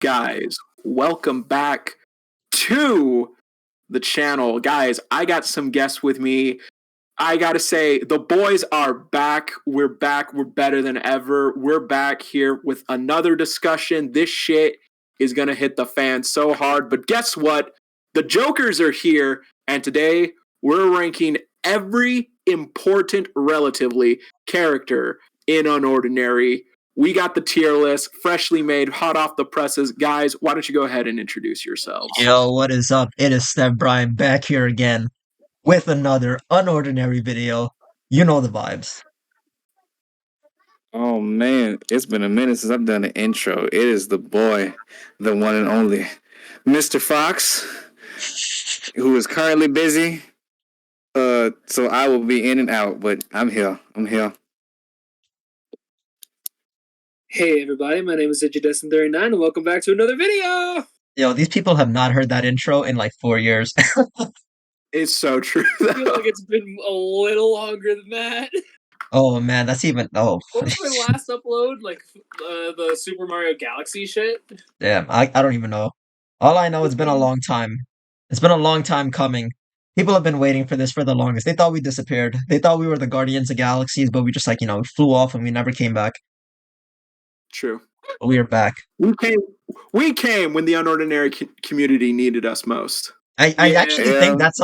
guys? Welcome back to the channel. Guys, I got some guests with me. I gotta say, the boys are back. We're back. We're better than ever. We're back here with another discussion. This shit is gonna hit the fan so hard. But guess what? The Jokers are here, and today we're ranking every important, relatively, character in Unordinary. We got the tier list, freshly made, hot off the presses. Guys, why don't you go ahead and introduce yourselves? Yo, what is up? It is Stef Bryant back here again with another Unordinary video. You know the vibes. Oh man, it's been a minute since I've done an intro. It is the boy, the one and only, Mr. Fox, who is currently busy. So I will be in and out, but I'm here. Hey everybody, my name is Digidestin39 and welcome back to another video! Yo, these people have not heard that intro in like 4 years. It's so true. I feel like it's been a little longer than that. Oh man, that's even What was my last upload? Like the Super Mario Galaxy shit? damn, I don't even know. All I know, it's been a long time. It's been a long time coming. People have been waiting for this for the longest. They thought we disappeared. They thought we were the Guardians of Galaxies, but we just flew off and we never came back. True. But we are back. We came when the Unordinary community needed us most. I actually think that's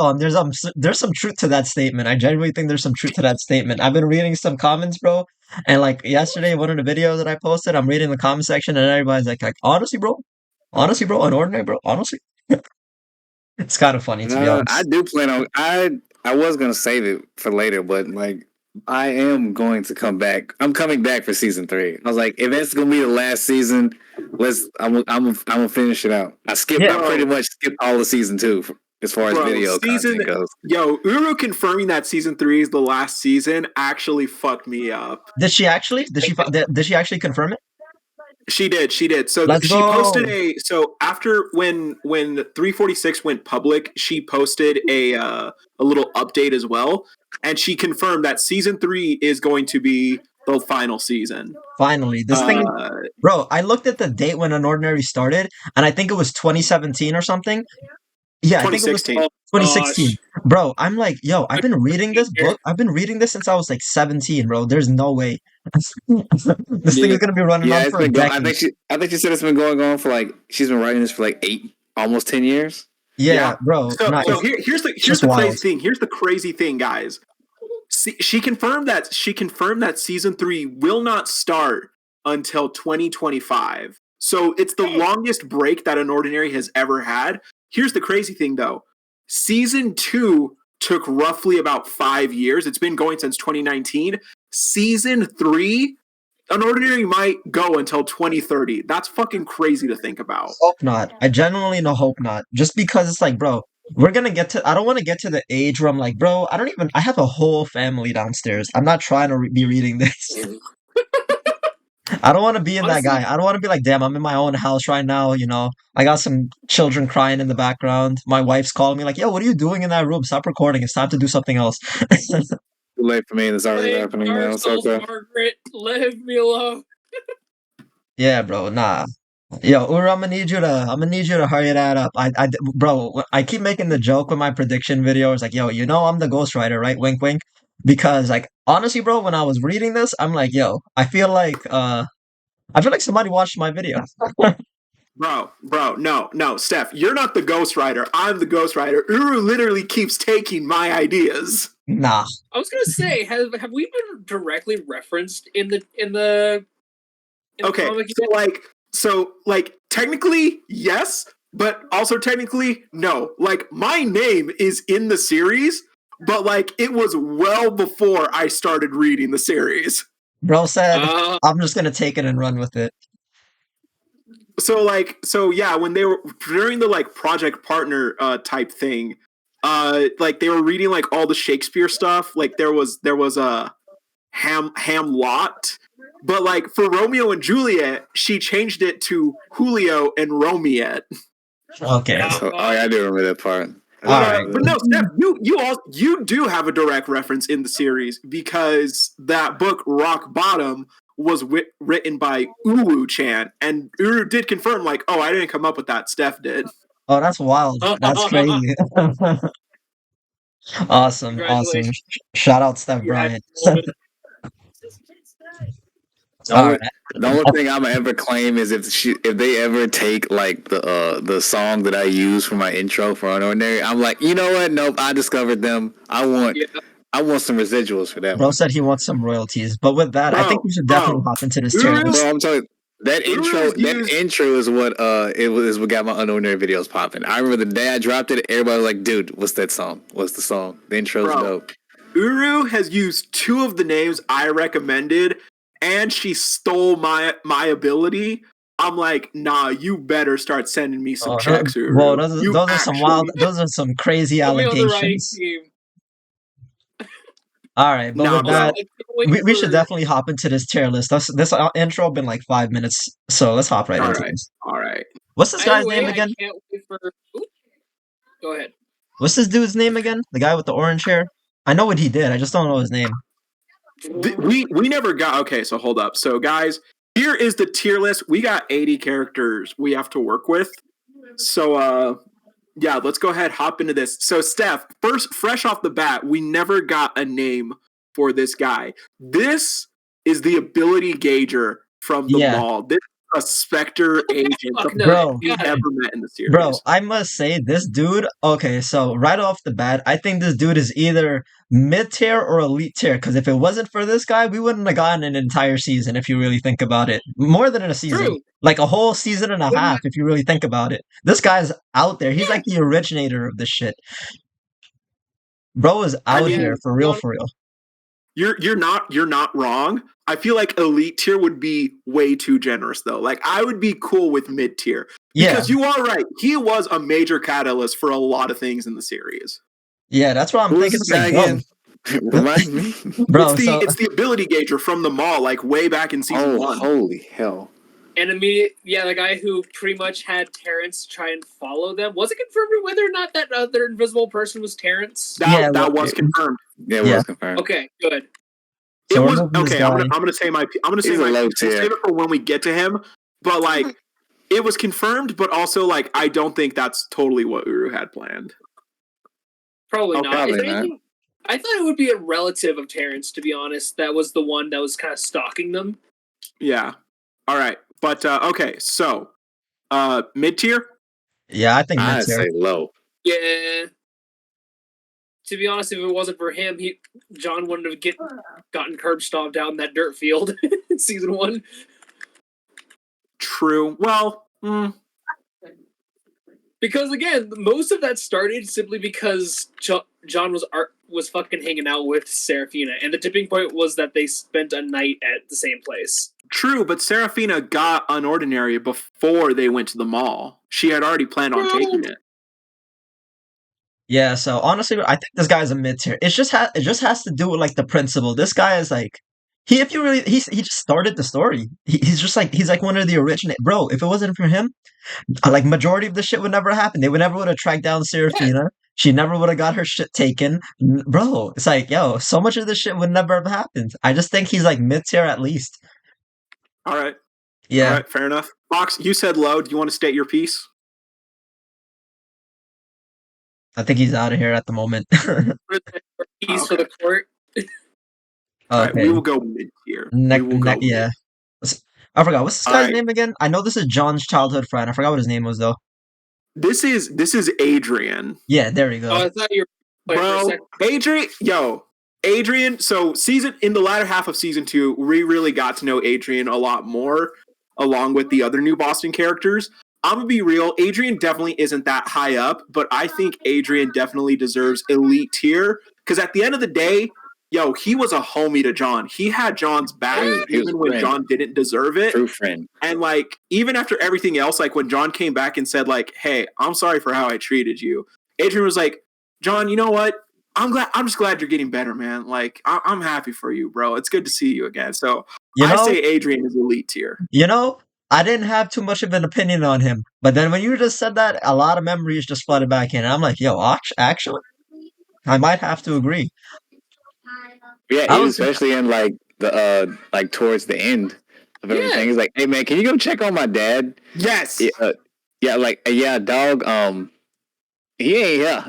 there's some truth to that statement. I genuinely think there's some truth to that statement. I've been reading some comments, bro, and like yesterday, one of the videos that I posted, I'm reading the comment section, and everybody's like honestly, bro, Unordinary, bro, honestly. It's kind of funny to be honest. I do plan on. I was gonna save it for later, but like I am going to come back. I'm coming back for season 3. I was like, if it's gonna be the last season, I'm gonna finish it out. I pretty much skipped all of season 2 as far as video content goes. Yo, Uru confirming that season 3 is the last season actually fucked me up. Did she actually confirm it? She did. So Let's she go. posted so after when 346 went public, she posted a little update as well, and she confirmed that season 3 is going to be the final season. Finally, this thing, bro. I looked at the date when Unordinary started, and I think it was 2017 or something. Yeah, 2016. I think it was 2016. Bro, I'm like, yo, I've been reading this book. I've been reading this since I was like 17, bro. There's no way. This thing is gonna be running on for a decade. I think she said it's been going on for like she's been writing this for like 8, almost 10 years. Yeah, bro. So here's the crazy thing. Here's the crazy thing, guys. She confirmed that season 3 will not start until 2025. So it's the longest break that Unordinary has ever had. Here's the crazy thing, though. Season 2 took roughly about 5 years. It's been going since 2019. Season 3, Unordinary might go until 2030. That's fucking crazy to think about. Hope not. I genuinely hope not. Just because it's like, bro, I don't want to get to the age where I'm like, bro, I have a whole family downstairs. I'm not trying to be reading this. I don't want to be that guy. I don't want to be like, damn, I'm in my own house right now, I got some children crying in the background. My wife's calling me like, yo, what are you doing in that room? Stop recording. It's time to do something else. Too late for me. It's already happening now. It's okay. Margaret, leave me alone. Yeah, bro, nah. Yo, Ura, I'm gonna need you to hurry that up. Bro, I keep making the joke with my prediction videos, like, yo, I'm the ghostwriter, right? Wink, wink. Because, like, honestly, bro, when I was reading this, I'm like, yo, I feel like somebody watched my video. Bro, no, Stef, you're not the ghostwriter. I'm the ghostwriter. Uru literally keeps taking my ideas. Nah. I was gonna say, have we been directly referenced in the okay, so technically yes, but also technically no. Like, my name is in the series, but like it was well before I started reading the series. Bro said, I'm just gonna take it and run with it. So yeah, when they were during the like Project Partner type thing, like they were reading like all the Shakespeare stuff. Like there was a Hamlet, but like for Romeo and Juliet, she changed it to Julio and Romiet. Okay. I do remember that part. All right. But no, Steph, you do have a direct reference in the series because that book Rock Bottom was written by Uru-chan, and Uru did confirm, like, oh, I didn't come up with that. Stef did. Oh, that's wild. That's crazy. Awesome. Congratulations. Shout out Stef You had Bryant. a moment. All right. The only thing I'm gonna ever claim is if they ever take like the song that I use for my intro for Unordinary, I'm like, you know what? Nope, I discovered them. I want some residuals for that Bro one. said he wants some royalties, but with that, I think we should definitely hop into this tier Uru- list. Bro, I'm telling you, that Uru intro is what what got my Unordinary videos popping. I remember the day I dropped it, everybody was like, dude, what's that song? What's the song? The intro's dope. Uru has used 2 of the names I recommended, and she stole my ability. I'm like, nah, you better start sending me some checks, Uru. Well, those are some wild, those are some crazy Put me on the right allegations. team. All right, but with that, I can't wait we should for- definitely hop into this tier list. This intro been like 5 minutes, so let's hop right into this. All right. What's this Either guy's way, name again? I can't wait for. Ooh. Go ahead. What's this dude's name again? The guy with the orange hair? I know what he did. I just don't know his name. We never got. Okay, so hold up. So guys, here is the tier list. We got 80 characters we have to work with. So yeah, let's go ahead, hop into this. So Stef, first, fresh off the bat, we never got a name for this guy. This is the ability gauger from the mall. This is a Spectre agent, Bro, we've ever met in the series. Bro, I must say, this dude, okay, so right off the bat, I think this dude is either mid-tier or elite tier, because if it wasn't for this guy, we wouldn't have gotten an entire season, if you really think about it. More than a season. True. Like a whole season and a half, if you really think about it. This guy's out there. He's like the originator of this shit. Bro is out here, for real, for real. You're not wrong. I feel like elite tier would be way too generous though. Like I would be cool with mid tier. Because you are right. He was a major catalyst for a lot of things in the series. Yeah, that's what I'm thinking. This guy again? Remind me. Bro, it's the ability gauger from the mall, like way back in season 1. Holy hell. And the guy who pretty much had Terrence try and follow them. Was it confirmed whether or not that other invisible person was Terrence? That was confirmed. Yeah, it was confirmed. Okay, good. It was okay. I'm gonna say my we'll save it for when we get to him. But like, it was confirmed, but also like, I don't think that's totally what Uru had planned. Probably not. Probably not. Anything, I thought it would be a relative of Terrence, to be honest. That was the one that was kind of stalking them. Yeah. All right. But okay, so mid tier? Yeah, I think I'd mid-tier. say low. Yeah. To be honest, if it wasn't for him, John wouldn't have gotten curb stomped out in that dirt field in season 1. True. Well, because again, most of that started simply because John was fucking hanging out with Serafina, and the tipping point was that they spent a night at the same place. True, but Serafina got Unordinary before they went to the mall. She had already planned on taking it. Yeah, so honestly, I think this guy's a mid-tier. It just has to do with like the principle. This guy is like he just started the story. He's like one of the originate bro. If it wasn't for him, like majority of the shit would never happen. They would have tracked down Serafina. She never would have got her shit taken. Bro, it's like, yo, so much of this shit would never have happened. I just think he's like mid-tier at least. All right. Yeah. All right, fair enough. Fox, you said low. Do you want to state your piece? I think he's out of here at the moment. Piece for the court. All right, we will go mid-tier. Yeah. I forgot. What's this guy's name again? I know this is John's childhood friend. I forgot what his name was though. This is Adrian. Yeah, there we go. Oh, I thought you were bro. Adrian. So in the latter half of season 2, we really got to know Adrian a lot more, along with the other new Boston characters. I'm gonna be real. Adrian definitely isn't that high up, but I think Adrian definitely deserves elite tier because at the end of the day, he was a homie to John. He had John's back even when John didn't deserve it. True friend. And like even after everything else, like when John came back and said like, "Hey, I'm sorry for how I treated you," Adrian was like, "John, you know what? I'm just glad you're getting better, man. Like I'm happy for you, bro. It's good to see you again." So I say Adrian is elite tier. I didn't have too much of an opinion on him, but then when you just said that, a lot of memories just flooded back in. And I'm like, yo, actually, I might have to agree. Yeah, especially in like the like towards the end of everything. He's like, "Hey man, can you go check on my dad?" Yes. Yeah, dog. He ain't here.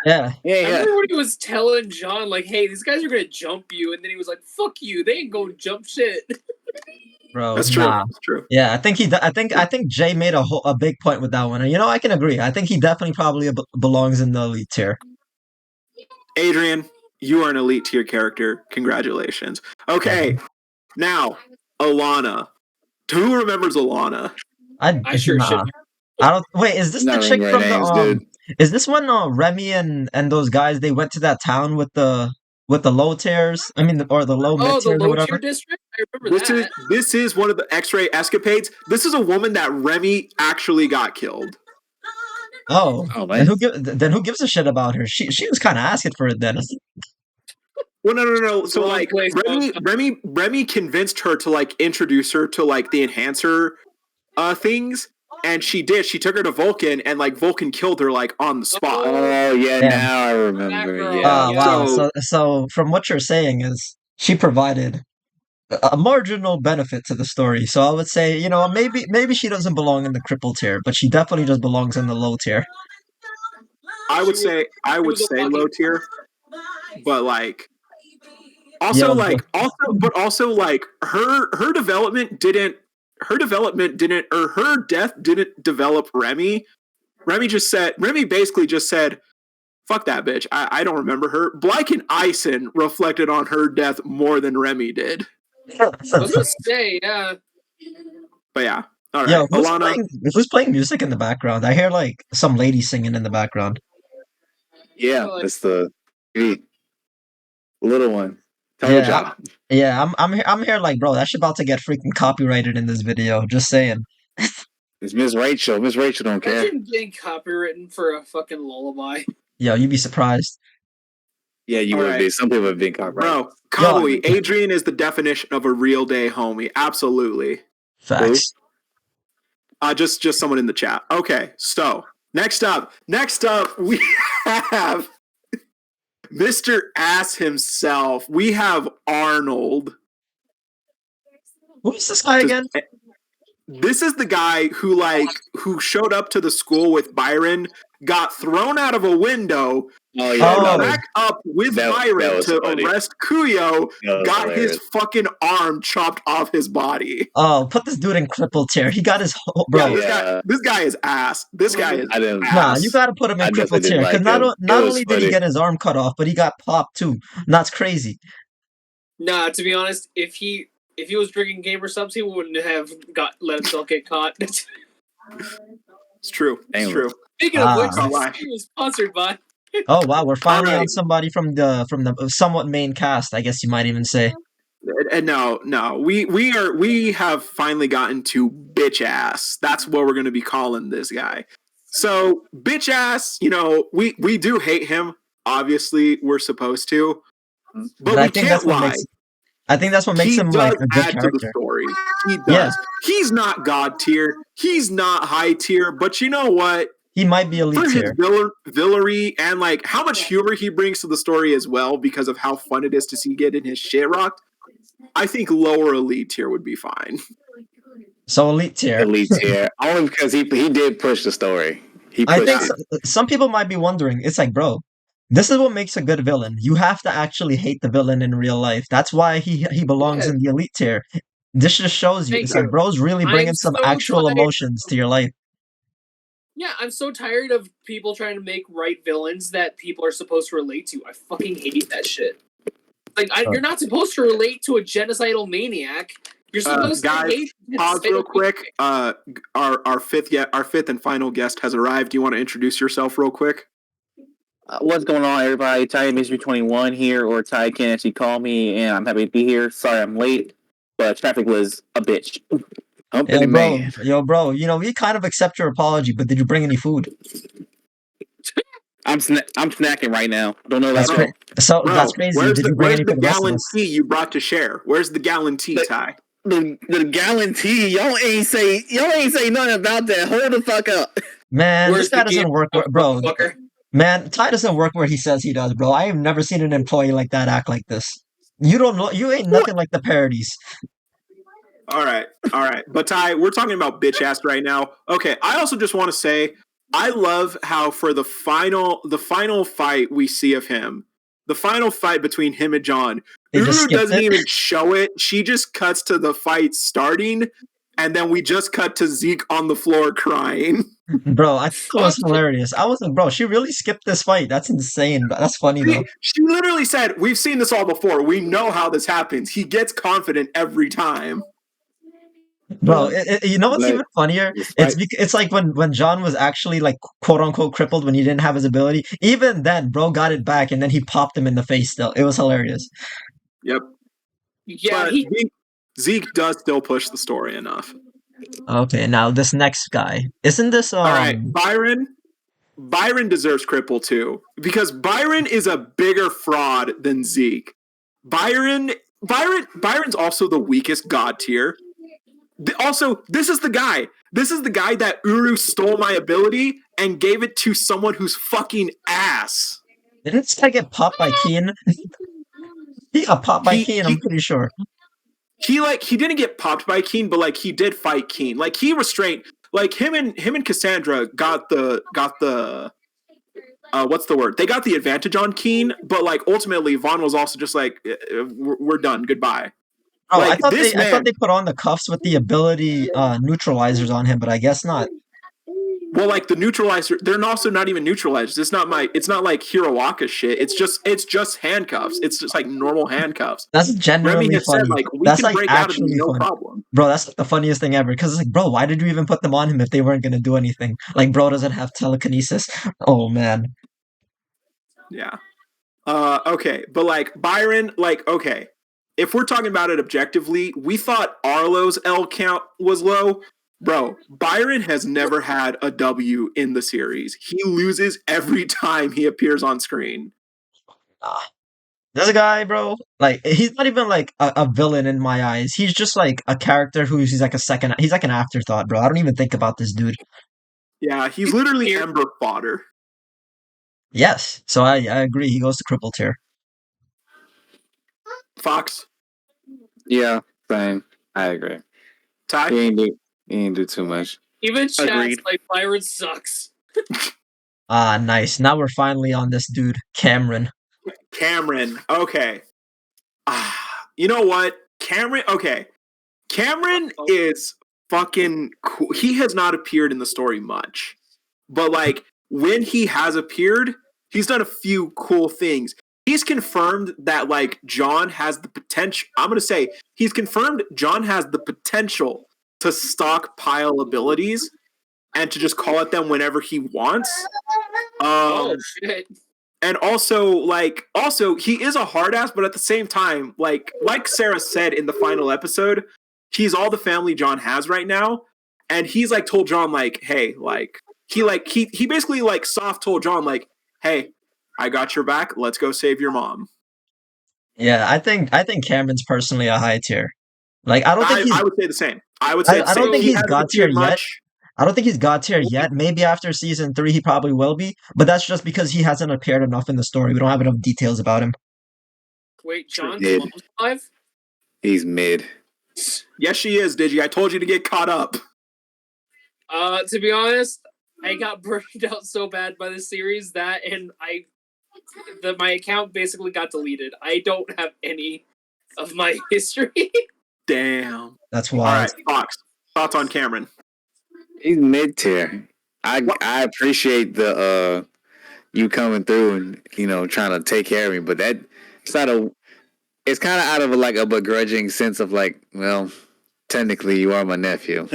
Yeah. I remember when he was telling John, like, "Hey, these guys are gonna jump you," and then he was like, "Fuck you, they ain't gonna jump shit." Bro, That's true. nah. That's true. Yeah, I think Jay made a big point with that one. And I can agree. I think he definitely probably belongs in the elite tier. Adrian, you are an elite tier character. Congratulations. Okay, now Alana. Who remembers Alana? I sure should. I don't. Wait, is this the Not chick from remembering the names, dude. Is this when Remy and those guys they went to that town with the low tiers? I mean, or the low mid Oh, the tiers or low whatever. tier district. I remember that. This is one of the X-ray escapades. This is a woman that Remy actually got killed. Oh, man. Then who gives a shit about her? She was kind of asking for it then. Well, no. So Wrong like place, Remy convinced her to like introduce her to like the enhancer things, and she did. She took her to Vulcan, and like Vulcan killed her like on the spot. Oh yeah, Damn. now I remember. Girl. Yeah. Wow. So from what you're saying is she provided a marginal benefit to the story. So I would say, maybe she doesn't belong in the cripple tier, but she definitely just belongs in the low tier. I would say low tier, but like also her death didn't develop Remy. Remy basically just said, fuck that bitch. I don't remember her. Blyke and Ison reflected on her death more than Remy did. I was gonna say, yeah. But yeah. All right. Yo, Alana. who's playing music in the background? I hear like some lady singing in the background. Yeah, it's the little one. Yeah, I'm here like, bro, that shit about to get freaking copyrighted in this video. Just saying. It's Miss Rachel. Miss Rachel don't care. Imagine getting copywritten for a fucking lullaby. Yo, you'd be surprised. Yeah, you would be. Some people have been copyrighted. Bro, Kabui, Adrian is the definition of a real day homie. Absolutely. Facts. Just someone in the chat. Okay, so next up we have Mr. Ass himself. We have Arnold. Who's this guy again? This is the guy who showed up to the school with Byron, got thrown out of a window, back up with Byron to arrest Cuyo, got his fucking arm chopped off his body. Oh, put this dude in cripple tier. He got his bro. This guy is ass. This guy is ass. Nah, you gotta put him in cripple tier because not only did he get his arm cut off, but he got popped too. And that's crazy. Nah, to be honest, if he was drinking gamer subs, he wouldn't have let himself get caught. It's true. It's true. Speaking of which, he was sponsored by. Oh wow, we're finally on somebody from the somewhat main cast, I guess you might even say. And no, we have finally gotten to bitch ass. That's what we're gonna be calling this guy. So bitch ass, we do hate him. Obviously, we're supposed to, but we can't lie. I think that's what makes him like a good character. To the story. He does. Yeah. He's not god tier. He's not high tier. But you know what? He might be elite tier. For his villainy and like how much humor he brings to the story as well, because of how fun it is to see getting his shit rocked. I think lower elite tier would be fine. So elite tier. Elite tier. Only because he did push the story. I think some people might be wondering. It's like, bro, this is what makes a good villain. You have to actually hate the villain in real life. That's why he belongs in the elite tier. This just shows you. It's like, bro's really bringing some actual emotions to your life. Yeah, I'm so tired of people trying to make villains that people are supposed to relate to. I fucking hate that shit. Like, you're not supposed to relate to a genocidal maniac. You're supposed to hate. Pause real quick. Our fifth and final guest has arrived. Do you want to introduce yourself real quick? What's going on, everybody? Ty Mystery 21 here, or Ty can actually call me, and I'm happy to be here. Sorry I'm late, but traffic was a bitch. Yo, bro, we kind of accept your apology, but did you bring any food? I'm snacking right now. Don't know that's that. So that's crazy. Where's did you bring the gallon tea you brought to share? Where's the gallon tea, Ty? The gallon tea, y'all ain't say nothing about that. Hold the fuck up. Man, this guy doesn't work, bro. Man, Ty doesn't work where he says he does, bro. I have never seen an employee like that act like this. You don't know. You ain't nothing like the parodies. All right. But Ty, we're talking about bitch ass right now. Okay. I also just want to say, I love how for the final fight we see of him, the final fight between him and John, They just Uru skipped doesn't it. even show it. She just cuts to the fight starting, and then we just cut to Zeke on the floor crying. Bro, I thought it was hilarious. I was like, bro, she really skipped this fight. That's insane. But that's funny though. She literally said, "We've seen this all before. We know how this happens." He gets confident every time. Bro, you know what's But even funnier? despite It's like when John was actually like quote unquote crippled when he didn't have his ability. Even then, bro got it back and then he popped him in the face still. It was hilarious. Yep. Yeah, But Zeke does still push the story enough. Okay, now this next guy. Isn't this All right, Byron deserves cripple too, because Byron is a bigger fraud than Zeke. Byron's also the weakest god tier. Also, this is the guy. This is the guy that Uru stole my ability and gave it to someone who's fucking ass. didn't this guy get popped by Keon? He got popped by He Keon, I'm pretty sure. he didn't get popped by Keen, but like he did fight Keen. Like he restrained like him and Cassandra got the what's the word? They got the advantage on Keen, but like ultimately Vaughn was also just like we're done, goodbye. Oh, Like this I thought man. they put on the cuffs with the ability neutralizers on him, but I guess not. Well, like the neutralizer, they're also not even neutralized. It's not like Hiroaka shit. It's just handcuffs. It's just like normal handcuffs. That's Remy genuinely has said funny. like we That's can like break out of them actually no funny. problem. Bro, that's like the funniest thing ever. Because it's like, bro, why did you even put them on him if they weren't gonna do anything? Like, bro doesn't have telekinesis. Oh man. Yeah. Okay, but like Byron, like okay, if we're talking about it objectively, we thought Arlo's L count was low. Bro, Byron has never had a W in the series. He loses every time he appears on screen. Nah. This guy, bro, like he's not even like a villain in my eyes. He's just like a character he's like he's like an afterthought, bro. I don't even think about this dude. Yeah, he's literally Here. Ember fodder. Yes. So I agree. He goes to cripple tier. Fox, yeah, same. I agree. Ty, He ain't do too much. even chat's Agreed. like Byron sucks. Ah, nice. Now we're finally on this dude, Cameron. Cameron. Okay. You know what? Cameron, okay. Cameron is fucking cool. He has not appeared in the story much. But like when he has appeared, he's done a few cool things. He's confirmed that like John has the potential. I'm going to say he's confirmed John has the potential to stockpile abilities and to just call at them whenever he wants. Oh shit. And also he is a hard ass, but at the same time, like Sarah said in the final episode, he's all the family John has right now, and he's like told John like, hey, he basically like soft told John like, hey, I got your back. Let's go save your mom. Yeah, I think Cameron's personally a high tier. Like I don't think he's I would say the same. I would say the I don't same. think He he's hasn't god tier appeared yet. much. I don't think he's god tier yet. Maybe after season 3 he probably will be, but that's just because he hasn't appeared enough in the story. We don't have enough details about him. Wait, John's Mid. mom's alive? He's mid. Yes, she is, Digi. I told you to get caught up. To be honest, I got burned out so bad by this series that my account basically got deleted. I don't have any of my history. Damn. That's All wild. right, Fox. Thoughts on Cameron? He's mid tier. I appreciate the you coming through and trying to take care of me, but it's not a. It's kind of out of like a begrudging sense of like, well, technically you are my nephew.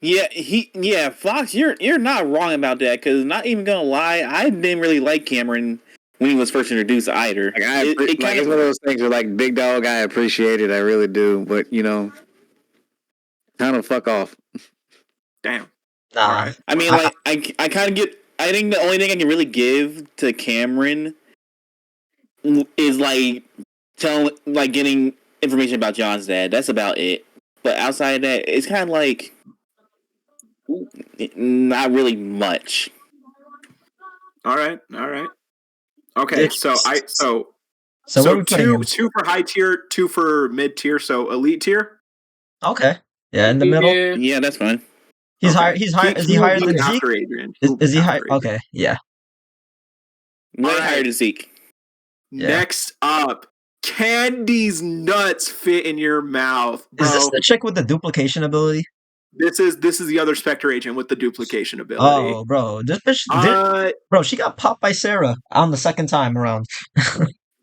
Yeah, Fox, you're not wrong about that. Because not even gonna lie, I didn't really like Cameron when he was first introduced either. Like it's one of those things where like big dog, I appreciate it, I really do, but kind of fuck off. Damn. Nah. All right. I mean, like I kind of get. I think the only thing I can really give to Cameron is like getting information about John's dad. That's about it. But outside of that, it's kind of like not really much. All right. Okay. So So where are So we putting him? two for high tier, 2 for mid tier, so elite tier. Okay. Yeah, in the middle. Yeah. Yeah, that's fine. He's Okay. higher. He's higher. Is he will higher be than Zeke? after Adrian? He will Is be he higher? after Adrian. Okay. Yeah. Way All higher right. than Zeke. Yeah. Next up, Candy's nuts fit in your mouth, bro. Is this the chick with the duplication ability? This is the other Spectre agent with the duplication ability. Oh, bro, this bitch, bro, she got popped by Sarah on the second time around.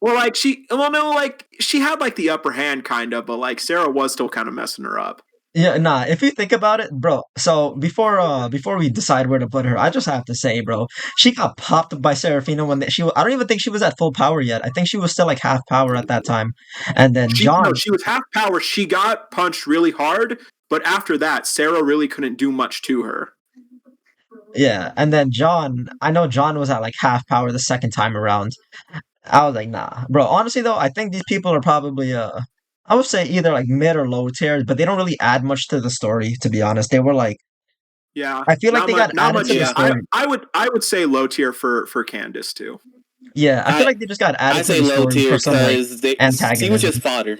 Well, like she had like the upper hand kind of, but like Sarah was still kind of messing her up. Yeah, nah. If you think about it, bro. So before we decide where to put her, I just have to say, bro, she got popped by Serafina when I don't even think she was at full power yet. I think she was still like half power at that time. And then She was half power. She got punched really hard, but after that, Sarah really couldn't do much to her. Yeah, and then John, I know John was at like half power the second time around. I was like, nah, bro. Honestly, though, I think these people are probably I would say either like mid or low tier, but they don't really add much to the story. To be honest, they were like, Yeah, I feel like they got not added much. to the yeah. story. I would say low tier for Candace too. Yeah, I feel like they just got added I to say the low story tier for some like because she antagonism. was just fodder.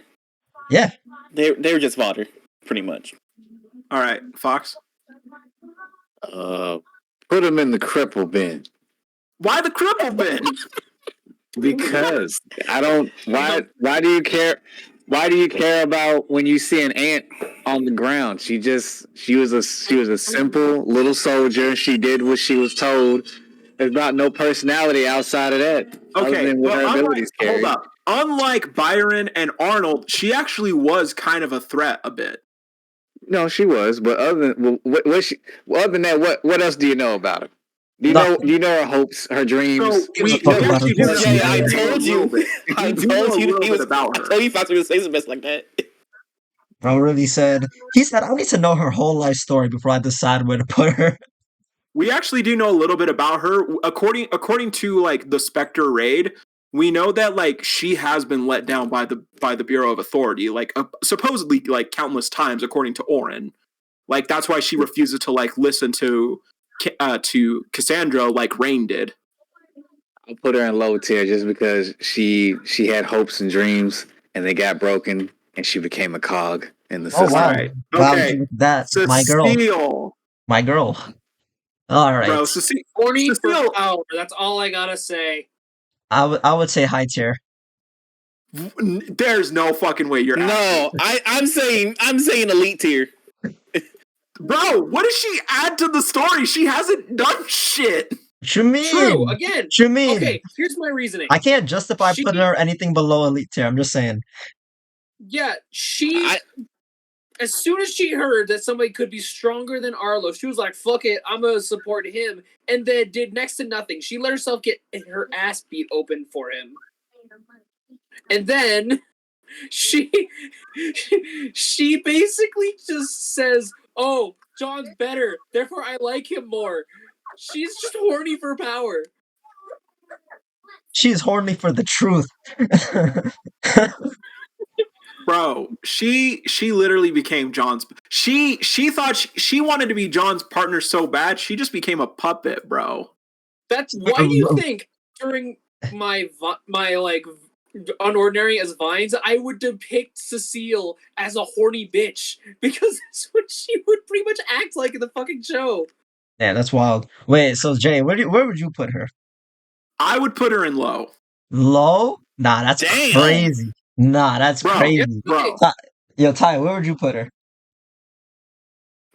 Yeah, They were just fodder, pretty much. All right, Fox. Put him in the cripple bin. Why the cripple bin? Because I don't. Why do you care? Why do you care about when you see an ant on the ground? She was a simple little soldier. She did what she was told. There's not no personality outside of that. Other Okay, than what but her abilities carry. hold up. Unlike Byron and Arnold, she actually was kind of a threat a bit. No, she was. But other than that, what else do you know about her? Do you know her hopes, her dreams? So we talk about actually her do hopes know. and I dreams. told you. I do know told a you little he bit was. about I her. told you Fox was gonna say some best like that. Bro really said he said I need to know her whole life story before I decide where to put her. We actually do know a little bit about her. According to like the Spectre raid, we know that like she has been let down by the Bureau of Authority, like supposedly like countless times, according to Oren. Like that's why she refuses to like listen to Cassandra like Rain did. I'll put her in low tier just because she had hopes and dreams and they got broken and she became a cog in the Oh system. wow, Alright, wow, okay. look at that Cecile, my girl. All right, bro, Cecile. Horny for power. That's all I gotta say. I would say high tier. There's no fucking way you're No, I'm saying elite tier. bro. What does she add to the story? She hasn't done shit. Shumeen. True. Again. Shumeen. Okay. Here's my reasoning. I can't justify putting her anything below elite tier. I'm just saying. Yeah, as soon as she heard that somebody could be stronger than Arlo, she was like, fuck it, I'm gonna support him, and then did next to nothing. She let herself get her ass beat open for him. And then she basically just says, oh, John's better, therefore I like him more. She's just horny for power. She's horny for the truth. Bro, she literally became John's. She thought she wanted to be John's partner so bad, she just became a puppet, bro. That's why do you think during my like Unordinary as Vines, I would depict Cecile as a horny bitch because that's what she would pretty much act like in the fucking show. Yeah, that's wild. Wait, so Jay, where would you put her? I would put her in low. Low? Nah, that's Damn. crazy. Nah, that's crazy. Bro. Yo, Ty, where would you put her?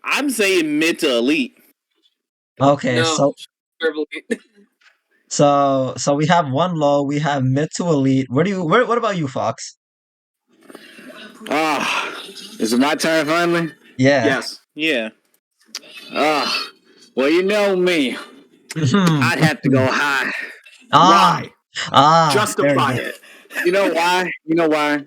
I'm saying mid to elite. Okay, No, so we have one low, we have mid to elite. What about you, Fox? Is it my turn finally? Yeah. Yes. Yeah. Well, you know me. I'd have to go high. Why? Justify it. You know why?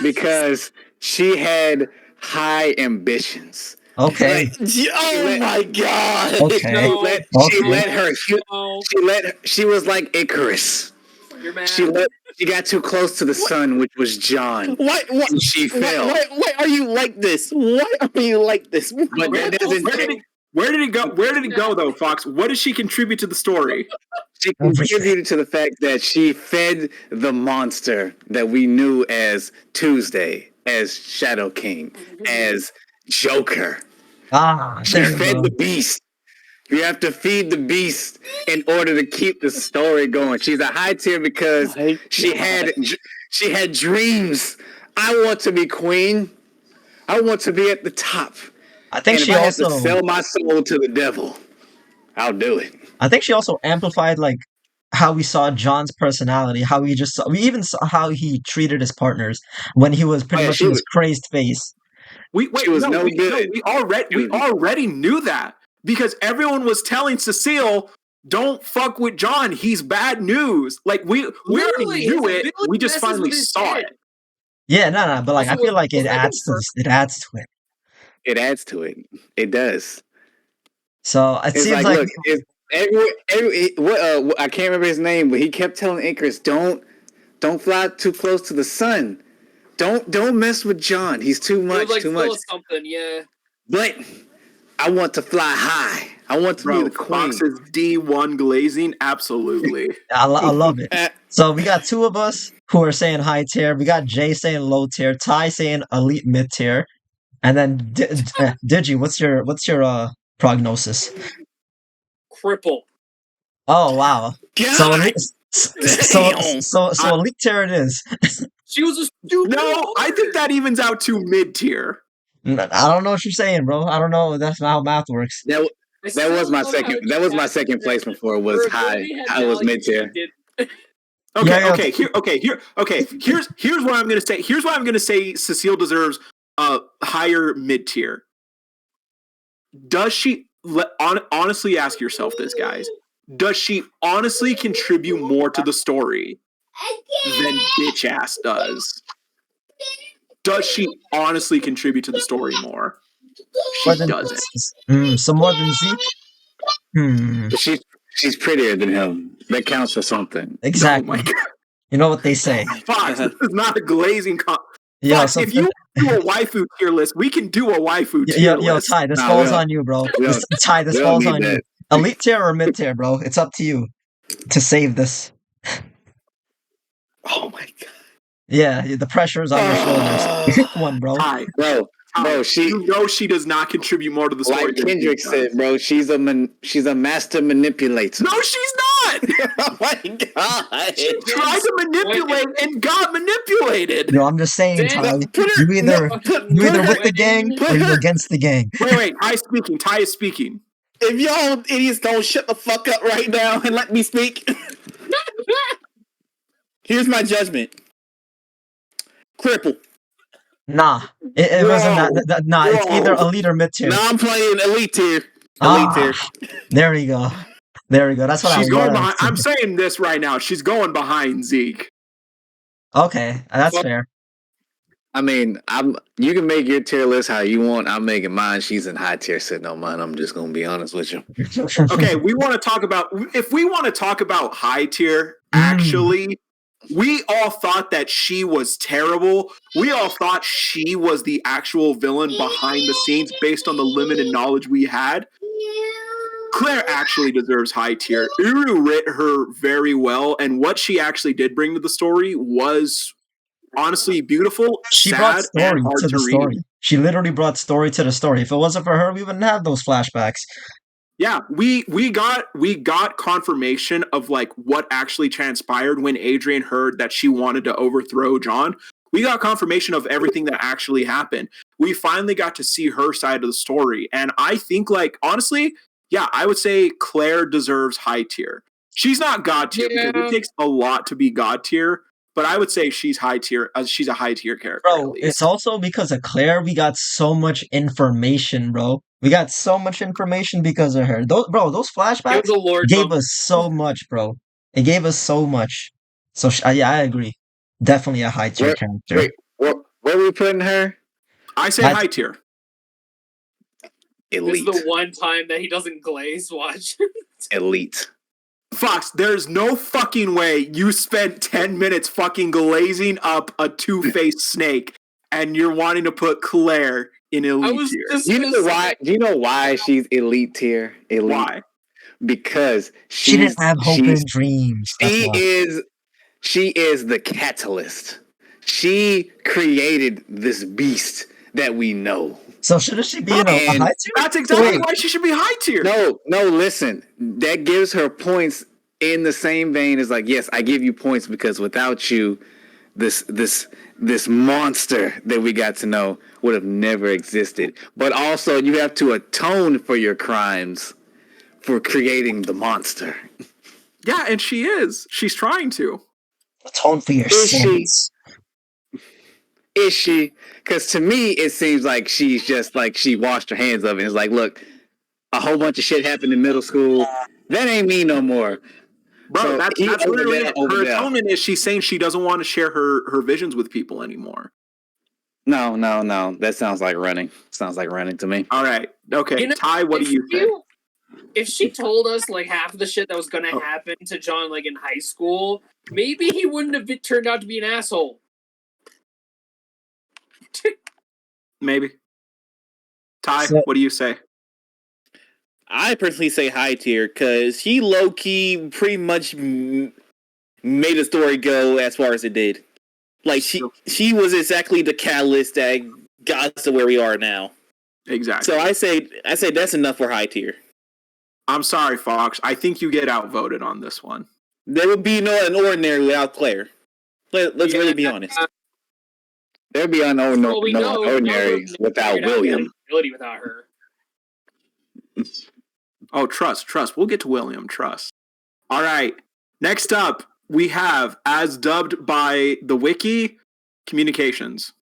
Because she had high ambitions. Okay. Oh my god. Okay. She was like Icarus. You're mad. She got too close to the sun, which was John. What? She fell. Why are you like this? Why are you like this? But that doesn't change. Where did it go? Where did it go though, Fox? What does she contribute to the story? She contributed to the fact that she fed the monster that we knew as Tuesday, as Shadow King, as Joker. She fed the beast. You have to feed the beast in order to keep the story going. She's a high tier because she had dreams. I want to be queen. I want to be at the top. I think and she if I also have to sell my soul to the devil, I'll do it. I think she also amplified like how we saw John's personality, how we even saw how he treated his partners when he was pretty much in his crazed face. We already knew that because everyone was telling Cecile, "Don't fuck with John. He's bad news." Like we already knew it. We just finally saw it. Yeah, no, but like I feel like it adds to it. It adds to it. It does. So it seems like look, I can't remember his name, but he kept telling Icarus, "Don't fly too close to the sun. Don't mess with John. He's too much. Too much. Something, yeah. But I want to fly high. I want to be the queen." Fox's D1 glazing, absolutely. I love it. So we got two of us who are saying high tier. We got Jay saying low tier. Ty saying elite mid tier. And then Digi, what's your prognosis? Cripple. Oh wow! God. So elite tier it is. She was a stupid. No, I think that evens out to mid tier. I don't know what you're saying, bro. I don't know. That's not how math works. That was my second. That was my second placement for it. Was high. I was mid tier. Okay. Here's what I'm gonna say. Here's why I'm gonna say Cecile deserves a higher mid tier. Does she? Honestly, ask yourself this, guys. Does she honestly contribute more to the story than bitch ass does? Does she honestly contribute to the story more? She doesn't. So more than Zeke? She's prettier than him. That counts for something. Exactly. Oh my God. You know what they say. Fox, this is not a glazing Yo, Fox, if you do a waifu tier list, we can do a waifu tier list. Yo, Ty, this falls on you, bro. Ty, this falls on you. Elite tier or mid tier, bro? It's up to you to save this. Oh my God. Yeah, the pressure is on your shoulders. Pick one, bro. Ty, bro, she does not contribute more to the story. Like Kendrick said, bro, she's a master manipulator. No, she's not. Oh my God. She tried to manipulate and got manipulated. No, I'm just saying, Ty. You either with the gang or you're against the gang. Wait. Ty is speaking. If y'all idiots don't shut the fuck up right now and let me speak. Here's my judgment. Cripple. Nah, it wasn't that. Nah, it's either elite or mid tier. Nah, I'm playing elite tier. Tier. There we go. That's what she's going behind. I'm saying this right now. She's going behind Zeke. Okay, that's fair. I mean, you can make your tier list how you want. I'm making mine. She's in high tier sitting on mine. I'm just gonna be honest with you. Okay, if we want to talk about high tier, actually, we all thought that she was terrible. We all thought she was the actual villain behind the scenes based on the limited knowledge we had. Claire actually deserves high tier. Uru writ her very well, and what she actually did bring to the story was honestly beautiful, she sad, brought story and hard to the read. story. She literally brought story to the story. If it wasn't for her, we wouldn't have those flashbacks. Yeah, we got confirmation of like what actually transpired when Adrian heard that she wanted to overthrow John. We got confirmation of everything that actually happened. We finally got to see her side of the story, and I think, like, honestly, yeah, I would say Claire deserves high tier. She's not god tier because it takes a lot to be god tier. But I would say she's high tier. She's a high tier character. Bro, it's also because of Claire. We got so much information, bro. We got so much information because of her. Those flashbacks gave us so much, bro. It gave us so much. So yeah, I agree. Definitely a high tier character. Wait, where are we putting her? I say high tier. Elite. This is the one time that he doesn't glaze. Watch. Elite. Fox, there's no fucking way you spent 10 minutes fucking glazing up a two-faced snake and you're wanting to put Claire in elite tier. You know why? Do you know why she's elite tier? Elite. Why? Because She didn't have hope and dreams. That's why. She is the catalyst. She created this beast that we know. So shouldn't she be in a high tier? That's exactly why she should be high tier. No, listen. That gives her points in the same vein as like, yes, I give you points because without you, this monster that we got to know would have never existed. But also you have to atone for your crimes for creating the monster. Yeah, and she is. She's trying to. Atone for your sins. Is she? Because to me, it seems like she's just like she washed her hands of it. It's like, look, a whole bunch of shit happened in middle school. That ain't me no more. Bro, So that's literally it. Her atonement is she's saying she doesn't want to share her visions with people anymore. No. That sounds like running. Sounds like running to me. All right. Okay. Ty, what do you think? If she told us like half of the shit that was going to happen to John like in high school, maybe he wouldn't have turned out to be an asshole. Maybe. Ty, what do you say? I personally say high tier because he low key pretty much made the story go as far as it did. Like she was exactly the catalyst that got us to where we are now. Exactly. So I say that's enough for high tier. I'm sorry, Fox. I think you get outvoted on this one. There would be no Unordinary without Claire. Let's really be honest. There'd be no Ordinary without William. Without her. Oh, trust. We'll get to William. Trust. All right. Next up, we have, as dubbed by the wiki, communications.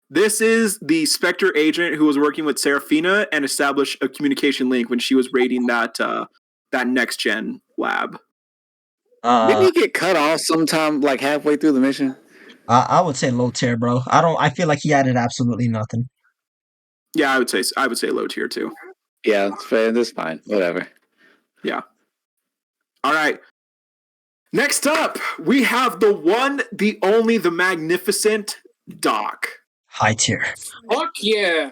This is the Spectre agent who was working with Serafina and established a communication link when she was raiding that next gen lab. Didn't he get cut off sometime like halfway through the mission? I would say low tier, bro. I feel like he added absolutely nothing. Yeah, I would say low tier too. Yeah, it's fair. That's fine. Whatever. Yeah. All right. Next up, we have the one, the only, the magnificent Doc. High tier. Fuck yeah.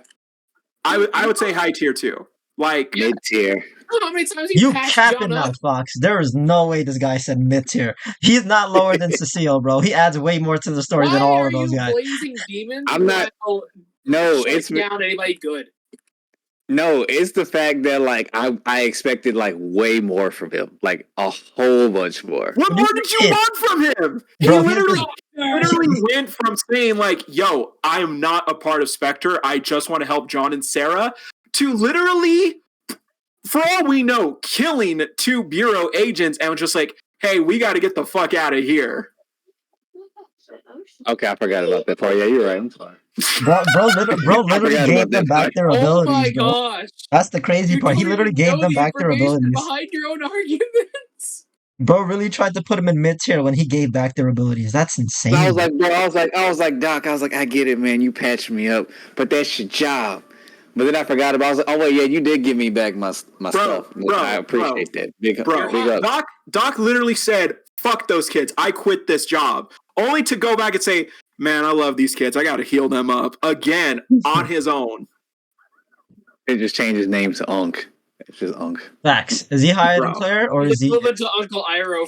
I would say high tier too. Like mid tier. How many times you capping now, Fox? There is no way this guy said mid tier. He's not lower than Cecile, bro. He adds way more to the story than all of those guys. Blazing demons? I'm not. No, it's down anybody good. No, it's the fact that like I expected like way more from him, like a whole bunch more. What more did you want from him? Bro, he literally went from saying like, "Yo, I am not a part of Spectre. I just want to help John and Sarah," to literally, for all we know, killing 2 Bureau agents and was just like, "Hey, we got to get the fuck out of here." Okay, I forgot about that part. Yeah, you're right. I'm sorry. Bro literally gave them back their abilities. Oh my bro. gosh! That's the crazy part. He literally gave them back their abilities. Behind your own arguments. Bro really tried to put him in mid tier when he gave back their abilities. That's insane. I was like, bro, I was like, Doc, I get it, man. You patched me up, but that's your job. But then I forgot about it. I was like, oh wait, yeah, you did give me back my stuff. I appreciate that. Big up. Doc literally said, "Fuck those kids. I quit this job." Only to go back and say, "Man, I love these kids. I got to heal them up again on his own." It just changed his name to Unk. It's just Unk. Facts. Is he higher than Claire, or is he? Equivalent to Uncle Iroh.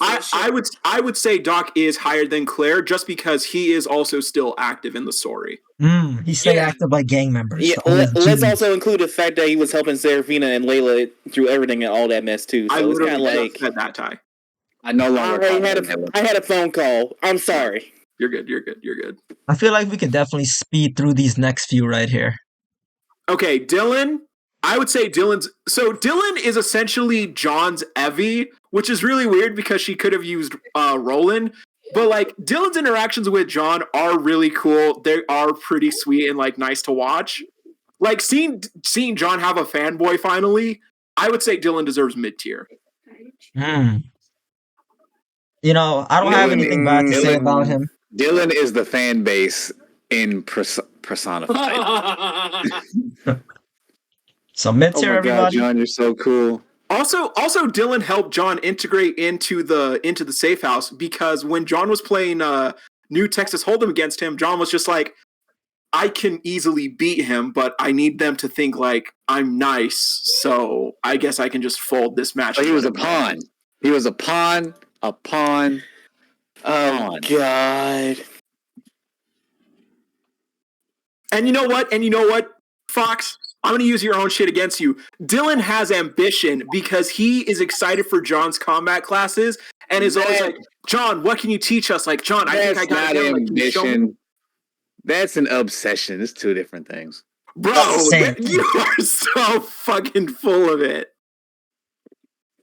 I would say Doc is higher than Claire just because he is also still active in the story. He's still active by gang members. Yeah, let's also include the fact that he was helping Serafina and Layla through everything and all that mess too. So I it's kind of like said that, Ty. I no longer. I had a phone call. I'm sorry. You're good. I feel like we could definitely speed through these next few right here. Okay, Dylan. I would say Dylan is essentially John's Evie, which is really weird because she could have used Roland. But like Dylan's interactions with John are really cool. They are pretty sweet and like nice to watch. Like seeing John have a fanboy finally, I would say Dylan deserves mid tier. You know, I don't have anything bad to say about him. Dylan is the fan base in personified. So mid tier, everybody. God, John, you're so cool. Also, Dylan helped John integrate into the safe house because when John was playing New Texas Hold'em against him, John was just like, I can easily beat him, but I need them to think like I'm nice. So I guess I can just fold this match. But he was a pawn. He was a pawn. A pawn. Oh God. And you know what, Fox? I'm going to use your own shit against you. Dylan has ambition because he is excited for John's combat classes and is always like, John, what can you teach us? Like, John, I think I got it. Like, ambition. That's an obsession. It's two different things. Bro, you are so fucking full of it.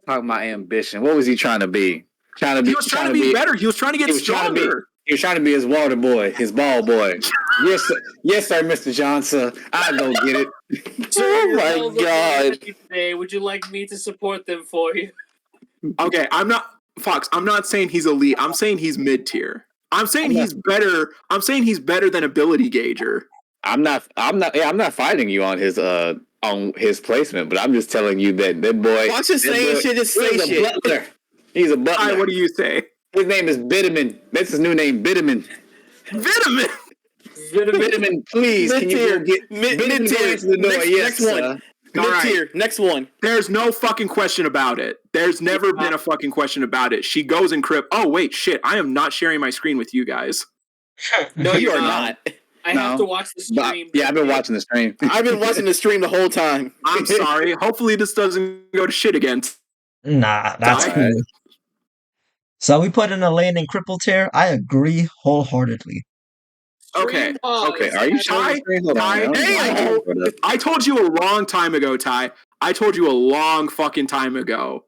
Talking about ambition. What was he trying to be? He was trying to be better. He was trying to get stronger. He was trying to be his water boy, his ball boy. Yes, sir, Mr. Johnson. I'll go get it. Oh my God. Today, would you like me to support them for you? Okay, I'm not saying he's elite. I'm saying he's mid-tier. I'm saying he's better. I'm saying he's better than Ability Gauger. I'm not fighting you on his placement, but I'm just telling you that boy. Watch just saying shit, just say shit. Butler. He's a butler. All right, what do you say? His name is Vitamin. That's his new name, Vitamin. Vitamin, please. Can you go get mid-tier? Next one. Mid-tier. Next one. There's no fucking question about it. There's never been a fucking question about it. She goes in crypt. Oh wait, shit! I am not sharing my screen with you guys. No, you are not. I have to watch the stream. Yeah, I've been watching the stream. I've been watching the stream the whole time. I'm sorry. Hopefully this doesn't go to shit again. Nah, that's cool. So we put in Elaine and Cripple tier. I agree wholeheartedly. Okay. Are you sure? I told you a long time ago, Ty. I told you a long fucking time ago.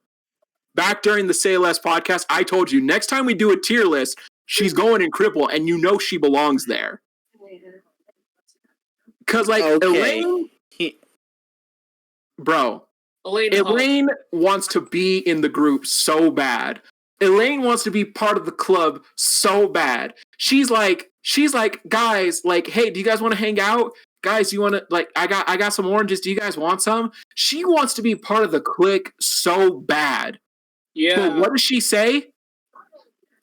Back during the Say Less podcast, I told you next time we do a tier list, she's going in Cripple, and you know she belongs there. Because, like, Elaine... Bro. Elaine wants to be in the group so bad. Elaine wants to be part of the club so bad. She's like, guys, like, hey, do you guys want to hang out? Guys, you want to, like, I got some oranges. Do you guys want some? She wants to be part of the clique so bad. Yeah. But what does she say?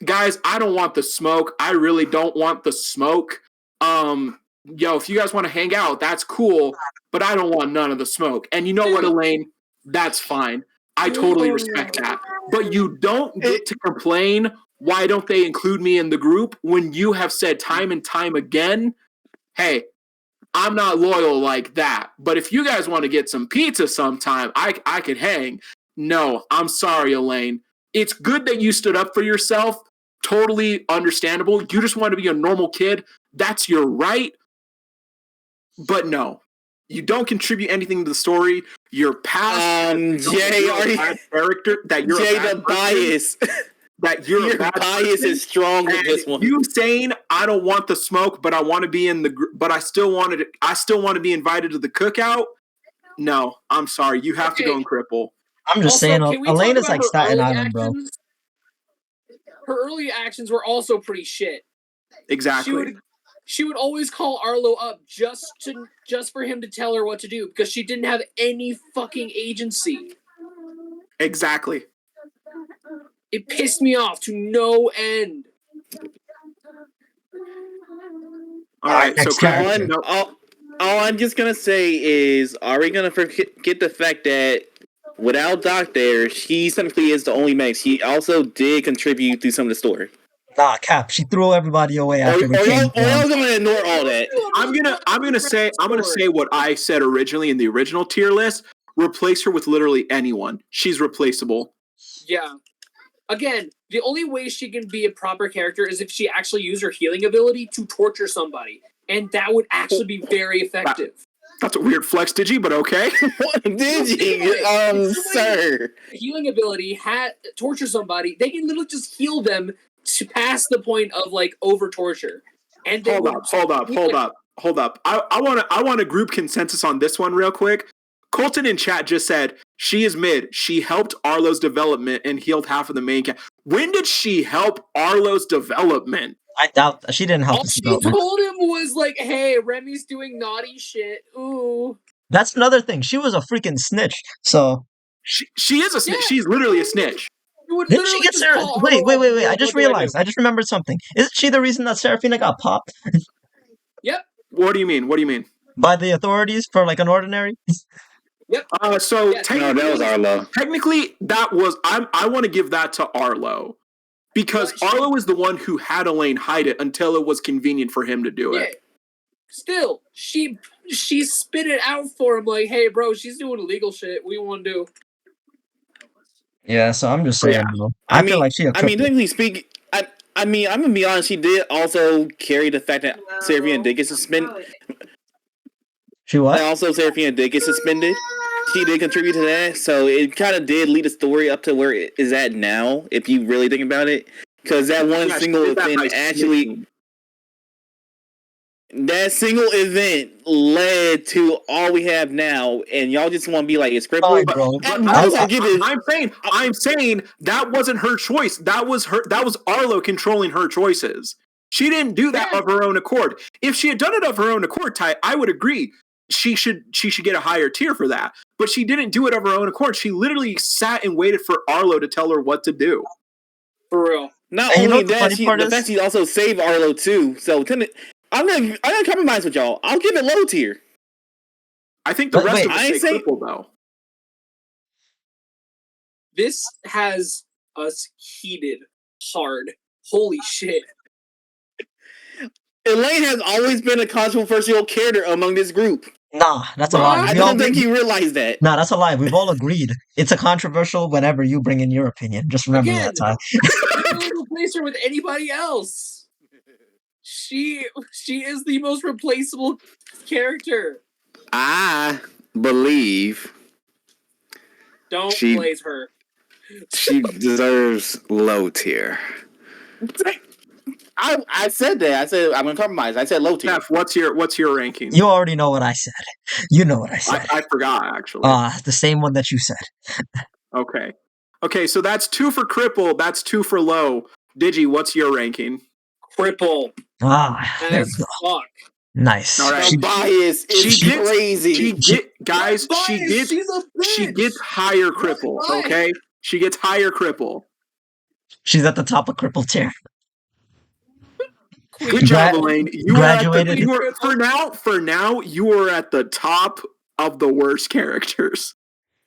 Guys, I don't want the smoke. I really don't want the smoke. Yo, if you guys want to hang out, that's cool, but I don't want none of the smoke. And you know what, Elaine? That's fine. I totally respect that. But you don't get to complain, why don't they include me in the group, when you have said time and time again, hey, I'm not loyal like that. But if you guys want to get some pizza sometime, I could hang. No, I'm sorry, Elaine. It's good that you stood up for yourself. Totally understandable. You just want to be a normal kid. That's your right. But no, you don't contribute anything to the story. You're past. Jay, character that you're Jay, the bias. That your bias is strong with this one. You saying I don't want the smoke, but I want to be in the. But I still want to be invited to the cookout. No, I'm sorry. You have to go and Cripple. I'm just saying, Elaine is like Staten Island, bro. Her early actions were also pretty shit. Exactly. She would always call Arlo up just for him to tell her what to do because she didn't have any fucking agency. Exactly. It pissed me off to no end. All right, so all I'm just gonna say is, are we gonna forget the fact that without Doc there, she simply is the only Max. He also did contribute to some of the story. Nah, Cap. She threw everybody away after the game. I was gonna ignore all that. I'm gonna say what I said originally in the original tier list. Replace her with literally anyone. She's replaceable. Yeah. Again, the only way she can be a proper character is if she actually used her healing ability to torture somebody, and that would actually be very effective. That's a weird flex, Digi, but okay. What Digi? Sir. Healing ability had torture somebody. They can literally just heal them to pass the point of like over torture. And hold up. I want a group consensus on this one real quick. Colton in chat just said she is mid. She helped Arlo's development and healed half of the main cast. When did she help Arlo's development? I doubt she didn't help. All she told him was like, "Hey, Remy's doing naughty shit." Ooh. That's another thing. She was a freaking snitch. So she is a snitch. Yeah. She's literally a snitch. Didn't she get Sarah? Wait! I just realized. I just remembered something. Isn't she the reason that Serafina got popped? Yep. What do you mean? What do you mean? By the authorities for like Unordinary? So Yes. No, that was Arlo. technically, that was I want to give that to Arlo because Arlo is the one who had Elaine hide it until it was convenient for him to do Yeah. it. Still, she spit it out for him like, "Hey, bro, she's doing illegal shit. What do you want to do?" Yeah, so I'm just saying, bro. I feel like she a cripple. technically speaking, I mean, I'm gonna be honest. She did also carry the fact that Seraphina did get suspended. She what? And also, Seraphina did get suspended. She did contribute to that, so it kind of did lead the story up to where it is at now. If you really think about it, because that one single event actually. That single event led to all we have now, and y'all just want to be like, it's crippled. Bro. I'm saying that wasn't her choice. That was Arlo controlling her choices. She didn't do that of her own accord. If she had done it of her own accord, Ty, I would agree. She should get a higher tier for that. But she didn't do it of her own accord. She literally sat and waited for Arlo to tell her what to do. For real. Not only that, the fact she also saved Arlo too. So I'm gonna compromise with y'all. I'll give it low tier. I think the rest of us say cripple though. This has us heated hard. Holy shit. Elaine has always been a controversial character among this group. Nah, that's a lie. I don't think you realize that. Nah, that's a lie. We've all agreed. It's a controversial whenever you bring in your opinion. Just remember that, Ty. I don't replace her with anybody else. She is the most replaceable character. I believe Don't place her. She deserves low tier. I said that. I said I'm gonna compromise. I said low tier. Stef, what's your ranking? You already know what I said. You know what I said. I forgot actually. The same one that you said. Okay, so that's 2 for cripple, that's 2 for low. Digi, what's your ranking? Cripple. There we go. Fuck. Nice. All right. The bias is crazy. She gets higher cripple, okay? She gets higher cripple. She's at the top of cripple tier. Good job, Elaine. For now, you are at the top of the worst characters.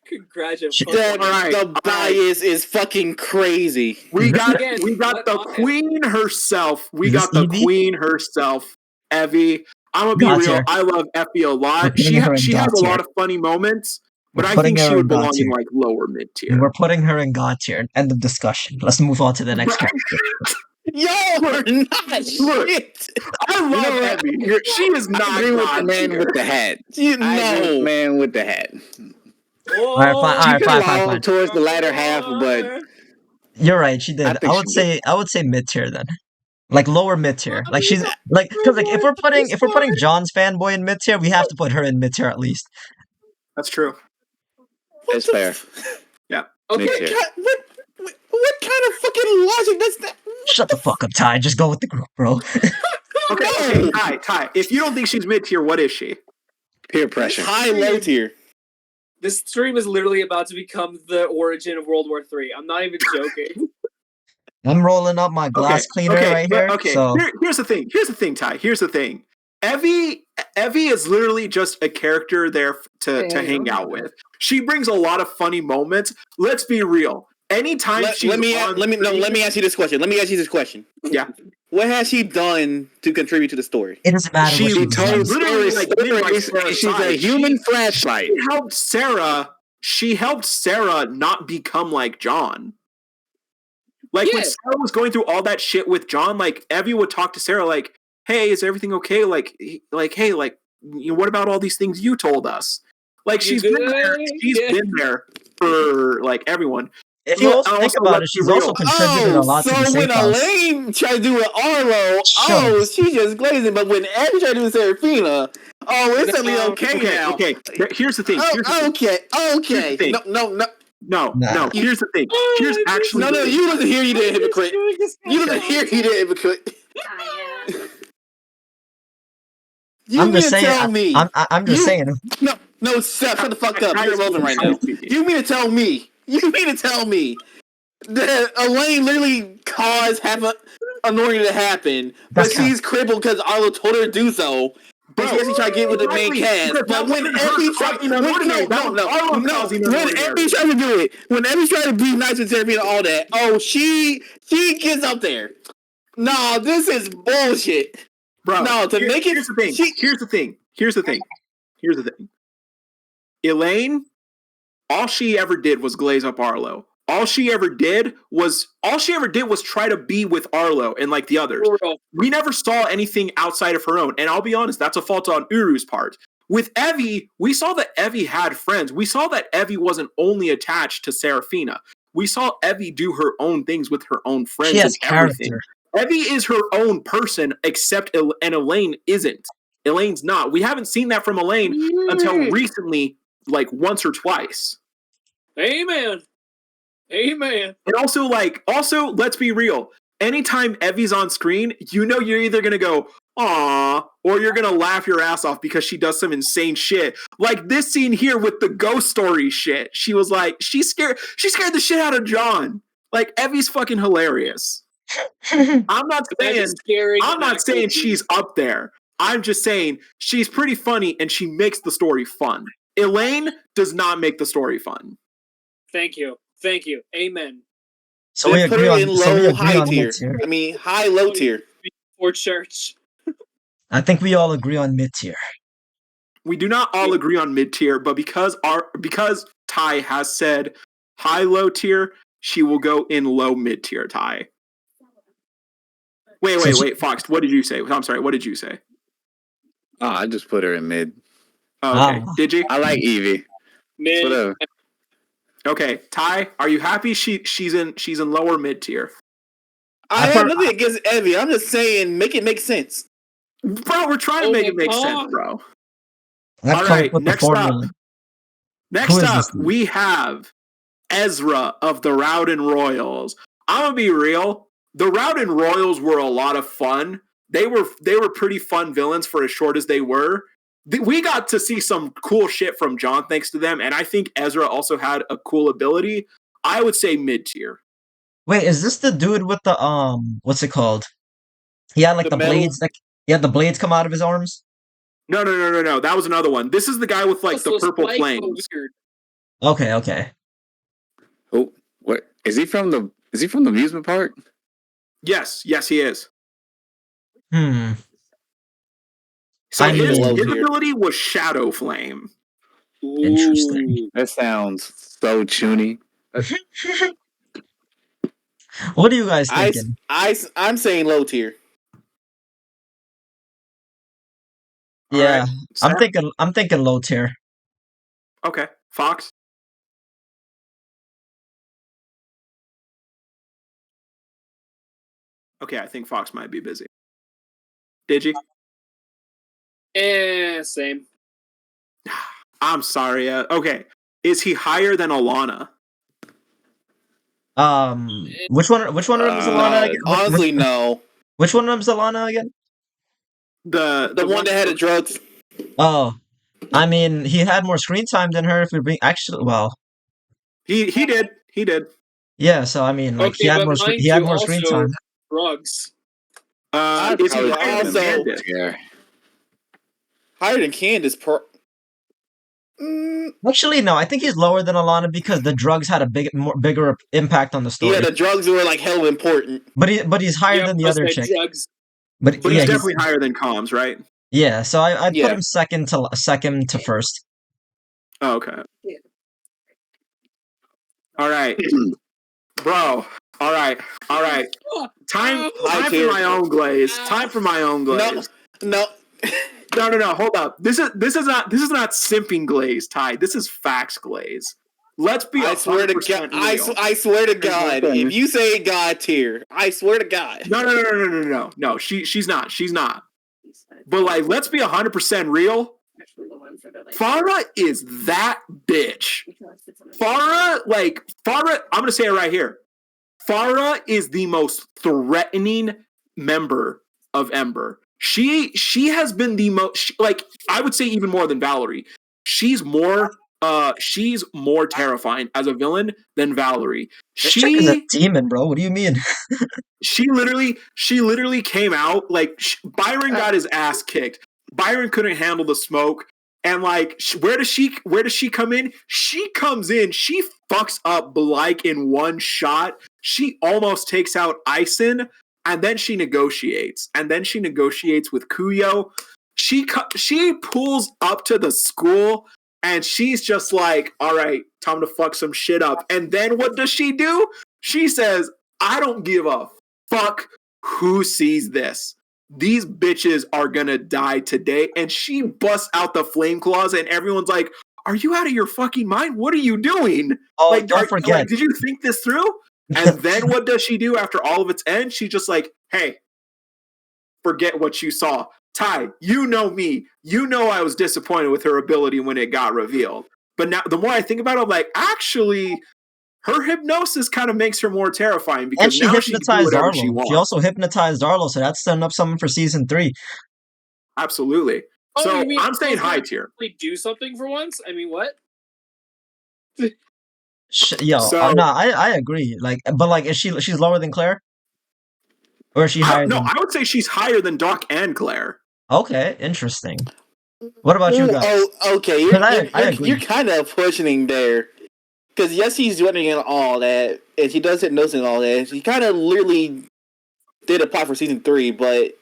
Congratulations. The bias is fucking crazy. We got the queen herself. Queen herself, Evie. I'm gonna be real. I love Effie a lot. She has a lot of funny moments, but I think she would belong in like lower mid tier. We're putting her in God tier. End of discussion. Let's move on to the next character. Yo, we're not shit. I love Evie. She is not with the man with the hat. Man with the hat. All right, fine. Towards the latter half, but you're right. She did. I would say mid tier then, like lower mid tier. Like she's like because like if we're putting John's fanboy in mid tier, we have to put her in mid tier at least. That's true. That's fair. Yeah. Okay. What kind of fucking logic does that? Shut the fuck up, Ty. Just go with the group, bro. Okay, Ty. If you don't think she's mid tier, what is she? Peer pressure. High low tier. This stream is literally about to become the origin of World War III. I'm not even joking. I'm rolling up my glass cleaner right here. Okay, so. Here's the thing, Ty. Here's the thing. Evie is literally just a character there to hang out with. She brings a lot of funny moments. Let's be real. Anytime let me ask you this question. Yeah. What has she done to contribute to the story? It doesn't matter. She's a human flashlight. She helped Sarah not become like John. Like when Sarah was going through all that shit with John, like Evie would talk to Sarah like, "Hey, is everything okay? Like, hey, like, what about all these things you told us?" Like she's been there for like everyone. If you also think about it, she's also contributed a lot to the So when Elaine tried to do it Arlo, she just glazing. But when Abby tried to do Seraphina, it's suddenly okay now. Okay. Here's the thing. Okay. No. Here's the thing. Here's actually no. You wasn't here. You did, hypocrite. You wasn't here. You did, hypocrite. I'm just saying. I'm just saying. No, Stef, shut the fuck up. You're irrelevant right now. You mean to tell me that Elaine literally caused half a Unordinary to happen, but she's crippled because Arlo told her to do so, Bro, and she actually tried to get with the main cast. But when Evie tried, when Evie tried to do it, when Evie tried to be nice with Serafina and all that, oh, she gets up there. No, this is bullshit. Bro, no, to make it. Here's the thing. Here's the thing. Elaine, all she ever did was glaze up Arlo. All she ever did was try to be with Arlo and like the others. We never saw anything outside of her own. And I'll be honest, that's a fault on Uru's part. With Evie, we saw that Evie had friends. We saw that Evie wasn't only attached to Serafina. We saw Evie do her own things with her own friends. She has and everything. character. Evie is her own person, and Elaine isn't. Elaine's not. We haven't seen that from Elaine until recently, like once or twice. Amen. And also, let's be real. Anytime Evie's on screen, you know you're either gonna go, "Aw," or you're gonna laugh your ass off because she does some insane shit. Like this scene here with the ghost story shit. She was like, she scared the shit out of John. Like Evie's fucking hilarious. I'm not saying she's up there. I'm just saying she's pretty funny and she makes the story fun. Elaine does not make the story fun. Thank you. Amen. So we put agree her on in low, high tier. mid-tier. I mean, high, low tier. For church. I think we all agree on mid-tier. We do not all agree on mid-tier, but because Ty has said high, low tier, she will go in low mid-tier, Ty. Wait, Fox, what did you say? I'm sorry, what did you say? Oh, I just put her in mid. Oh, okay. Did you? I like Evie. Mid. Whatever. Okay, Ty, are you happy she's in lower mid tier? I have nothing against Evie. I'm just saying, make it make sense. Bro, we're trying to make it make sense, bro. All right, next up, we have Ezra of the Rowden Royals. I'm gonna be real. The Rowden Royals were a lot of fun. They were pretty fun villains for as short as they were. We got to see some cool shit from John thanks to them, and I think Ezra also had a cool ability. I would say mid-tier. Wait, is this the dude with the what's it called? He had like the blades, like he had the blades come out of his arms? No. That was another one. This is the guy with like the purple flames. Okay. Oh, what is he from the amusement park? Yes, he is. So his ability was Shadow Flame. Interesting. That sounds so chuny. What are you guys thinking? I'm saying low tier. Yeah, right. I'm thinking low tier. Okay, Fox. Okay, I think Fox might be busy. Did you? Same. I'm sorry. Okay, is he higher than Alana? Which one of them is Alana again? Honestly, no. Which one of them is Alana again? The one that had the drugs. Oh, I mean, he had more screen time than her. If we're being he did. Yeah, so I mean, like he had more screen time. Drugs. Is he higher than Candace? Yeah. Higher than Candace. Actually, no. I think he's lower than Alana because the drugs had a bigger impact on the story. Yeah, the drugs were like hell important. But he's higher than the other chick. Drugs. But he's definitely higher than Comms, right? Yeah, so I'd put him second to first. Oh, okay. Yeah. All right, bro. All right. Time for my own glaze. No. No. Hold up. This is not simping glaze, Ty. This is facts glaze. Let's be. I swear to God. I swear to God. If you say God tier, I swear to God. No. She's not. But like, let's be 100% real. Farah is that bitch. Farah. I'm gonna say it right here. Farah is the most threatening member of Ember. She has been the most, like, I would say even more than Valerie. She's more terrifying as a villain than Valerie. She's a demon, bro. What do you mean? She literally came out like Byron got his ass kicked. Byron couldn't handle the smoke. And like, where does she come in? She comes in, she fucks up Blake in one shot. She almost takes out Ison, and then she negotiates. With Cuyo. She pulls up to the school, and she's just like, all right, time to fuck some shit up. And then what does she do? She says, I don't give a fuck who sees this. These bitches are gonna die today. And she busts out the flame claws, and everyone's like, are you out of your fucking mind? What are you doing? Oh, like, don't forget. Did you think this through? And then what does she do after all of its end? She's just like, hey, forget what you saw. Ty, you know me. You know I was disappointed with her ability when it got revealed. But now, the more I think about it, I'm like, actually, her hypnosis kind of makes her more terrifying because And she now she can do hypnotized whatever she Arlo. wants. She also hypnotized Arlo, so that's setting up something for season 3. Absolutely. Oh, So you mean I'm saying Arlo's high gonna tier. actually do something for once? I mean, what? I agree. Like, but like, she's lower than Claire, or is she higher than? I would say she's higher than Doc and Claire. Okay, interesting. What about you guys? Oh, okay. I agree. You're kind of pushing there. Because yes, he's running and all that, and she does hypnosis and all that. She kind of literally did a plot for season 3, but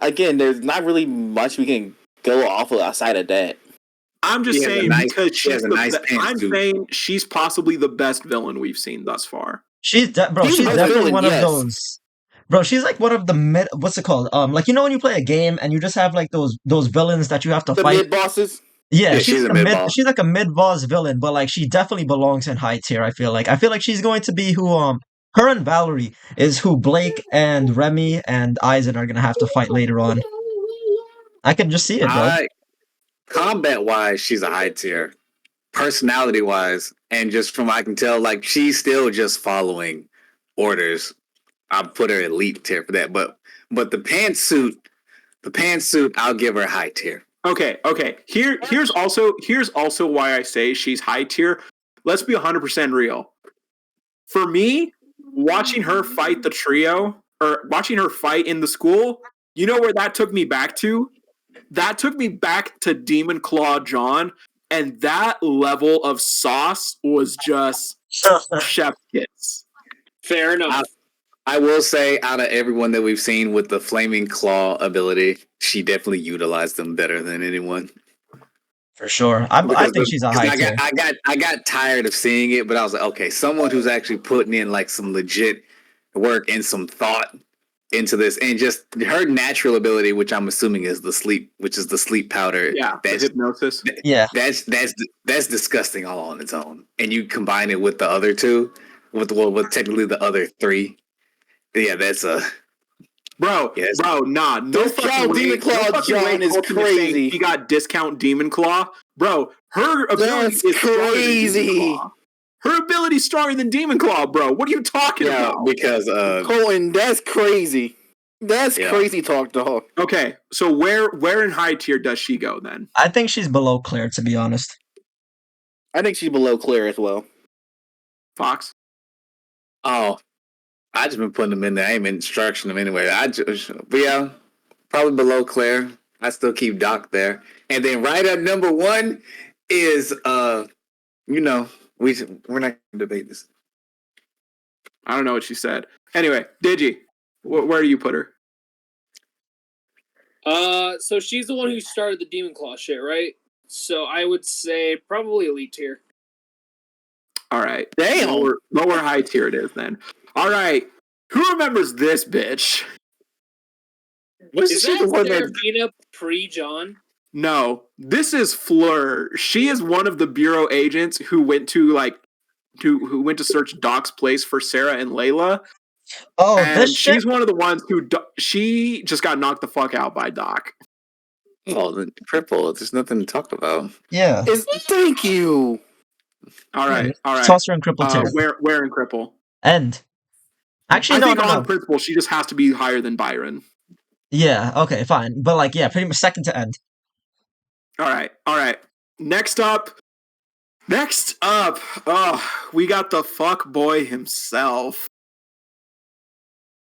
again, there's not really much we can go off of outside of that. I'm just saying because I'm suit. saying she's possibly the best villain we've seen thus far. She's definitely one of those. Bro, she's like one of the what's it called? Like, you know when you play a game and you just have like those villains that you have to fight. The mid bosses. Yeah, she's a mid-boss. She's like a mid-boss villain, but like she definitely belongs in high tier. I feel like she's going to be who her and Valerie is who Blake and Remy and Eisen are gonna have to fight later on. I can just see it, bro. Combat wise, she's a high tier. Personality wise, and just from what I can tell, like she's still just following orders. I'll put her elite tier for that. But the pantsuit, I'll give her a high tier. Okay. Here's also why I say she's high tier. Let's be 100% real. For me, watching her fight the trio or watching her fight in the school, you know where that took me back to? That took me back to Demon Claw John, and that level of sauce was just chef kiss. Fair enough. I will say, out of everyone that we've seen with the flaming claw ability, she definitely utilized them better than anyone. For sure. I think she's a high tier. I got tired of seeing it, but I was like, okay, someone who's actually putting in like some legit work and some thought into this, and just her natural ability, which I'm assuming is the sleep powder. Yeah, that's hypnosis. That's disgusting all on its own, and you combine it with the other two, with technically the other 3. Yeah, that's a bro. Nah, no fucking way. Demon Claw John is crazy. He got discount Demon Claw, bro. Her ability is crazy. Her ability's stronger than Demon Claw, bro. What are you talking about? Because Colton, that's crazy. That's crazy talk, dog. Okay, so where in high tier does she go then? I think she's below Claire, to be honest. I think she's below Claire as well. Fox? Oh, I just been putting them in there. I ain't been instructing them anyway. But yeah, probably below Claire. I still keep Doc there. And then right up number 1 is we're not gonna debate this. I don't know what she said. Anyway, Digi, where do you put her? So she's the one who started the Demon Claw shit, right? So I would say probably elite tier. All right. Damn. Lower high tier it is then. All right. Who remembers this bitch? Is that Serafina pre-John? No, this is Fleur. She is one of the bureau agents who went to search Doc's place for Sarah and Layla. Oh, and she's one of the ones who she just got knocked the fuck out by Doc. Oh, the cripple. There's nothing to talk about. Yeah. Thank you. All right. Toss her in cripple tier. Where in cripple? End. Actually, I think on principle, she just has to be higher than Byron. Yeah. Okay. Fine. But like, yeah, pretty much second to end. All right. Next up, we got the fuck boy himself.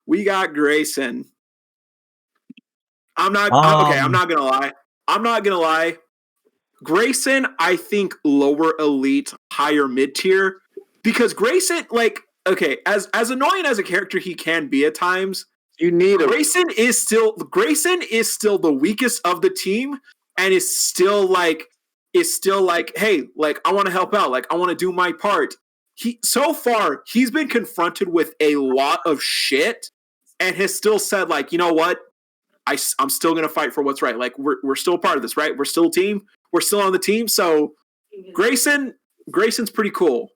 We got Grayson. I'm not gonna lie. I'm not gonna lie. Grayson, I think lower elite, higher mid tier, because Grayson, like, okay, as annoying as a character he can be at times, You need a Grayson is still the weakest of the team, and is still like, hey, like, I want to help out, like, I want to do my part. He's been confronted with a lot of shit, and has still said, like, you know what, I'm still gonna fight for what's right. Like, we're still part of this, right? We're still a team. We're still on the team. So Grayson's pretty cool.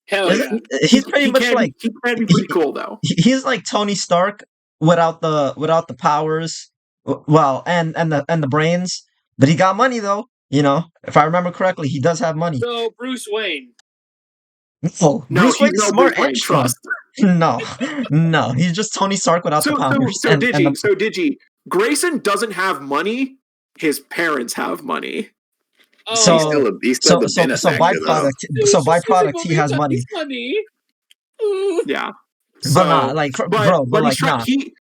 Hell yeah. He's pretty much like he can be pretty cool though. he's like Tony Stark without the powers, well, and the brains, but he got money though. You know, if I remember correctly, he does have money. So Bruce Wayne. No, Bruce he's Wayne's no smart Bruce Wayne, and strong. trust. No, he's just Tony Stark without the powers. Digi, Grayson doesn't have money. His parents have money. Oh, So- he's still the benefactor, though. byproduct, he has money. Yeah. But nah, like, but like, nah. he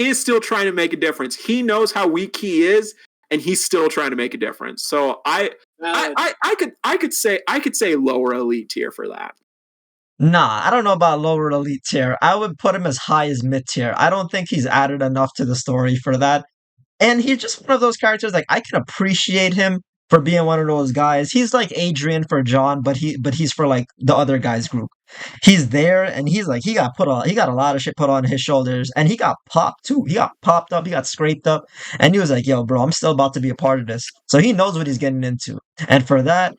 is still trying to make a difference. He knows how weak he is, and he's still trying to make a difference. So I could say lower elite tier for that. Nah, I don't know about lower elite tier. I would put him as high as mid tier. I don't think he's added enough to the story for that. And he's just one of those characters, like, I can appreciate him for being one of those guys. He's like Adrian for John, but he's for like the other guys group. He's there, and he's like, he got a lot of shit put on his shoulders, and he got popped too. He got popped up, he got scraped up, and he was like, yo, bro, I'm still about to be a part of this. So he knows what he's getting into. And for that,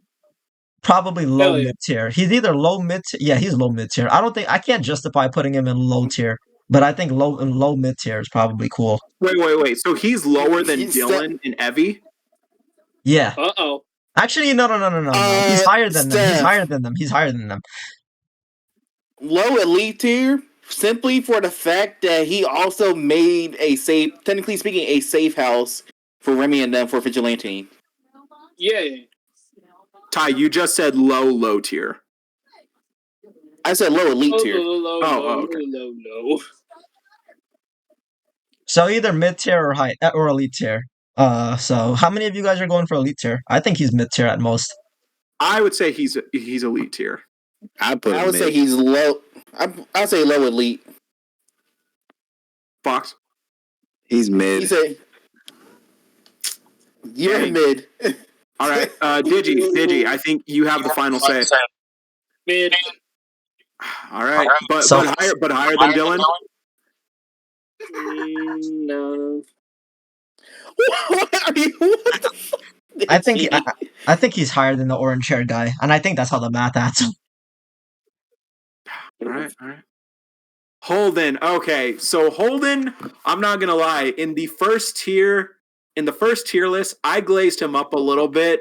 probably low Hell yeah. mid tier. He's either low mid. Yeah, he's low mid tier. I can't justify putting him in low tier, but I think low mid tier is probably cool. Wait. So he's lower than He's Dylan and Evie? Yeah. Uh-oh. Actually, no. He's higher than them. He's Stef. higher than them. Low elite tier, simply for the fact that he also made technically speaking, a safe house for Remy and them for Vigilante. Yeah. Ty, you just said low tier. I said low elite tier. Low. So either mid tier or high or elite tier. So how many of you guys are going for elite tier? I think he's mid tier at most. I would say he's elite tier. I would say he's low. I'd say low elite. Fox. He's mid. He said, "You're Dang. mid." All right, Digi. I think you have the final say. Mid. All right, but higher than Dylan. No. What are you? What the fuck? I think he's higher than the orange hair guy, and I think that's how the math adds up. All right. Holden. Okay, so Holden, I'm not gonna lie. In the first tier list, I glazed him up a little bit.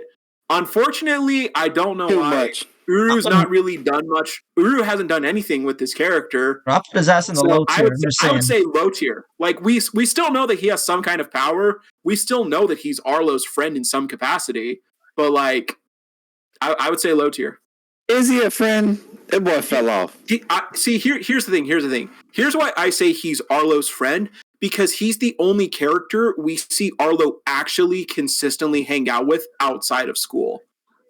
Unfortunately, I don't know Too why. much. Uru's not really done much. Uru hasn't done anything with this character. I put his ass in the So low tier. I would say low tier. Like, we still know that he has some kind of power. We still know that he's Arlo's friend in some capacity. But like, I would say low tier. Is he a friend? That boy fell off. Here's the thing. Here's why I say he's Arlo's friend. Because he's the only character we see Arlo actually consistently hang out with outside of school.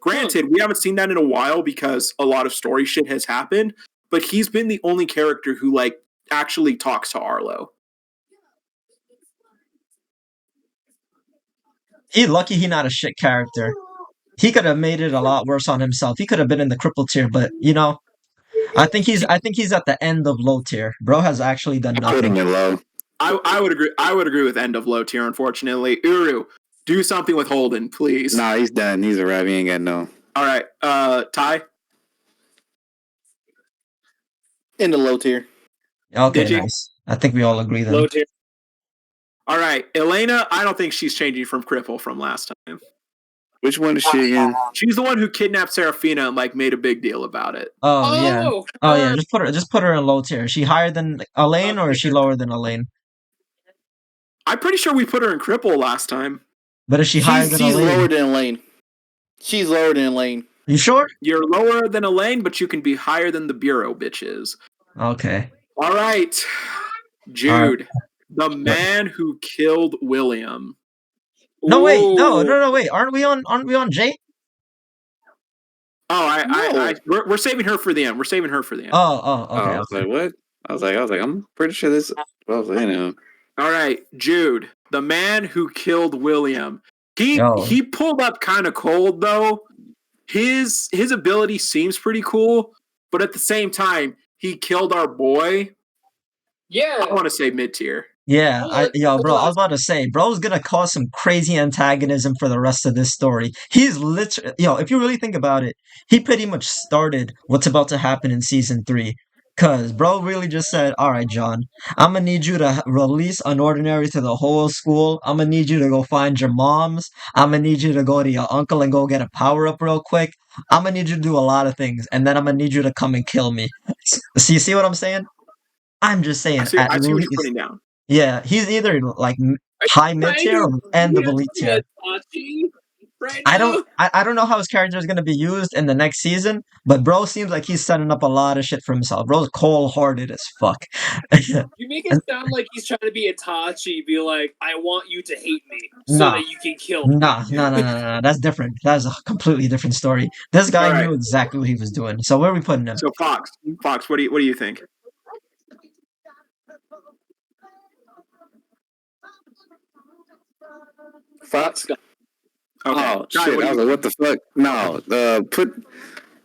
Granted, we haven't seen that in a while because a lot of story shit has happened, but he's been the only character who like actually talks to Arlo. He's lucky he not a shit character. He could have made it a lot worse on himself. He could have been in the crippled tier, but you know, I think he's at the end of low tier. Bro has actually done Put him nothing. in low. I would agree. I would agree with end of low tier. Unfortunately, Uru, do something with Holden, please. Nah, he's done. He's a wrap. He ain't got no. All right, Ty. In the low tier. Okay, Did you? nice. I think we all agree then. Low tier. All right, Elena. I don't think she's changing from cripple from last time. Which one is she again? She's the one who kidnapped Serafina and like made a big deal about it. Oh yeah. Just put her in low tier. Is she higher than Elaine or is she lower than Elaine? I'm pretty sure we put her in cripple last time. But is she higher than She's Elaine? lower than Elaine. She's lower than Elaine. You sure? You're lower than Elaine, but you can be higher than the bureau bitches. Okay. All right, Jude. The man who killed William. No, wait, Ooh. no, wait. Aren't we on Jay? Oh, we're saving her for the end. We're saving her for the end. Okay. I was like, what? I was like, I'm pretty sure this. Well, you know. All right, Jude, the man who killed William. He pulled up kind of cold though. His ability seems pretty cool, but at the same time, he killed our boy. Yeah. I want to say mid tier. Yeah, Hold I on. was about to say, bro's gonna cause some crazy antagonism for the rest of this story. He's literally, if you really think about it, he pretty much started what's about to happen in season 3. Cause bro really just said, all right, John, I'm gonna need you to release Unordinary to the whole school. I'm gonna need you to go find your moms. I'm gonna need you to go to your uncle and go get a power up real quick. I'm gonna need you to do a lot of things, and then I'm gonna need you to come and kill me. See what I'm saying? I'm just saying, I see at what you're least. putting down. Yeah, he's either like high mid tier or end of elite tier. Right I now? don't know how his character is gonna be used in the next season, but bro seems like he's setting up a lot of shit for himself. Bro's cold hearted as fuck. You make it sound like he's trying to be Itachi, be like, I want you to hate me so Nah. that you can kill me. Nah. That's different. That's a completely different story. This guy All right. knew exactly what he was doing. So where are we putting him? So Fox, what do you think? Fox. Okay. Oh Guy, shit! what do I was you- like, what the fuck? No,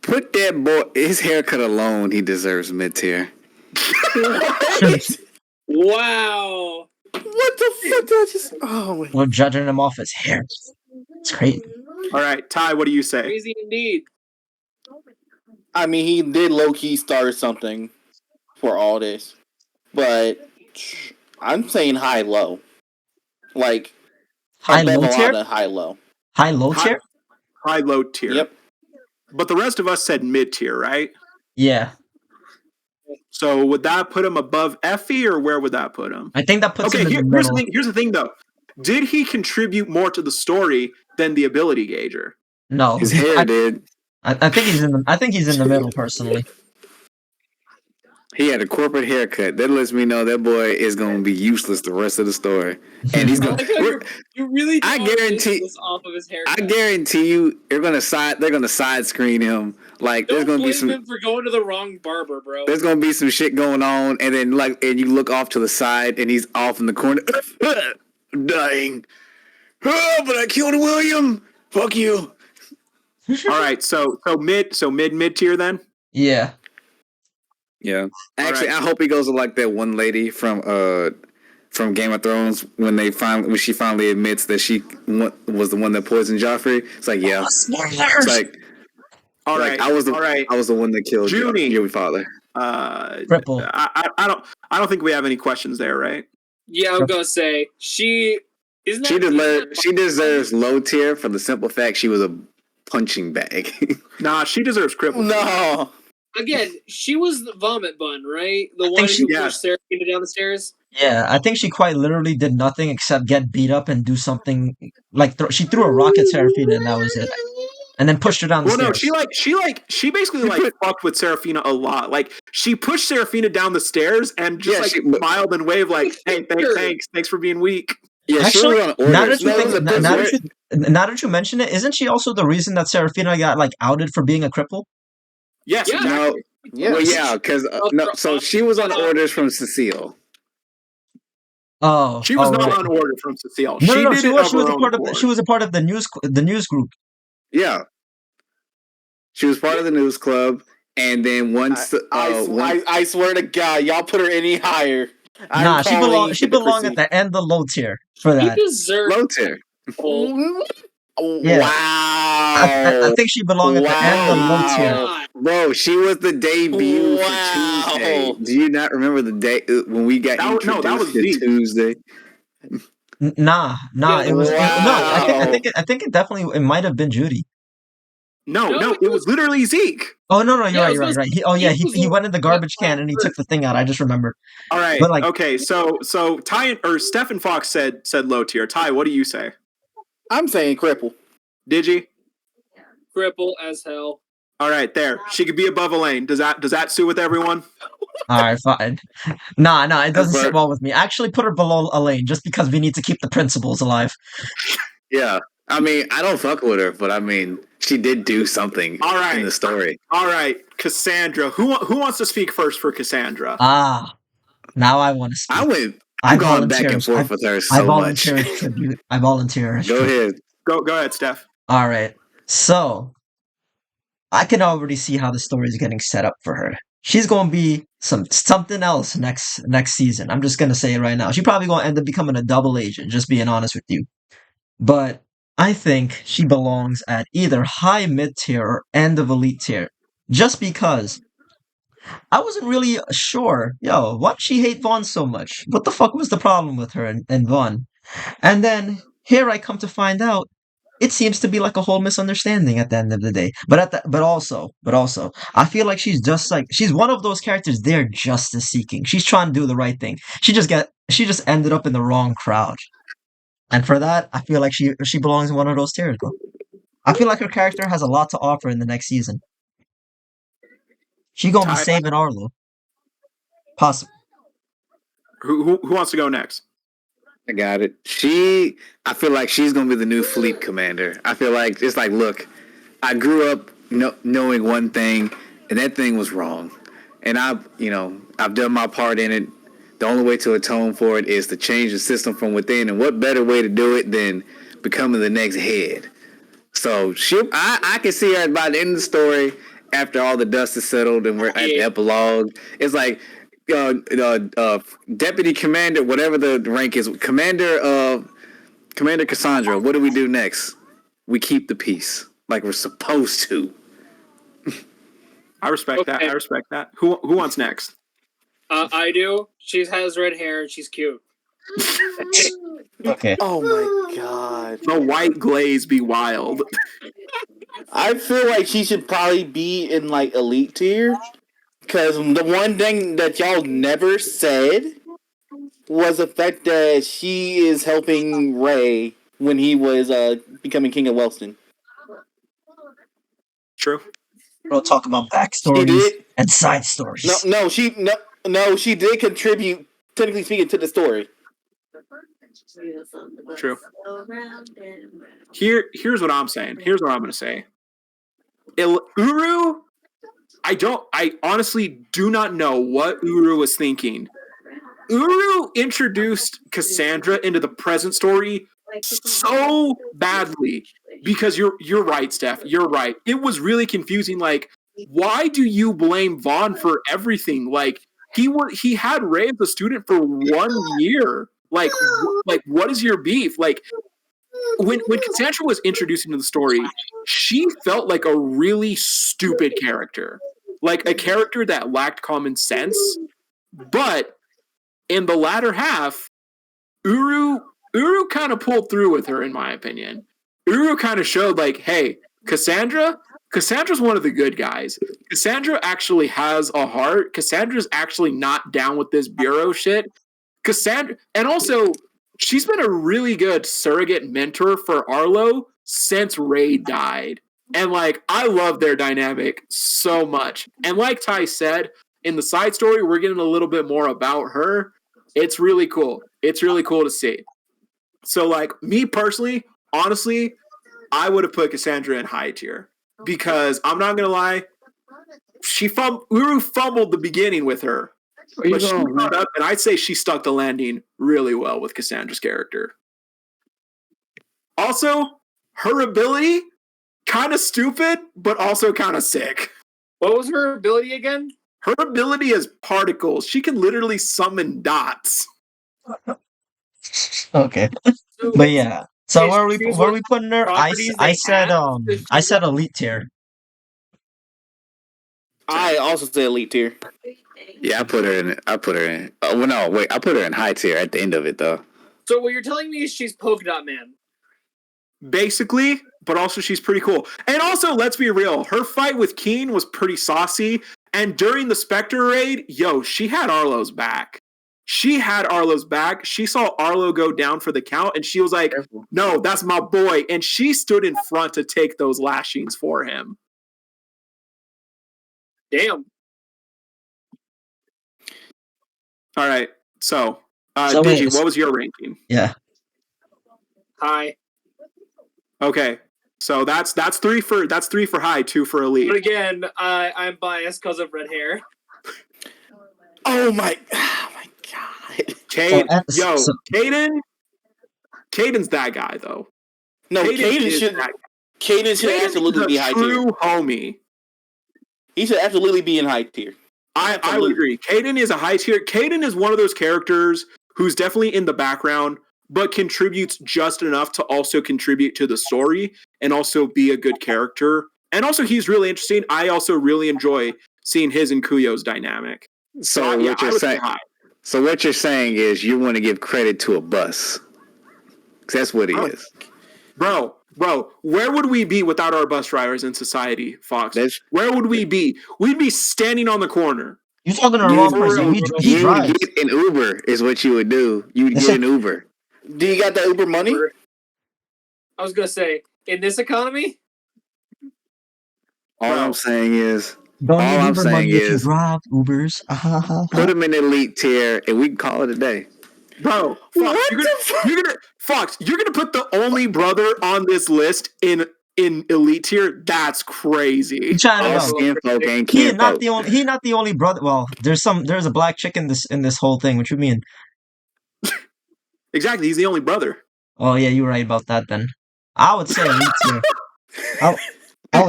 put that boy. His haircut alone, he deserves mid tier. Wow. What the fuck did I just? Oh, We're judging him off his hair. It's crazy. All right, Ty, what do you say? Crazy indeed. I mean, he did low key start something for all this, but I'm saying high low, like High above low a tier? lot of high low. High low tier? High low tier. Yep. But the rest of us said mid tier, right? Yeah. So would that put him above Effie, or where would that put him? I think that puts him in the here's the middle. thing. Here's the thing, though. Did he contribute more to the story than the ability gauger? No. His hair did. I think he's in the middle personally. He had a corporate haircut. That lets me know that boy is going to be useless the rest of the story. And he's I going. like how you really I draw guarantee- this off of his haircut. I guarantee you, they're going to side screen him. Like Don't there's going to be blame some. him for going to the wrong barber, bro. There's gonna be some shit going on, and then and you look off to the side, and he's off in the corner, dying. Oh, but I killed William. Fuck you. All right, so mid tier then. Yeah. Yeah. Actually, right. I hope he goes to like that one lady from Game of Thrones when she finally admits that she was the one that poisoned Joffrey. It's like, yeah. It's like, All like right, I was the all right. I was the one that killed Junie. your father. Cripple. I don't think we have any questions there, right? Yeah, I'm gonna say she isn't. She deserves low tier for the simple fact she was a punching bag. Nah, she deserves cripple. No. Again, she was the vomit bun, right? The think one she- who pushed Serafina down the stairs. Yeah, I think she quite literally did nothing except get beat up and do something like she threw a rock at Serafina and that was it. And then pushed her down the Well, no, stairs. she basically fucked with Serafina a lot. Like she pushed Serafina down the stairs and just smiled and waved like, "Hey, thanks for being weak." Yeah, Actually, she was on orders. now that you mention it, isn't she also the reason that Serafina got like outed for being a cripple? Yes, Yeah. exactly. No, well, yeah, because so she was on orders from Cecile. Oh, She was not right. on order from Cecile. No, She no, did she it was. of her own She accord. was a part of the news group. Yeah, she was part of the news club, and then once I swear to God, y'all put her any higher. Nah, she belonged at the end of low tier for He that. deserved. low tier. Yeah. Wow. I think she belonged at the end of low tier. God. Bro, she was the debut Wow. for Tuesday. Do you not remember the day when we got introduced that was to Zeke. Tuesday? Nah, Yeah, it was no. wow. I think it might have been Judy. No, it was literally Zeke. Oh no, you're Yeah, right. He went in the garbage can and he took the thing out. I just remembered. All right. But, like- okay. So Ty or Steph and Fox said low tier. Ty, what do you say? I'm saying cripple. Did you? Cripple as hell. All right, there. She could be above Elaine. Does that suit with everyone? Alright, fine. Nah, it doesn't sit But well with me. Actually, put her below Elaine, just because we need to keep the principles alive. yeah, I mean, I don't fuck with her, but I mean, she did do something All right. in the story. All right, Cassandra. Who wants to speak first for Cassandra? Ah, now I want to speak. I'm going back and forth with her I so much. volunteer as tribute. I volunteer as Go tribute. ahead. Go ahead, Steph. All right. So I can already see how the story is getting set up for her. She's gonna be something else next season. I'm just gonna say it right now. She's probably gonna end up becoming a double agent. Just being honest with you. But I think she belongs at either high mid tier or end of elite tier. Just because I wasn't really sure. Yo, why'd she hate Vaughn so much? What the fuck was the problem with her and Vaughn? And then here I come to find out it seems to be like a whole misunderstanding at the end of the day. But also, I feel like she's one of those characters they're justice seeking. She's trying to do the right thing. She just ended up in the wrong crowd. And for that, I feel like she belongs in one of those tiers, bro. I feel like her character has a lot to offer in the next season. She gonna be Ty, saving Arlo. Possible. who wants to go next? I got it. I feel like she's gonna be the new fleet commander. I feel like it's like, look, I grew up knowing one thing, and that thing was wrong, and I've done my part in it. The only way to atone for it is to change the system from within, and what better way to do it than becoming the next head? So I can see her by the end of the story, after all the dust is settled and we're at the epilogue. It's like deputy commander, whatever the rank is, Commander Cassandra. What do we do next? We keep the peace, like we're supposed to. I respect that. I respect that. Who wants next? I do. She has red hair and she's cute. Okay. Oh my god. The white glaze be wild. I feel like she should probably be in like elite tier. Because the one thing that y'all never said was the fact that she is helping Ray when he was becoming King of Wellston. True. We'll talk about backstories and side stories. No, she did contribute, technically speaking, to the story. True. Here's what I'm saying. Here's what I'm going to say. Uru, I honestly do not know what Uru was thinking. Uru introduced Cassandra into the present story so badly because you're right, Steph. You're right. It was really confusing. Like, why do you blame Vaughn for everything? Like, he had Ray as a student for 1 year. Like what is your beef? Like, when Cassandra was introduced into the story, she felt like a really stupid character, like a character that lacked common sense. But in the latter half, Uru kind of pulled through with her, in my opinion. Uru kind of showed like, hey, Cassandra's one of the good guys. Cassandra actually has a heart. Cassandra's actually not down with this bureau shit. Cassandra, and also, she's been a really good surrogate mentor for Arlo since Ray died. And like, I love their dynamic so much. And like Ty said, in the side story, we're getting a little bit more about her. It's really cool. It's really cool to see. So like, me personally, honestly, I would have put Cassandra in high tier because I'm not gonna lie, Uru fumbled the beginning with her. But she brought up, and I'd say she stuck the landing really well with Cassandra's character. Also, her ability, kind of stupid, but also kind of sick. What was her ability again? Her ability is particles. She can literally summon dots. Okay. But yeah. So where are we putting her? I said elite tier. I also say elite tier. Yeah, I put her in. I put her in high tier at the end of it though. So what you're telling me is she's Polka Dot Man. Basically, but also she's pretty cool. And also, let's be real, her fight with Keen was pretty saucy. And during the Spectre raid, she had Arlo's back. She had Arlo's back. She saw Arlo go down for the count, and she was like, no, that's my boy. And she stood in front to take those lashings for him. Damn. All right. So, So wait, Digi, what was your ranking? yeah. High. Okay. So that's three for high, 2 for elite. But again, I'm biased because of red hair. Oh my god. Caden's that guy though. No, Kaden is should. that- Kaden should Caden absolutely is be a high true tier. homie. He should absolutely be in high tier. I would agree. Kaden is a high tier. Kaden is one of those characters who's definitely in the background, but contributes just enough to also contribute to the story and also be a good character. And also, he's really interesting. I also really enjoy seeing his and Kuyo's dynamic. So what you're saying? So what you're saying is you want to give credit to a bus. 'Cause that's what he is. Bro, where would we be without our bus drivers in society, Fox? Where would we be? We'd be standing on the corner. You're talking to the wrong person. He You would drives. get an Uber is what you would do. You would get an Uber. Do you got the Uber money? I was gonna say, in this economy, All I'm saying is, Don't all need I'm Uber saying money if you is, drive Ubers. put him in elite tier, and we can call it a day. Bro, Fox, you're gonna put the only brother on this list in elite tier? That's crazy. All skinfolk ain't He's not kinfolk. the only. He's not the only brother. Well, there's a black chick in this whole thing. What you mean? Exactly, he's the only brother. Oh yeah, you're right about that. Then I would say elite tier. I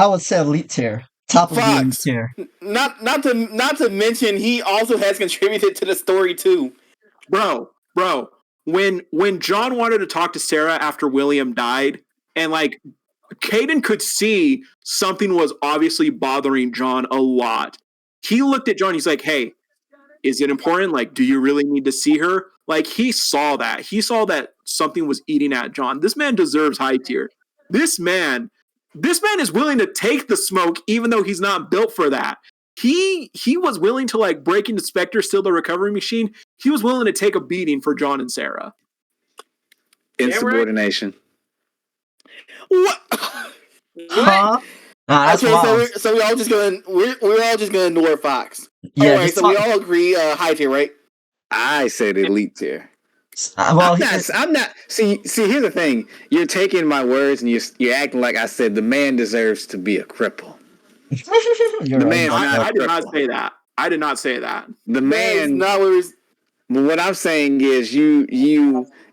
would say elite tier. Top of the elite Fox. tier. Not to mention he also has contributed to the story too. Bro, when John wanted to talk to Sarah after William died, and like Kaden could see something was obviously bothering John a lot. He looked at John, he's like, hey, is it important? Like, do you really need to see her? Like, he saw that. He saw that something was eating at John. This man deserves high tier. This man is willing to take the smoke, even though he's not built for that. He was willing to like break into Spectre, steal the recovery machine. He was willing to take a beating for John and Sarah. Insubordination. What? Huh? That's okay, wild. so we're all just gonna ignore Fox. Yeah, all right, so we all agree high tier, right? I said elite tier. Well, I'm not. See. Here's the thing. You're taking my words and you're acting like I said the man deserves to be a cripple. You're The right. man's not I a did not cripple. say that. I did not say that. The man. Not what What I'm saying is you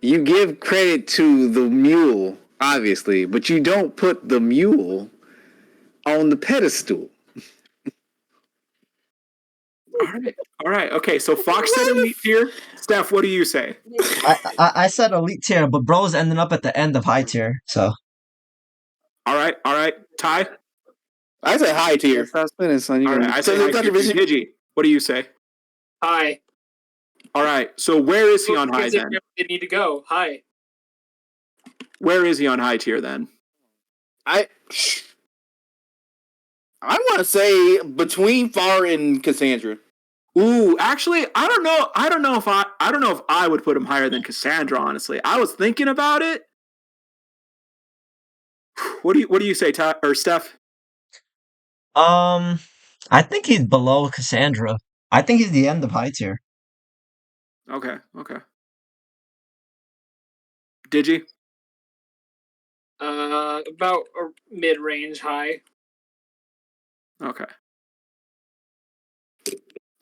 give credit to the mule, obviously, but you don't put the mule on the pedestal. All right. Okay, so Fox said elite tier. Steph, what do you say? I said elite tier, but bro's ending up at the end of high tier. So All right. Ty? I said high tier. Stop spinning, son. All right, I say high tier. Digi, what do you say? high. All right, so where is he on high then? They need to go high. Where is he on high tier then? I want to say between Far and Cassandra. Ooh, actually, I don't know if I would put him higher than Cassandra. Honestly, I was thinking about it. What do you say, Ty or Steph? I think he's below Cassandra. I think he's the end of high tier. Okay. Digi? About mid-range high. Okay.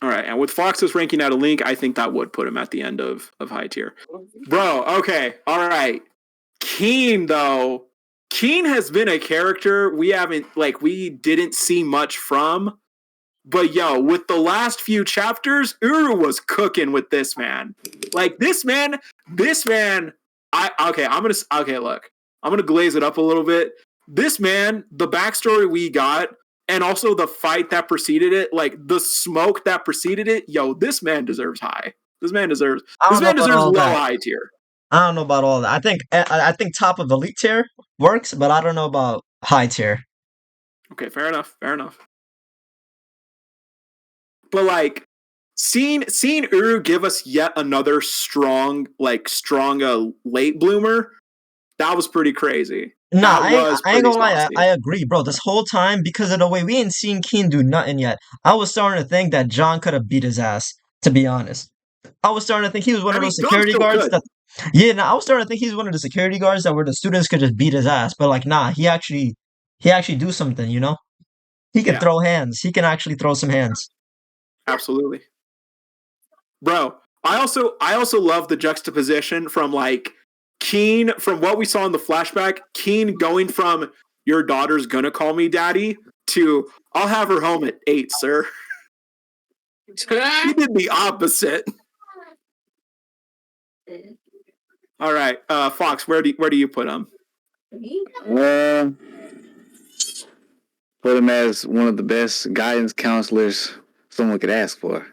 All right, and with Fox's ranking out a link, I think that would put him at the end of high tier. Bro, okay, all right. Keen, though. Keen has been a character we didn't see much from. But yo, with the last few chapters, Uru was cooking with this man. Like this man, look, I'm gonna glaze it up a little bit. This man, the backstory we got, and also the fight that preceded it, like the smoke that preceded it, yo, this man deserves high. This man deserves low high tier. I don't know about all that. I think top of elite tier works, but I don't know about high tier. Okay, fair enough. But like seeing Uru give us yet another strong late bloomer, that was pretty crazy. Nah, I ain't gonna lie. I agree, bro. This whole time, because of the way we ain't seen Keen do nothing yet, I was starting to think that John could have beat his ass. To be honest, I was starting to think he was one of those Dom's security still guards good. that. Yeah, no, I was starting to think he's one of the security guards that where the students could just beat his ass, but like, nah, he actually do something. He can Yeah. throw hands. He can actually throw some hands. Absolutely. Bro, I also love the juxtaposition from like Keen, from what we saw in the flashback, Keen going from your daughter's gonna call me daddy to I'll have her home at 8, sir. He did the opposite. All right, Fox, where do you put him? Put him as one of the best guidance counselors someone could ask for.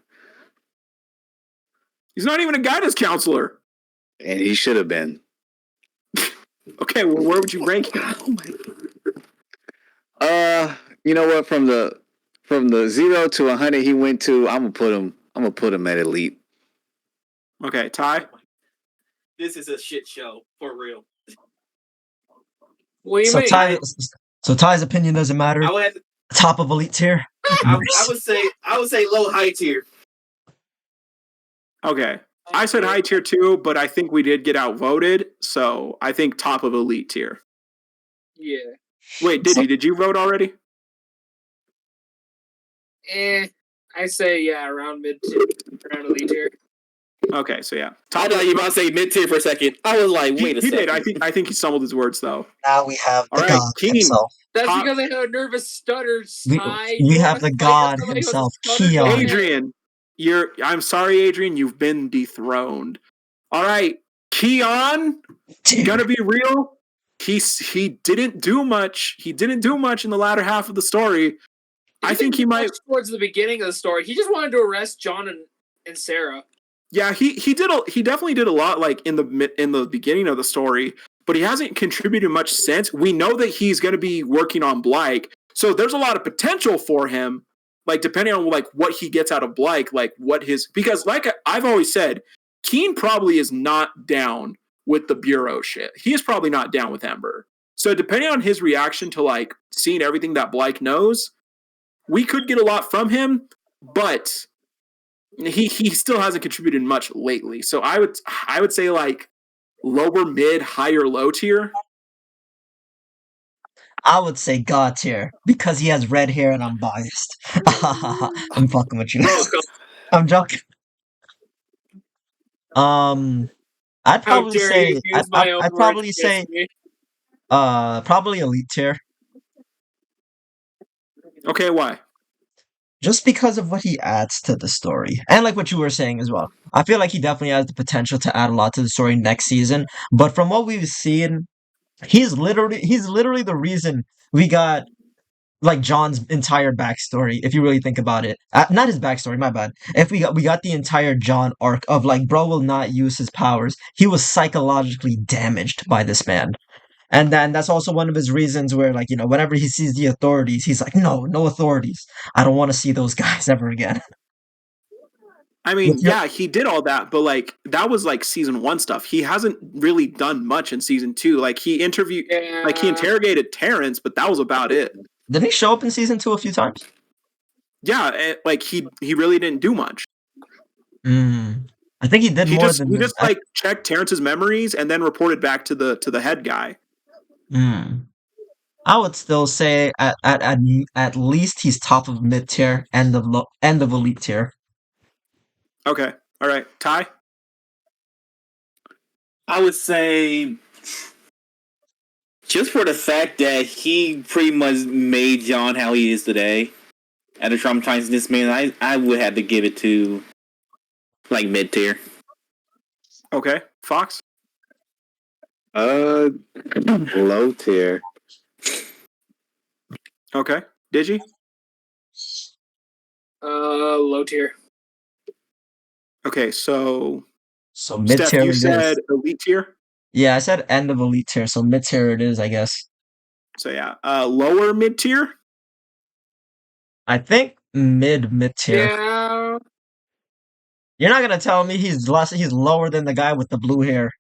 He's not even a guidance counselor. And he should have been. Okay, well, where would you rank him? You know what? From the 0 to 100 he went to, I'm gonna put him at elite. Okay, Ty. This is a shit show for real. What do you So mean? Ty's opinion doesn't matter. I would Top of elite tier. I would say low high tier. Okay. I said high tier too, but I think we did get outvoted, so I think top of elite tier. Yeah. Wait, did you vote already? I say around around elite tier. Okay, so yeah. I thought you were about to say mid tier for a second. I was like, wait a He second. did. I think he stumbled his words though. Now we have All the right, god Keen. himself. That's Top- because I had a nervous stutter. We have the god himself, Keon. Adrian, I'm sorry, Adrian, you've been dethroned. All right, Keon, gonna be real. He didn't do much. He didn't do much in the latter half of the story. I think he might towards the beginning of the story. He just wanted to arrest John and Sarah. Yeah, he definitely did a lot like in the beginning of the story, but he hasn't contributed much since. We know that he's going to be working on Blake, so there's a lot of potential for him. Like depending on like what he gets out of Blake, like what his because like I've always said, Keen probably is not down with the bureau shit. He is probably not down with Ember. So depending on his reaction to like seeing everything that Blake knows, we could get a lot from him, but he still hasn't contributed much lately. So I would say like lower mid, higher low tier. I would say god tier because he has red hair and I'm biased. I'm fucking with you. I'm joking. I'd probably say I'd probably say probably elite tier. Okay, why? Just because of what he adds to the story. And like what you were saying as well. I feel like he definitely has the potential to add a lot to the story next season. But from what we've seen, he's literally the reason we got like John's entire backstory, if you really think about it. Not his backstory, my bad. If we got the entire John arc of like bro will not use his powers. He was psychologically damaged by this man. And then that's also one of his reasons where, like, whenever he sees the authorities, he's like, no authorities. I don't want to see those guys ever again. I mean, yeah, he did all that, but like that was like season 1 stuff. He hasn't really done much in season 2. Like he interrogated Terrence, but that was about it. Did he show up in season 2 a few times? Yeah, like he really didn't do much. I think he did more than he just like checked Terrence's memories and then reported back to the head guy. I would still say at least he's top of mid tier, end of elite tier. Okay, all right, Ty. I would say just for the fact that he pretty much made John how he is today, at a traumatizing this man, I would have to give it to like mid tier. Okay, Fox. Low tier. Okay, Digi. Low tier. Okay, so mid tier. Stef, you said elite tier. Yeah, I said end of elite tier, so mid tier it is, I guess. So yeah, lower mid tier. I think mid tier. Yeah. You're not gonna tell me he's lower than the guy with the blue hair.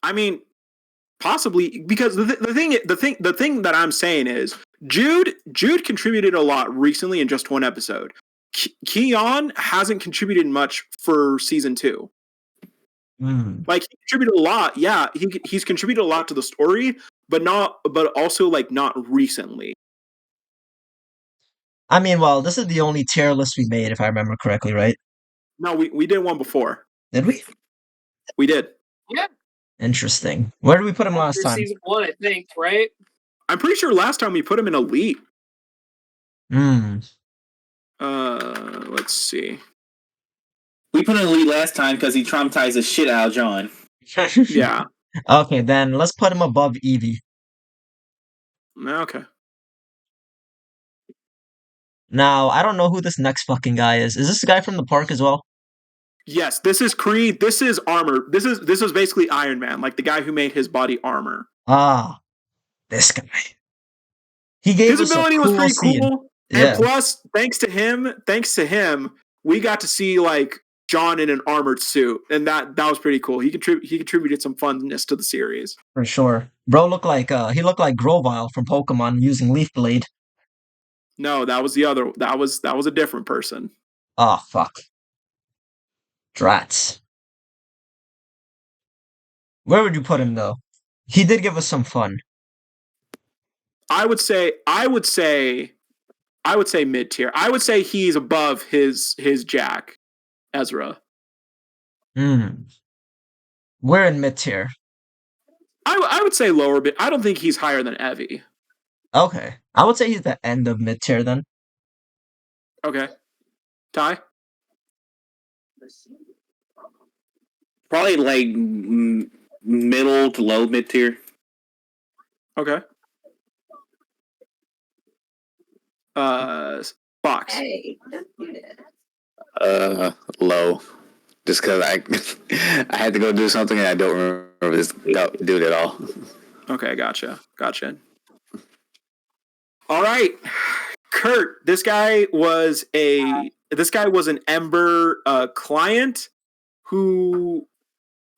I mean, possibly because the thing that I'm saying is Jude contributed a lot recently in just one episode. Keon hasn't contributed much for season 2. Like he contributed a lot. Yeah, he's contributed a lot to the story, but also like not recently. I mean, well, this is the only tier list we made, if I remember correctly, right? No, we did one before. Did we? We did. Yeah. Interesting. Where did we put him last After time? season 1, I think, right? I'm pretty sure last time we put him in elite. Let's see. We put in elite last time because he traumatized the shit out of John. Yeah. Okay, then let's put him above Evie. Okay. Now, I don't know who this next fucking guy is. Is this the guy from the park as well? Yes, this is Creed. This is armor. This is basically Iron Man, like the guy who made his body armor. Ah, this guy. He gave His us ability a was cool pretty scene. cool. Yeah. And plus, thanks to him, we got to see like John in an armored suit, and that was pretty cool. He contributed some funness to the series. For sure. Bro looked like he looked like Grovyle from Pokemon using Leaf Blade. No, that was the other. That was a different person. Oh fuck. Drats. Where would you put him though? He did give us some fun. I would say mid tier. I would say he's above his Jack, Ezra. We're in mid tier. I would say lower bit. I don't think he's higher than Evie. Okay. I would say he's the end of mid tier then. Okay. Ty? Probably like middle to low mid tier. Okay. Fox. Low. Just because I had to go do something and I don't remember this dude at all. Okay, gotcha. All right, Kurt. This guy was an Ember client who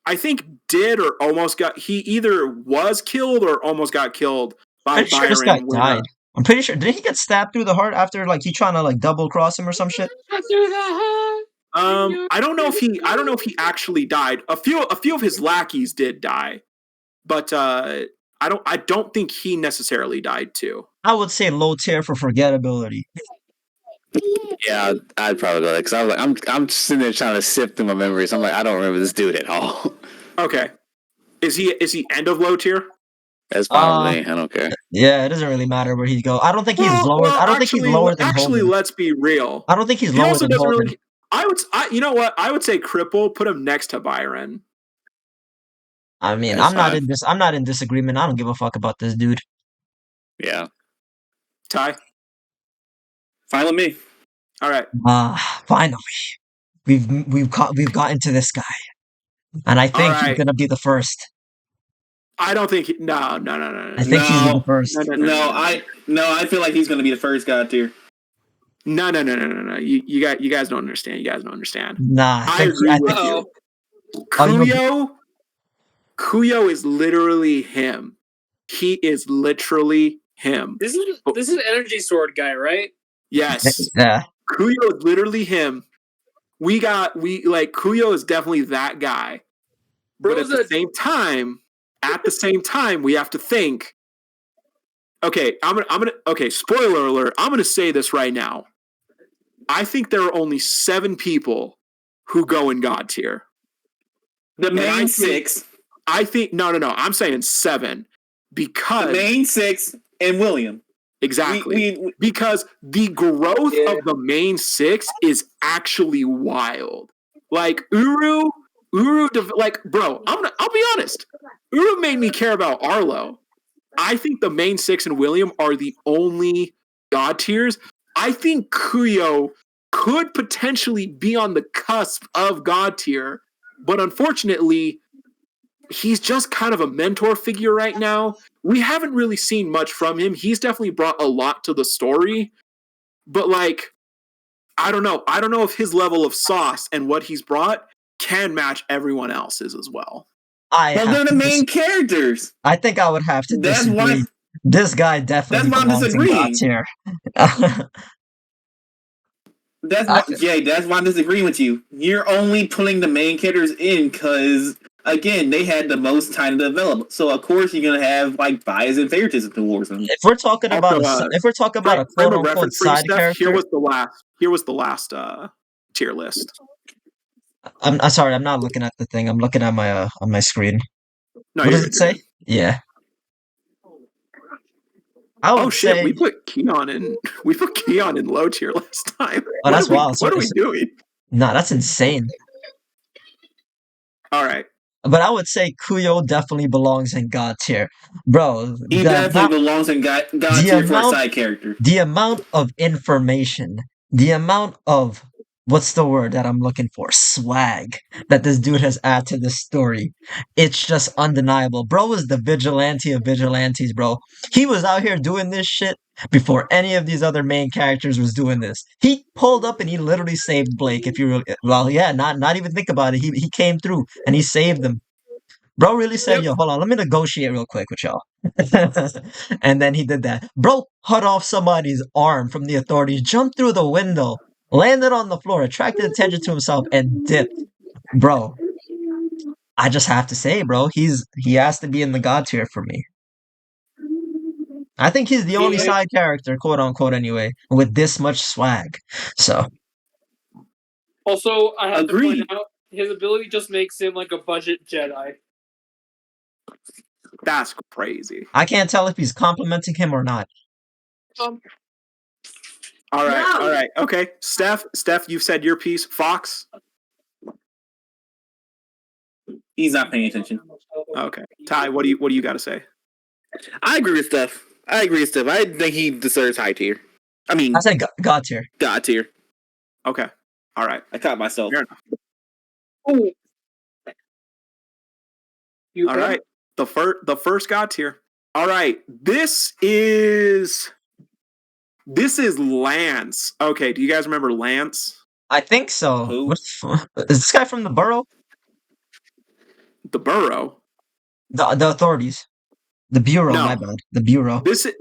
I think did or almost got. He either was killed or almost got killed by I'm sure this guy Byron. died. I'm pretty sure. Did he get stabbed through the heart after like he trying to like double cross him or some shit? I don't know if he actually died. A few of his lackeys did die, but I don't think he necessarily died too. I would say low tier for forgettability. Yeah, I'd probably go there because I was like, I'm sitting there trying to sift through my memories. I'm like, I don't remember this dude at all. Okay, is he end of low tier? That's probably I don't care. Yeah, it doesn't really matter where he go. I don't think he's lower. I don't think he's lower than Actually, Hogan. let's be real. I don't think he's He lower also than doesn't Hogan. really. You know what? I would say Cripple. Put him next to Byron. I mean, That's I'm not in disagreement. I don't give a fuck about this dude. Yeah. Ty. Fine with me. All right. Finally, we've gotten to this guy, and I think he's gonna be the first. I don't think. No. I think he's the first. No, I feel like he's gonna be the first god tier. No. You guys don't understand. You guys don't understand. Nah, I agree with you. Cuyo is literally him. He is literally him. This is Energy Sword guy, right? Yes. Yeah. Cuyo is literally him. Cuyo is definitely that guy. But at the same time, we have to think. Okay, okay, spoiler alert. I'm gonna say this right now. I think there are only 7 people who go in God tier. The main 6. I think no. I'm saying 7 because the main 6 and William. Exactly. Because the growth of the main 6 is actually wild. Like Uru, like bro, I'll be honest. Uru made me care about Arlo. I think the main 6 and William are the only god tiers. I think Cuyo could potentially be on the cusp of god tier, but unfortunately, he's just kind of a mentor figure right now. We haven't really seen much from him. He's definitely brought a lot to the story, but like, I don't know. I don't know if his level of sauce and what he's brought can match everyone else's as well. They're the main characters. I think I would have to disagree. This guy definitely belongs in God tier. That's why, Jay. That's why I'm disagreeing with you. You're only pulling the main characters in because, again, they had the most time to develop. So of course you're gonna have like bias and favoritism towards them. If we're talking about if we're talking about a frame quote of unquote reference for you, side Stef, character, Here was the last tier list. I'm sorry, I'm not looking at the thing. I'm looking at my on my screen. No, What you're does good, it you're say? good. Yeah. I would Oh shit, say, we put Keon in low tier last time. oh, that's wild. What are we doing? Nah, that's insane. All right. But I would say Kuyo definitely belongs in God tier. Bro, He definitely belongs in God tier for a side character. The amount of information, the amount of, what's the word that I'm looking for? Swag that this dude has added to this story. It's just undeniable. Bro is the vigilante of vigilantes, bro. He was out here doing this shit before any of these other main characters was doing this. He pulled up and he literally saved Blake. If you really, well, yeah, not even think about it. He came through and he saved them. Bro really said, yo, hold on, let me negotiate real quick with y'all. And then he did that. Bro cut off somebody's arm from the authorities, jumped through the window, landed on the floor, attracted attention to himself, and dipped. Bro, I just have to say, bro, he has to be in the God tier for me. I think he's the only side character, quote unquote, anyway, with this much swag. So. Also, I have to point out, his ability just makes him like a budget Jedi. That's crazy. I can't tell if he's complimenting him or not. All right. Okay. Stef, you've said your piece. Fox? He's not paying attention. Okay. Ty, what do you got to say? I agree with Stef. I think he deserves high tier. I mean, I said God tier. God tier. Okay. All right. I caught myself. Fair enough. Ooh. All right. The first God tier. All right. This is Lance. Okay. Do you guys remember Lance? I think so. Who? Is this guy from the borough? The borough. The authorities. The bureau, No. my bad. The bureau. This is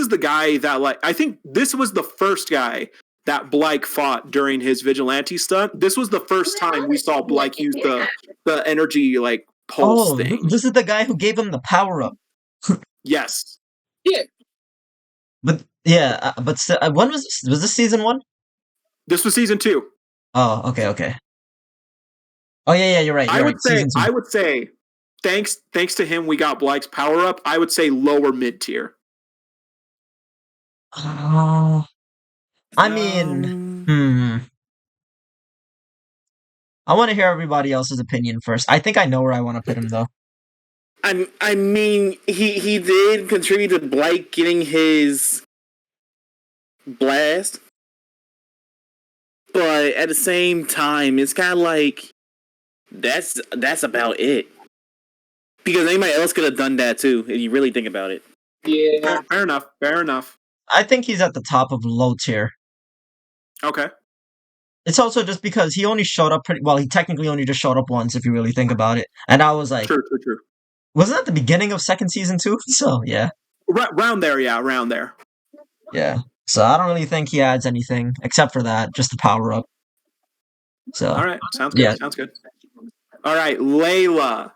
the guy that, like, I think this was the first guy that Blake fought during his vigilante stunt. This was the first time we saw Blake use the energy like pulse thing. This is the guy who gave him the power up. Yes. Yeah. But yeah, when was this? Was this season 1? This was season 2. Oh, okay. Oh yeah, you're right. I would say thanks to him we got Blake's power up. I would say lower mid tier. I mean, I want to hear everybody else's opinion first. I think I know where I want to put him though. I mean, he did contribute to Blake getting his blast, but at the same time, it's kind of like that's about it. Because anybody else could have done that too, if you really think about it. Yeah. Fair enough. I think he's at the top of low tier. Okay. It's also just because he only showed up he technically only just showed up once if you really think about it. And I was like, True. wasn't that the beginning of second season 2? So, yeah. Round there. Yeah. So I don't really think he adds anything except for that, just the power up. So. All right. Sounds good. Yeah. Sounds good. All right. Layla.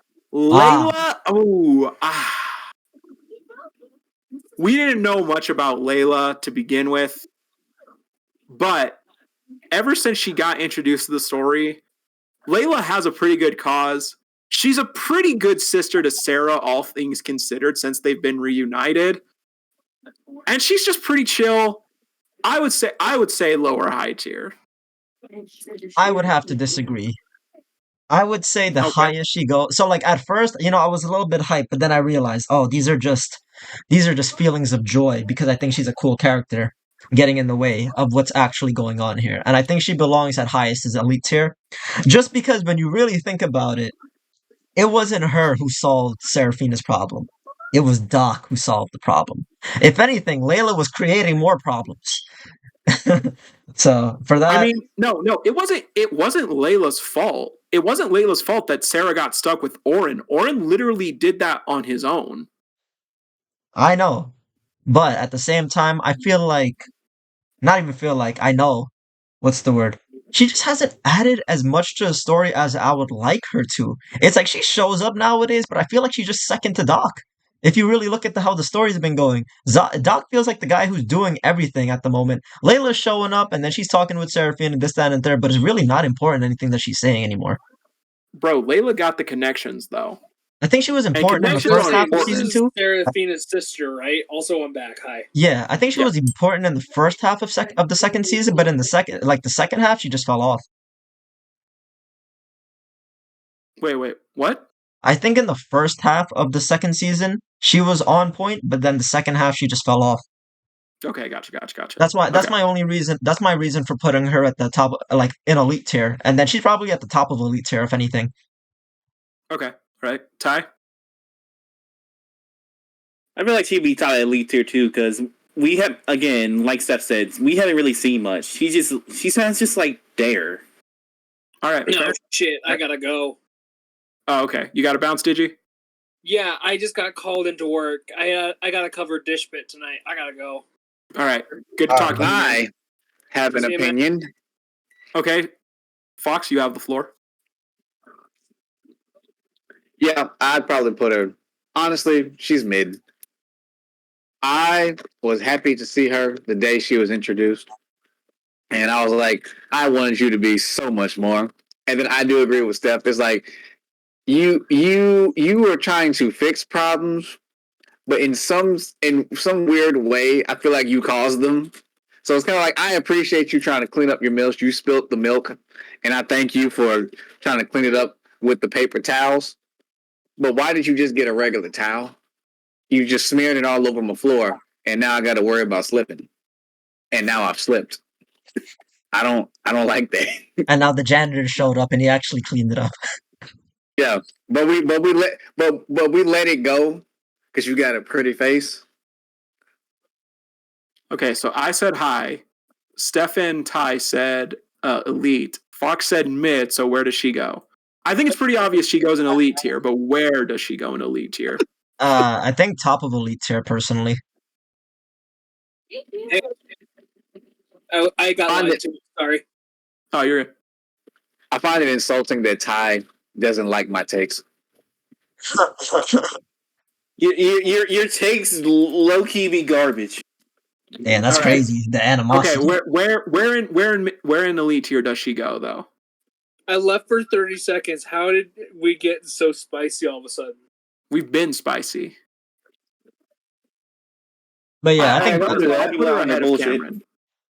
We didn't know much about Layla to begin with, but ever since she got introduced to the story, Layla has a pretty good cause. She's a pretty good sister to Sarah, all things considered, since they've been reunited. And she's just pretty chill. I would say lower high tier. I would have to disagree. I would say the highest she goes. So, like, at first, I was a little bit hyped, but then I realized, these are just feelings of joy because I think she's a cool character getting in the way of what's actually going on here. And I think she belongs at highest as elite tier. Just because when you really think about it, it wasn't her who solved Seraphina's problem. It was Doc who solved the problem. If anything, Layla was creating more problems. So for that, I mean, no, it wasn't Layla's fault. It wasn't Layla's fault that Sarah got stuck with Oren. Oren literally did that on his own. I know, but at the same time, I know what's the word? She just hasn't added as much to the story as I would like her to. It's like she shows up nowadays, but I feel like she's just second to Doc. If you really look at how the story's been going, Doc feels like the guy who's doing everything at the moment. Layla's showing up, and then she's talking with Seraphine and this, that, and third, but it's really not important anything that she's saying anymore. Bro, Layla got the connections though. I think she was important in the connections first are half of This season is 2. Seraphina's sister, right? Also, I'm back. Hi. Yeah, I think she Yeah. was important in the first half of the second season, but in the second half, she just fell off. Wait, what? I think in the first half of the second season, she was on point, but then the second half, she just fell off. Okay, gotcha. That's why. That's Okay. my only reason. That's my reason for putting her at the top, like in elite tier, and then she's probably at the top of elite tier, if anything. Okay, right. Ty? I feel like she'd be top of elite tier too, because we have, again, like Steph said, we haven't really seen much. She sounds just like there. All right. No fair. shit. I gotta go. Oh, okay. You got to bounce, did you? Yeah, I just got called into work. I gotta cover dish bit tonight. I gotta go. All right. Good to talk to you. I have an See you, man. opinion. Okay. Fox, you have the floor. Yeah, I'd probably put her. Honestly, she's mid. I was happy to see her the day she was introduced. And I was like, I wanted you to be so much more. And then I do agree with Steph. It's like you were trying to fix problems, but in some weird way, I feel like you caused them. So it's kind of like, I appreciate you trying to clean up your milk. You spilt the milk, and I thank you for trying to clean it up with the paper towels. But why did you just get a regular towel? You just smeared it all over my floor, and now I got to worry about slipping. And now I've slipped. I don't like that. And now the janitor showed up, and he actually cleaned it up. Yeah, but we let it go because you got a pretty face. Okay, so I said hi. Stefan Ty said elite. Fox said mid, so where does she go? I think it's pretty obvious she goes in elite tier, but where does she go in elite tier? I think top of elite tier personally. I got lied to. Sorry. Oh, you're good. I find it insulting that Ty doesn't like my takes. Your takes low key be garbage. Yeah, that's All right. crazy. The animosity. Okay, where in elite tier does she go though? I left for 30 seconds. How did we get so spicy all of a sudden? We've been spicy. But yeah, I think put her ahead of Cameron.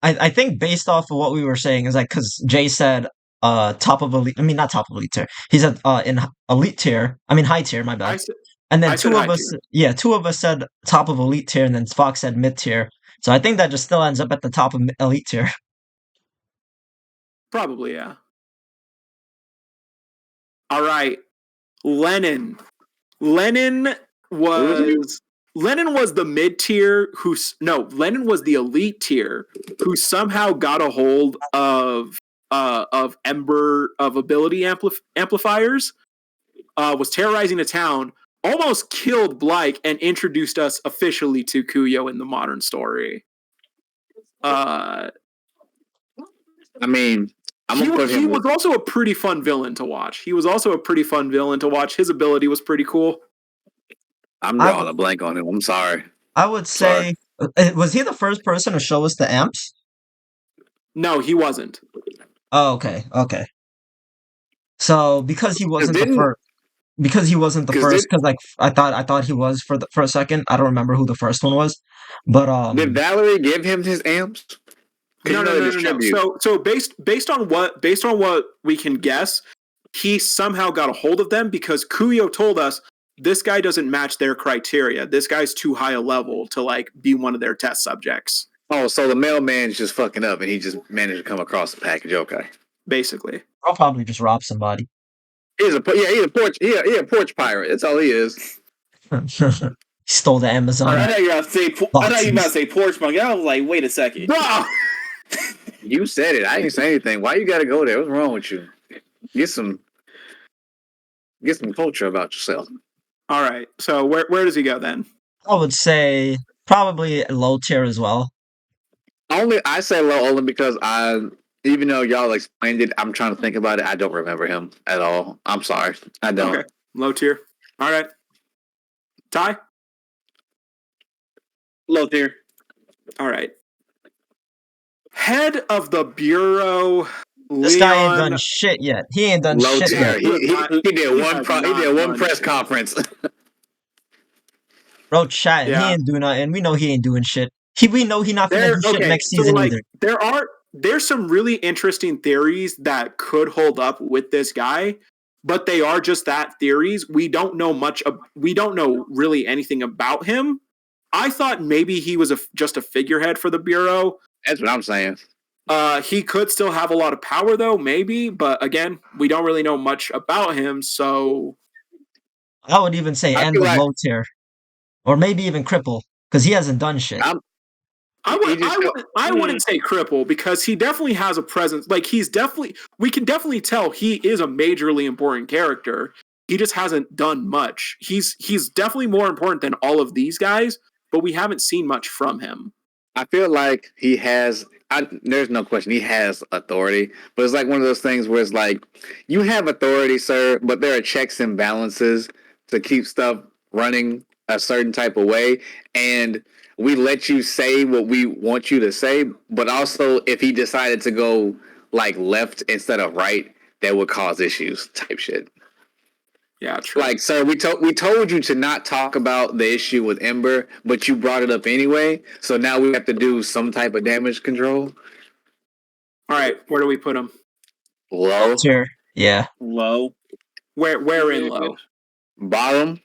I think based off of what we were saying is like because Jay said top of elite. I mean not top of elite tier. He said in elite tier. I mean high tier. My bad. And then two of us said top of elite tier, and then Fox said mid tier. So I think that just still ends up at the top of elite tier. Probably, yeah. All right, Lennon. Lennon was the mid tier. Lennon was the elite tier who somehow got a hold of Ember of ability amplifiers. Was terrorizing the town. Almost killed Blyke and introduced us officially to Cuyo in the modern story. I mean, he was also a pretty fun villain to watch. His ability was pretty cool. I'm drawing a blank on him. I'm sorry. I would say, was he the first person to show us the amps? No, he wasn't. Oh, okay. So because he wasn't the first. Because like I thought he was for a second. I don't remember who the first one was, but did Valerie give him his amps? No. So based on what we can guess, he somehow got a hold of them because Cuyo told us this guy doesn't match their criteria. This guy's too high a level to like be one of their test subjects. Oh, so the mailman's just fucking up, and he just managed to come across the package. Okay, basically, I'll probably just rob somebody. He's a porch pirate. That's all he is. He stole the Amazon. I thought you were about to say porch monkey. I was like, wait a second. You said it. I didn't say anything. Why you got to go there? What's wrong with you? Get some culture about yourself. All right. So where does he go then? I would say probably low tier as well. I say low only because Even though y'all explained it, I'm trying to think about it. I don't remember him at all. I'm sorry. I don't. Okay. Low tier. All right. Ty? Low tier. All right. Head of the Bureau, This guy ain't done Leon. shit yet. He ain't done Low shit tier. yet. He did He one. has He not did one done press shit. conference. Bro, chat, he Yeah. ain't doing nothing. We know he ain't doing shit. We know he not gonna do shit next So season like either. there's some really interesting theories that could hold up with this guy, but they are just that theories. We don't know we don't know really anything about him. I thought maybe he was just a figurehead for the Bureau. That's what I'm saying. He could still have a lot of power though, maybe, but again, we don't really know much about him, so I would even say I end feel of like low tier. Or maybe even cripple. Because he hasn't done shit. I'm. He just I wouldn't say cripple because he definitely has a presence. Like we can definitely tell he is a majorly important character. He just hasn't done much. He's definitely more important than all of these guys, but we haven't seen much from him. I feel like he has. There's no question he has authority, but it's like one of those things where it's like you have authority, sir, but there are checks and balances to keep stuff running a certain type of way, and we let you say what we want you to say. But also, if he decided to go like left instead of right, that would cause issues. Type shit. Yeah, true. Like, sir, we told you to not talk about the issue with Ember, but you brought it up anyway. So now we have to do some type of damage control. All right, where do we put him? Low Tier. Yeah. Low. Where in low? bottom.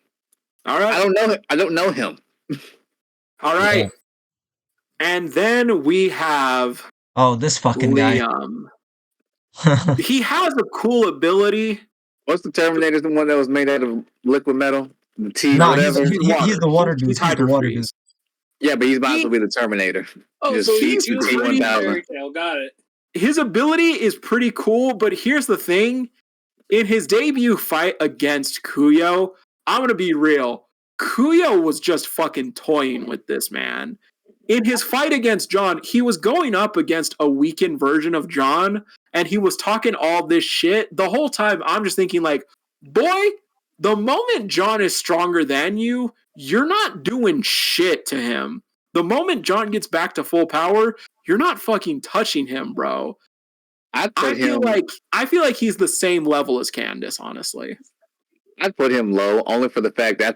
All right. I don't know him. All right. Yeah. And then we have Oh, this fucking guy. Liam. He has a cool ability. What's the Terminator? The one that was made out of liquid metal, the T, Nah, whatever. he's the water dude. He's He's the water dude. hydro-freeze. Yeah, but he's about to be the Terminator. Oh, Just so feed he's you pretty T1000. fairy tale. Got it. His ability is pretty cool, but here's the thing. In his debut fight against Cuyo, I'm going to be real. Cuyo was just fucking toying with this man. In his fight against John, he was going up against a weakened version of John, and he was talking all this shit. The whole time, I'm just thinking like, boy, the moment John is stronger than you, you're not doing shit to him. The moment John gets back to full power, you're not fucking touching him, bro. I feel like he's the same level as Candace, honestly. I'd put him low only for the fact that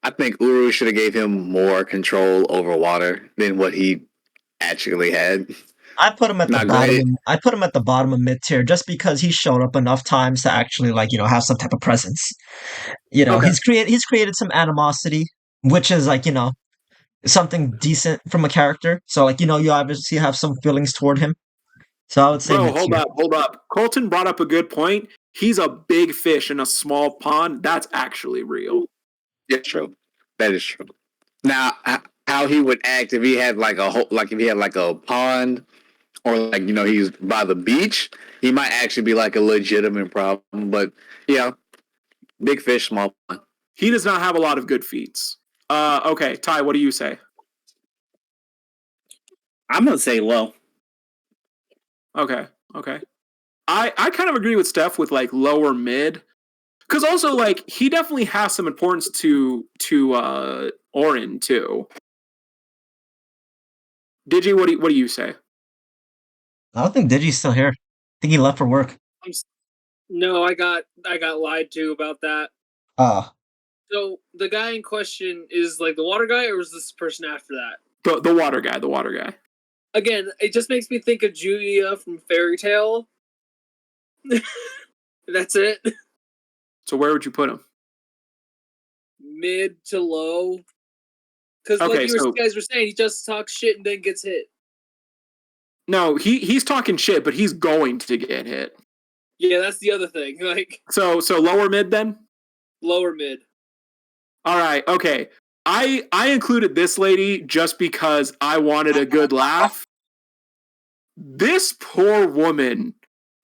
I think Uru should have gave him more control over water than what he actually had. I put him at the Not bottom. great. I put him at the bottom of mid tier just because he showed up enough times to actually have some type of presence. Okay. He's created some animosity, which is something decent from a character. So you obviously have some feelings toward him. So I would say Bro, mid tier. hold up. Colton brought up a good point. He's a big fish in a small pond. That's actually real. Yeah, true. That is true. Now, how he would act if he had a pond, or he's by the beach, he might actually be like a legitimate problem. But yeah, big fish, small pond. He does not have a lot of good feats. Okay, Ty, what do you say? I'm gonna say low. Okay. I kind of agree with Steph with like lower mid. Because also he definitely has some importance to Orin too. Digi, what do you say? I don't think Digi's still here. I think he left for work. No, I got lied to about that. So the guy in question is like the water guy, or was this person after that? The water guy. Again, it just makes me think of Julia from Fairy Tale. That's it. So where would you put him? Mid to low. Because Okay, you guys were saying, he just talks shit and then gets hit. No, he's talking shit, but he's going to get hit. Yeah, that's the other thing. So lower mid then? Lower mid. All right, okay. I included this lady just because I wanted a good laugh. This poor woman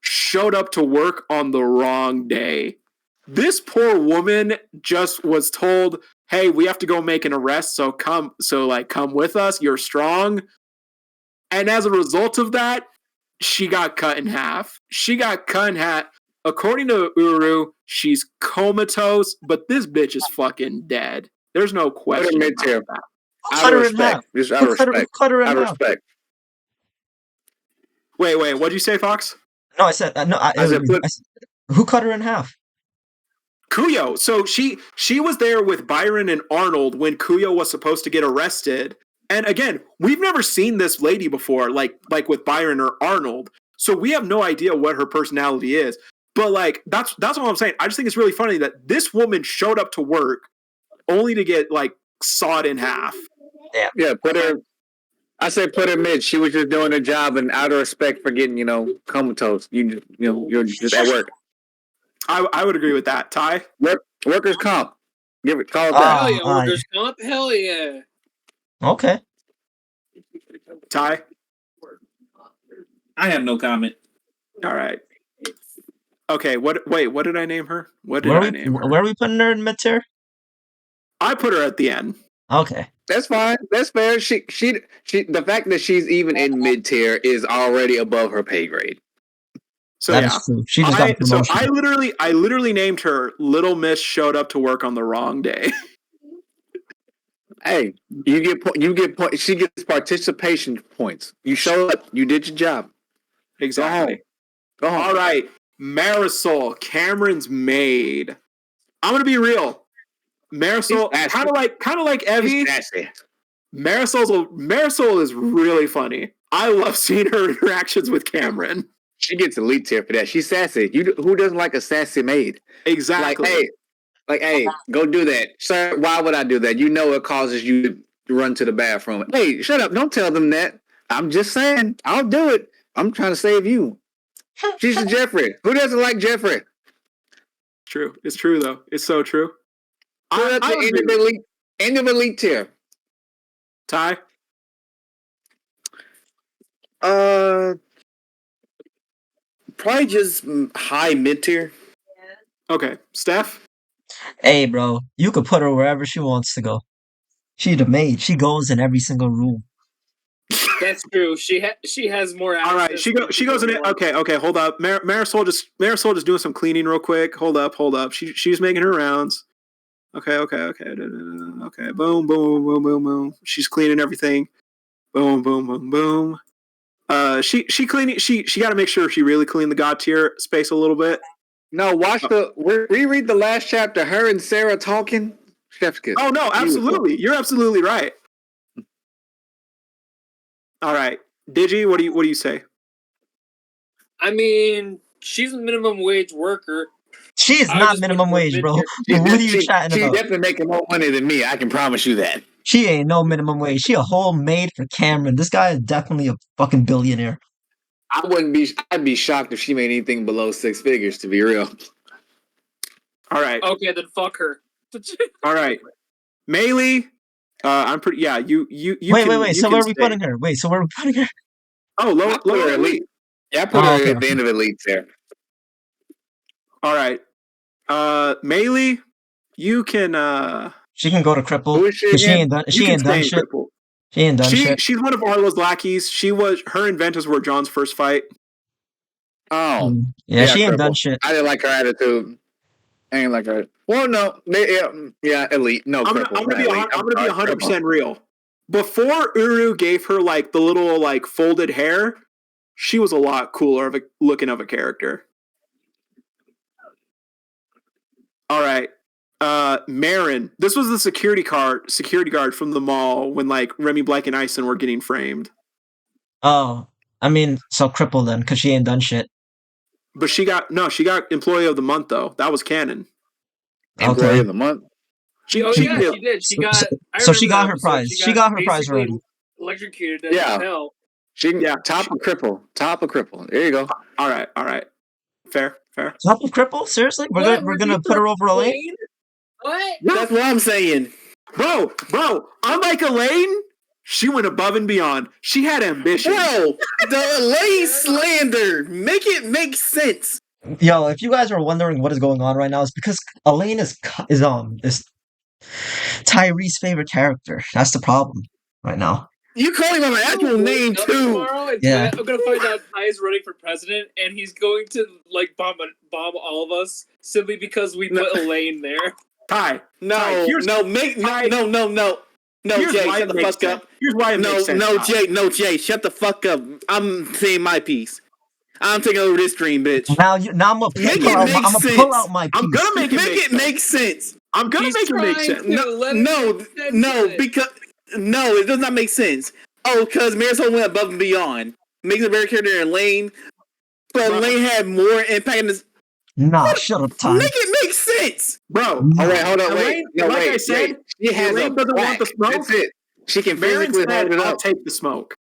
showed up to work on the wrong day. This poor woman just was told, "Hey, we have to go make an arrest, so come with us. You're strong." And as a result of that, she got cut in half. According to Uru, she's comatose, but this bitch is fucking dead. There's no question mid about tier. that. Out of respect. Just out of respect. Cut her in Out of half. respect. Wait, what'd you say, Fox? No, I said no. I said, who cut her in half? Cuyo. So she was there with Byron and Arnold when Cuyo was supposed to get arrested. And again, we've never seen this lady before, like with Byron or Arnold. So we have no idea what her personality is. But like that's what I'm saying. I just think it's really funny that this woman showed up to work only to get like sawed in half. Yeah, put her. I say put her mid. She was just doing her job, and out of respect for getting, comatose. You're just at work. I would agree with that. Ty? Workers' comp. Call it that. Hell yeah, workers' comp. Hell yeah. Okay. Ty? I have no comment. All right. Okay, what did I name her? What did Where I name her? Where are we putting her in mid tier? I put her at the end. Okay. That's fine. That's fair. She the fact that she's even in mid tier is already above her pay grade. So That yeah. is true. She just got a promotion. I literally named her Little Miss showed up to work on the wrong day. Hey, you get point. She gets participation points. You show up. You did your job. Exactly. Go home. All right. Marisol, Cameron's maid. I'm gonna be real. Marisol, kind of like Evie. Marisol is really funny. I love seeing her interactions with Cameron. She gets elite tier for that. She's sassy. Who doesn't like a sassy maid? Exactly. Hey, go do that, sir. Why would I do that? You know it causes you to run to the bathroom. Hey, shut up! Don't tell them that. I'm just saying. I'll do it. I'm trying to save you. She's a Jeffrey. Who doesn't like Jeffrey? True. It's true though. It's so true. End of elite tier. Ty? Probably just high mid tier. Okay. Stef? Hey, bro, you could put her wherever she wants to go. She's the maid. She goes in every single room. That's true. She has more access. All right, she goes in it. Okay, hold up. Marisol just doing some cleaning real quick. Hold up. She's making her rounds. Okay. Boom. She's cleaning everything. Boom. She cleaning. She got to make sure she really cleaned the god tier space a little bit. No, reread the last chapter. Her and Sarah talking. Chef's kiss. Oh no, absolutely. You're absolutely right. All right, Digi, what do you say? I mean, she's a minimum wage worker. She is not minimum wage, bro. What are you chatting about? She's definitely making more money than me. I can promise you that. She ain't no minimum wage. She a whole maid for Cameron. This guy is definitely a fucking billionaire. I'd be shocked if she made anything below 6 figures, to be real. All right. Okay, then fuck her. All right. Maylee, I'm pretty. Yeah, you. Wait. So where are we putting her? Oh, lower elite. Yeah, I put her at the end of elite there. All right. Maylee, you can. She can go to cripple. Who is she again? She ain't done shit. Cripple. She ain't done shit. She's one of Arlo's lackeys. Her inventors were John's first fight. Oh. Yeah, she ain't cripple. done shit. I didn't like her attitude. I ain't like her. Well, no. Elite. No, I'm cripple. gonna be 100% real. Before Uru gave her like the little like folded hair, she was a lot cooler looking of a character. All right. Marin. This was the security guard from the mall when like Remy Black and Ison were getting framed. Oh, I mean, so cripple then, because she ain't done shit. But she got employee of the month though. That was canon. Employee of the month. She did. She got her prize. She got her prize already. Electrocuted as hell. Top of cripple. There you go. All right. Fair. Top of cripple? Seriously? We're gonna put her over Elaine? What? That's what I'm saying. Bro, unlike Elaine, she went above and beyond. She had ambition. Bro, the Elaine slander. Make it make sense. Yo, if you guys are wondering what is going on right now, it's because Elaine is Tyree's favorite character. That's the problem right now. You call him by my actual name Up too. Tomorrow, and Yeah. I'm gonna find out Ty's running for president, and he's going to like bomb all of us simply because we put Elaine there. Ty, No, Ty, here's no, make no. No, here's Jay, why shut it the makes fuck sense. up. Here's why it makes sense. Ty. Jay, shut the fuck up. I'm saying my piece. I'm taking over this stream, bitch. Now I'm gonna Make pull it out make I'm gonna sense. pull out my piece. I'm gonna make it Make sense. I'm gonna He's make it make trying sense. to. Let him make sense. Because no, it does not make sense. Oh, because Marisol went above and beyond, makes a better character in Elaine, but Bro. Elaine had more impact in this. Nah, shut up, Ty. Make it make sense, Bro, Nah. All right, hold on, Elaine, wait. No, like wait, I said, wait. She has Elaine a doesn't want plaque. the smoke. That's it. She can Marin physically said, hold it I'll up. take the smoke.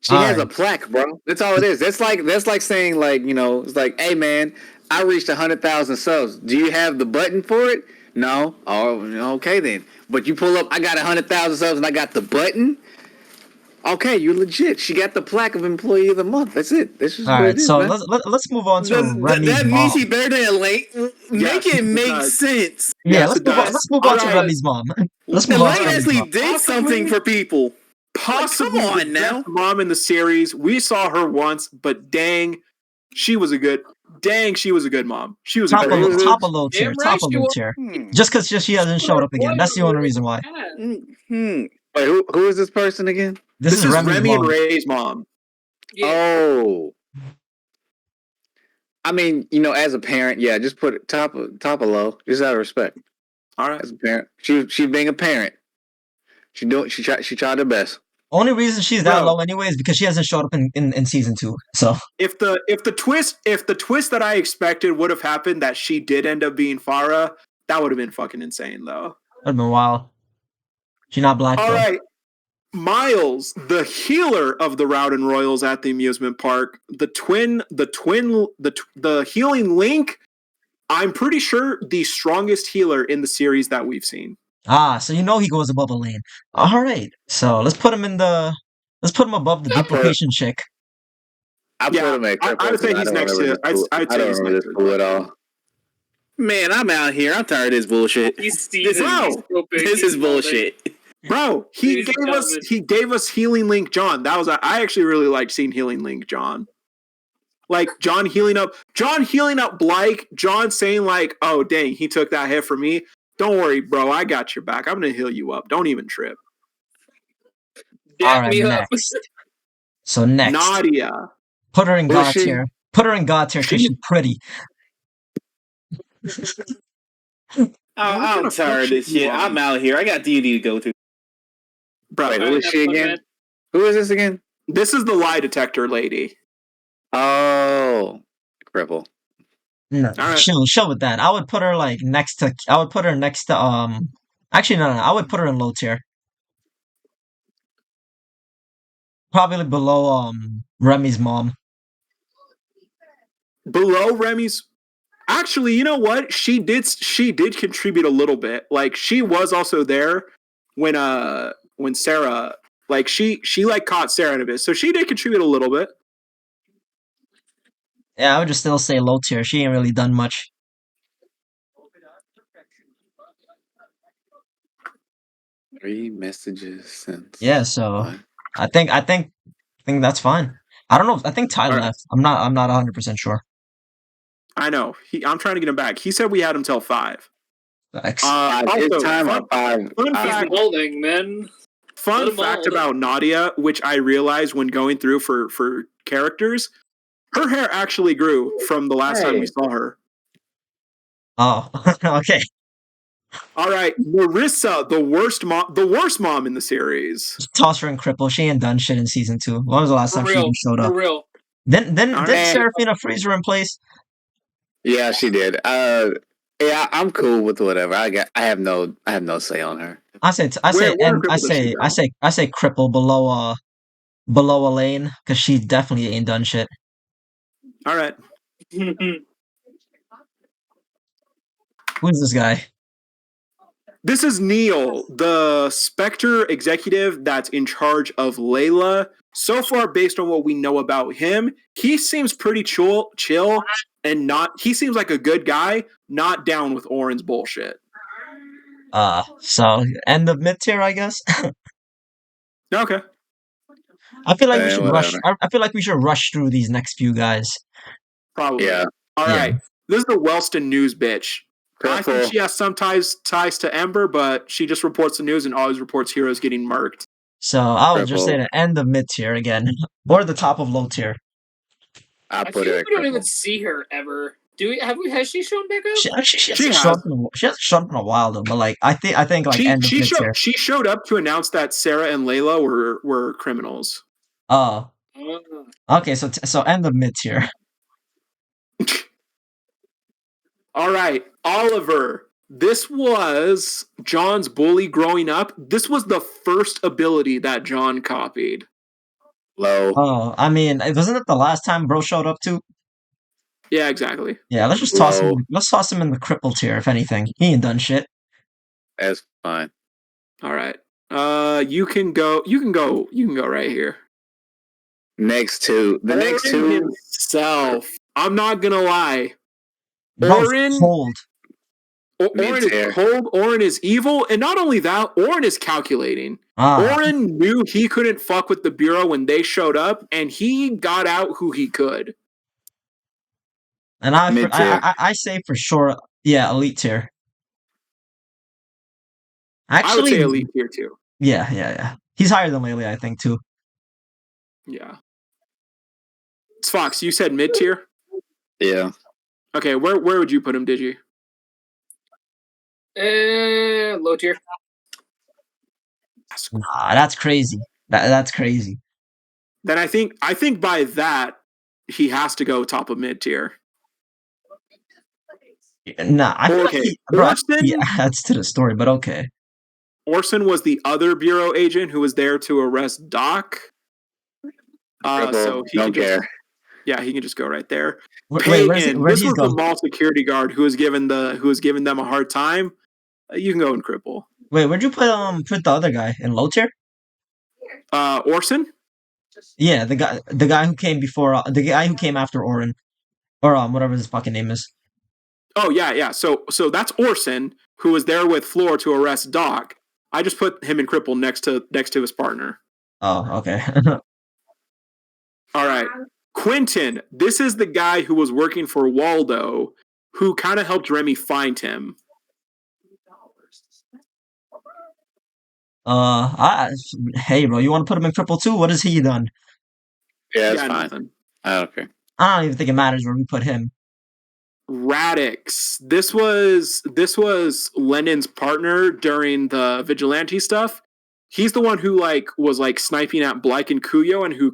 She has a Alright. plaque, bro. That's all it is. That's like saying, like, you know, it's like, hey man, I reached 100,000 subs. Do you have the button for it? No. Oh, okay then. But you pull up, I got 100,000 subs and I got the button. Okay, you're legit. She got the plaque of Employee of the Month. That's it. That's just All what right, it is, so man. let's move on to Remy's that mom. means she's better than Elaine. Yes, Make it it make does. sense. Yeah, Yes, let's it move on. does. Let's move on to Alright. Remy's mom. Let's move on to Elaine Remy's actually mom. did something for people. Possibly come on the now. best mom in the series. We saw her once, but dang, she was a good mom. She was a Top great of mom. top of low tier. Damn Top right of she low was. tier. Just because she hasn't showed up again. That's the only reason why. Wait, who is this person again? This is Remy's Remy mom. and Ray's mom. Yeah. Oh. I mean, you know, as a parent, yeah, just put it top of low, just out of respect. All right. As a parent, she being a parent, she tried her best. Only reason she's that Bro. low anyway is because she hasn't showed up in season 2. So If the twist that I expected would have happened that she did end up being Farah, that would have been fucking insane though. that'd been wild. She's not black All though. right. Miles, the healer of the Rowden Royals at the amusement park, the healing link, I'm pretty sure the strongest healer in the series that we've seen. Ah, so you know he goes above Elaine. All right, so let's put him above the duplication chick. I put him at I would say he's next to. I'd say he's next to at all. Man, I'm out here. I'm tired of this bullshit. He's Steven. This is bullshit. Bro, he Ladies and gave us Healing Link John. I actually really liked seeing Healing Link John. Like John healing up Blake, John saying like, "Oh dang, he took that hit for me. Don't worry, bro. I got your back. I'm gonna heal you up. Don't even trip." All right, next. So next, Nadia. put her in Who God is she? tier. Put her in God tier because she's pretty. I'm tired of this shit. I'm out here. I got D&D to go to. Bro, Wait, who is she again? Who is this again? This is the lie detector lady. Oh, cripple. No, right. chill with that. I would put her like next to. I would put her next to. Actually, no. I would put her in low tier. Probably below Remy's mom. Below Remy's. Actually, you know what? She did contribute a little bit. Like she was also there when Sarah, like she like caught Sarah in a bit. So she did contribute a little bit. Yeah, I would just still say low tier. She ain't really done much. 3 messages since. Yeah, so I think that's fine. I don't know. I think Ty left. I'm not 100% sure. I know. I'm trying to get him back. He said we had him till 5. Thanks. It's time at 5. Holding, man. Fun fact about Nadia, which I realized when going through for characters, her hair actually grew from the last time we saw her. Oh, okay. All right, Marissa, the worst mom in the series. Just toss her in cripple. She ain't done shit in season 2. When was the last time she even showed up? For real. Then Serafina freeze her in place? Yeah, she did. Yeah, I'm cool with whatever. I have no say on her. I say cripple below Elaine because she definitely ain't done shit. All right. Who's this guy? This is Neil, the Spectre executive that's in charge of Layla. So far, based on what we know about him, he seems pretty chill and he seems like a good guy, not down with Oren's bullshit. So end of mid tier, I guess. Okay. I feel like we Eh, should rush. whatever. I feel like we should rush through these next few guys. Probably. Yeah. All Yeah. right. This is the Wellston news bitch. I think Purple. she has some ties to Ember, but she just reports the news and always reports heroes getting murked. So I would just say Purple. the end of mid tier again, or the top of low tier. I I put feel it like at we don't purple. even see her ever. Has she shown back up? She She hasn't has. shown up in she hasn't shown up in a while though. But like I think like end of mid tier. She showed up to announce that Sarah and Layla were criminals. Oh, Uh, okay. So end of mid tier. All right, Oliver. This was John's bully growing up. This was the first ability that John copied. Low. Oh, I mean, wasn't it the last time bro showed up too? Yeah, exactly. Yeah, let's just toss him. Low. Let's toss him in the cripple tier if anything. He ain't done shit. That's fine. All right. You can go right here. Next two. The next two. himself. I'm not gonna lie. Bro's Orin, cold. Orin is cold. Orin is evil, and not only that, Orin is calculating. Ah, Orin knew he couldn't fuck with the Bureau when they showed up, and he got out who he could. and Mid tier. I say for sure, yeah, elite tier. I would say Actually, elite tier too. yeah. He's higher than Laylee, I think too. Yeah. It's Fox. You said mid tier. Yeah. Okay, where would you put him, Digi? low tier. Nah, that's crazy. That's crazy. Then I think by that he has to go top of mid tier. Nah, I feel Okay, like bro, Orson. he adds to the story, but okay. Orson was the other Bureau agent who was there to arrest Doc. So he don't can care. just, yeah, he can just go right there. Wait, Peyton, where's this he was go? the mall security guard who was giving them a hard time. You can go and cripple. Wait, where'd you put the other guy in low tier? Orson. Yeah, the guy who came before the guy who came after Orin, or whatever his fucking name is. Oh yeah. So that's Orson who was there with Floor to arrest Doc. I just put him in cripple next to his partner. Oh, okay. All right. Quentin, this is the guy who was working for Waldo, who kind of helped Remy find him. Hey, bro, you want to put him in cripple too? What has he done? Yeah, that's fine. Nothing. I don't care. I don't even think it matters where we put him. Radix. This was Lennon's partner during the vigilante stuff. He's the one who was sniping at Blyke and Cuyo, and who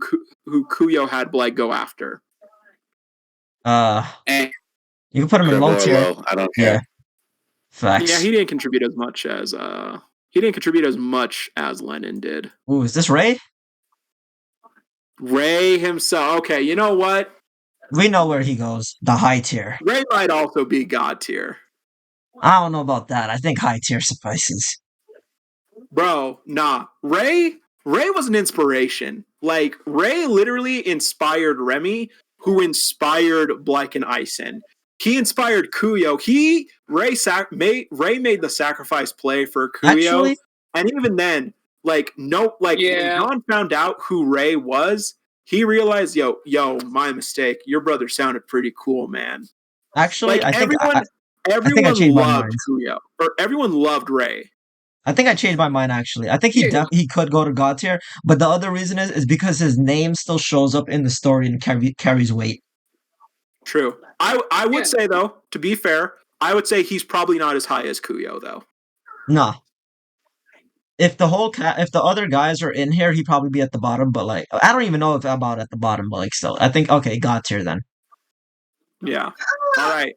Cuyo had Blyke go after. Eh. You can put him in low tier. Low. I don't care. Yeah. Facts. Yeah, he didn't contribute as much as Lennon did. Ooh, is this Ray? Ray himself. Okay, you know what? We know where he goes. The high tier. Ray might also be God tier. I don't know about that. I think high tier suffices. Bro, nah. Ray was an inspiration. Like, Ray literally inspired Remy, who inspired Blyke and Ison. He inspired Cuyo. Ray made the sacrifice play for Cuyo. Actually, and even then, when John found out who Ray was, he realized, yo, my mistake. Your brother sounded pretty cool, man. actually, I think everyone I changed my loved mind. Cuyo, or everyone loved Ray. I think I changed my mind actually. I think he could go to God tier, but the other reason is because his name still shows up in the story and carries weight. True. I would say though, to be fair, I would say he's probably not as high as Cuyo though. Nah. If the other guys are in here, he'd probably be at the bottom. But like, I don't even know if I'm about at the bottom. But like, still, I think okay, God tier then. Yeah. All right.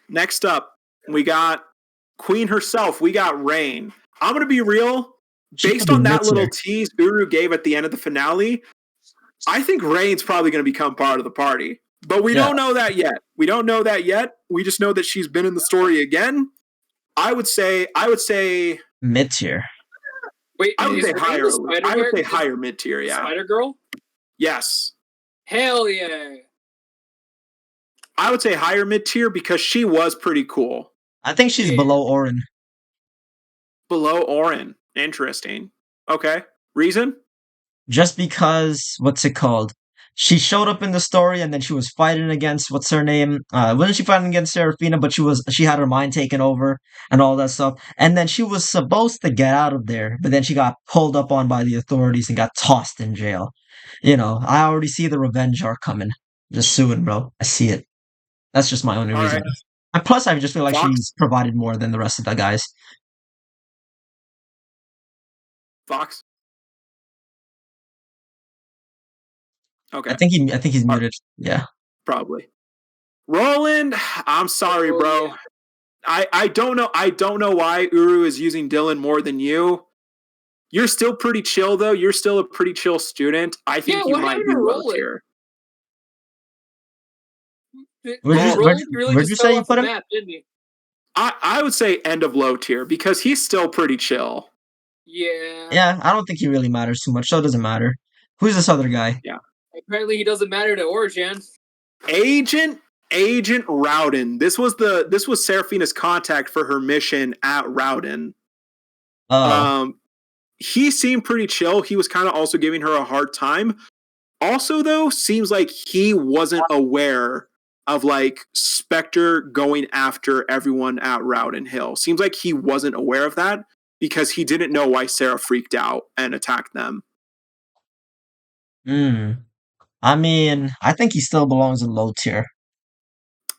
Next up, we got Queen herself. We got Rain. I'm gonna be real. Based on that little tease Uru gave at the end of the finale, I think Rain's probably going to become part of the party. But we don't know that yet. We just know that she's been in the story again. I would say mid tier. Wait, I would say higher. I would say higher mid tier. Yeah. Spider Girl. Yes. Hell yeah. I would say higher mid tier because she was pretty cool. I think she's Yeah. below Orin. Below Orin. Interesting. Okay. Reason? Just because, what's it called? She showed up in the story and then she was fighting against, what's her name? Wasn't she fighting against Serafina, but she had her mind taken over and all that stuff. And then she was supposed to get out of there, but then she got pulled up on by the authorities and got tossed in jail. I already see the revenge arc coming. Just soon, bro. I see it. That's just my only All reason. right. And plus, I just feel like Fox? she's provided more than the rest of the guys. Fox? Okay. I think he's All right. muted. Yeah. Probably. Roland, I'm sorry, bro. I don't know. I don't know why Uru is using Dylan more than you. You're still pretty chill, though. You're still a pretty chill student. I think you might be low tier. Roland really where'd just you fell say you off put the him? map, didn't he? I would say end of low tier because he's still pretty chill. Yeah. Yeah, I don't think he really matters too much, so it doesn't matter. Who's this other guy? Yeah. Apparently he doesn't matter to Origin. Agent Rowden. This was Seraphina's contact for her mission at Rowden. He seemed pretty chill. He was kind of also giving her a hard time. Also, though, seems like he wasn't aware of like Spectre going after everyone at Rowden Hill. Seems like he wasn't aware of that because he didn't know why Sarah freaked out and attacked them. I mean, I think he still belongs in low tier.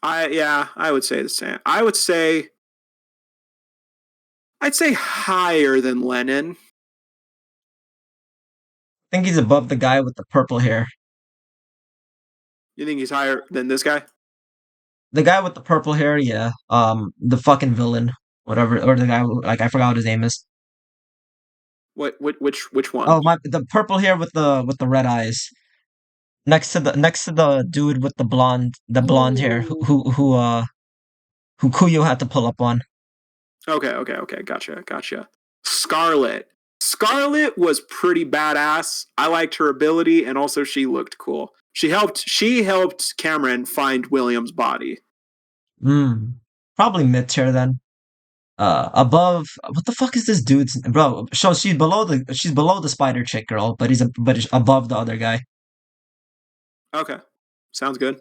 I would say the same. I'd say higher than Lennon. I think he's above the guy with the purple hair. You think he's higher than this guy? The guy with the purple hair, yeah. The fucking villain, whatever, or the guy like I forgot what his name is. Which one? Oh, the purple hair with the red eyes. Next to the dude with the blonde hair who Cuyo had to pull up on. Okay. Gotcha. Scarlet was pretty badass. I liked her ability, and also she looked cool. She helped Cameron find William's body. Probably mid tier then. Above, what the fuck is this dude's bro? So she's below the spider chick girl, but he's above the other guy. Okay, sounds good.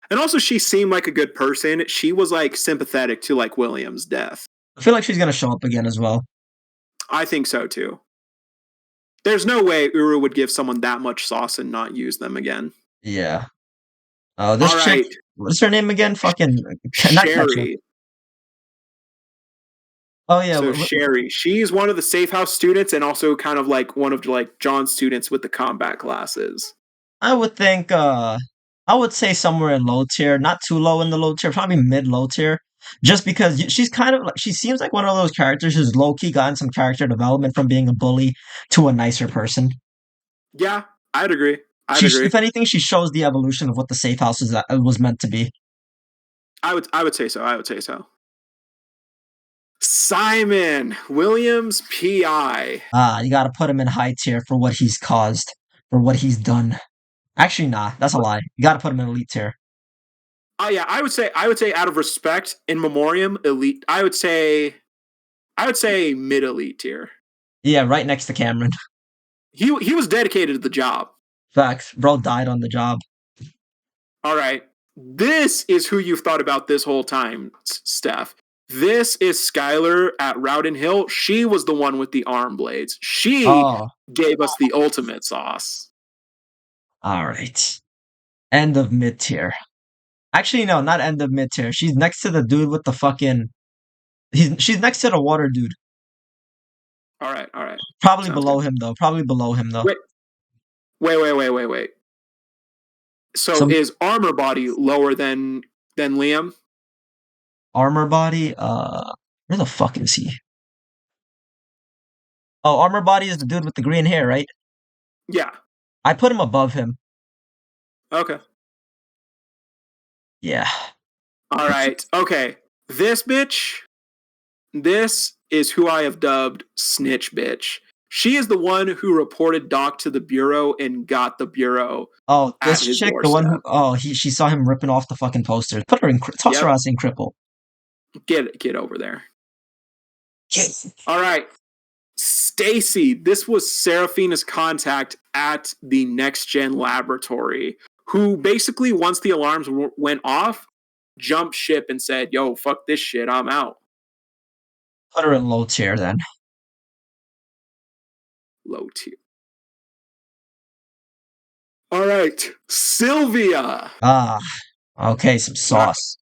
And also, she seemed like a good person. She was like sympathetic to like William's death. I feel like she's gonna show up again as well. I think so too. There's no way Uru would give someone that much sauce and not use them again. Yeah. Oh, this chick. Right. What's her name again? Fucking Sherry. Oh yeah. So Sherry, she's one of the safe house students and also kind of like one of like John's students with the combat classes. I would think. I would say somewhere in low tier, not too low in the low tier, probably mid low tier. Just because she's kind of like she seems like one of those characters who's low key gotten some character development from being a bully to a nicer person. Yeah, I'd agree. If anything, she shows the evolution of what the safe house was meant to be. I would say so. Simon Williams, PI. You gotta put him in high tier for what he's caused, for what he's done. Actually, nah, that's a lie. You gotta put him in elite tier. Oh yeah, I would say out of respect, in memoriam, elite. I would say mid elite tier. Yeah, right next to Cameron. He was dedicated to the job. Facts. Bro died on the job. All right. This is who you've thought about this whole time, Stef. This is Skylar at Rowden Hill. She was the one with the arm blades. She gave us the ultimate sauce. All right. End of mid tier. Actually, no, not end of mid tier. She's next to the dude with the fucking. She's next to the water dude. All right. Probably below him though. Wait. So is Armor Body lower than Liam? Armor Body? Where the fuck is he? Oh, Armor Body is the dude with the green hair, right? Yeah. I put him above him. Okay. Yeah. All right. Okay. This is who I have dubbed Snitch Bitch. She is the one who reported Doc to the Bureau and got the Bureau. Oh, this chick, the one who she saw him ripping off the fucking posters. Put her in toss her ass in cripple. Get over there. All right. Stacy, this was Seraphina's contact at the Next Gen laboratory, who basically, once the alarms went off, jumped ship and said, yo, fuck this shit, I'm out. Put her in low tier then. Low tier. All right. Sylvia. Okay, some sauce.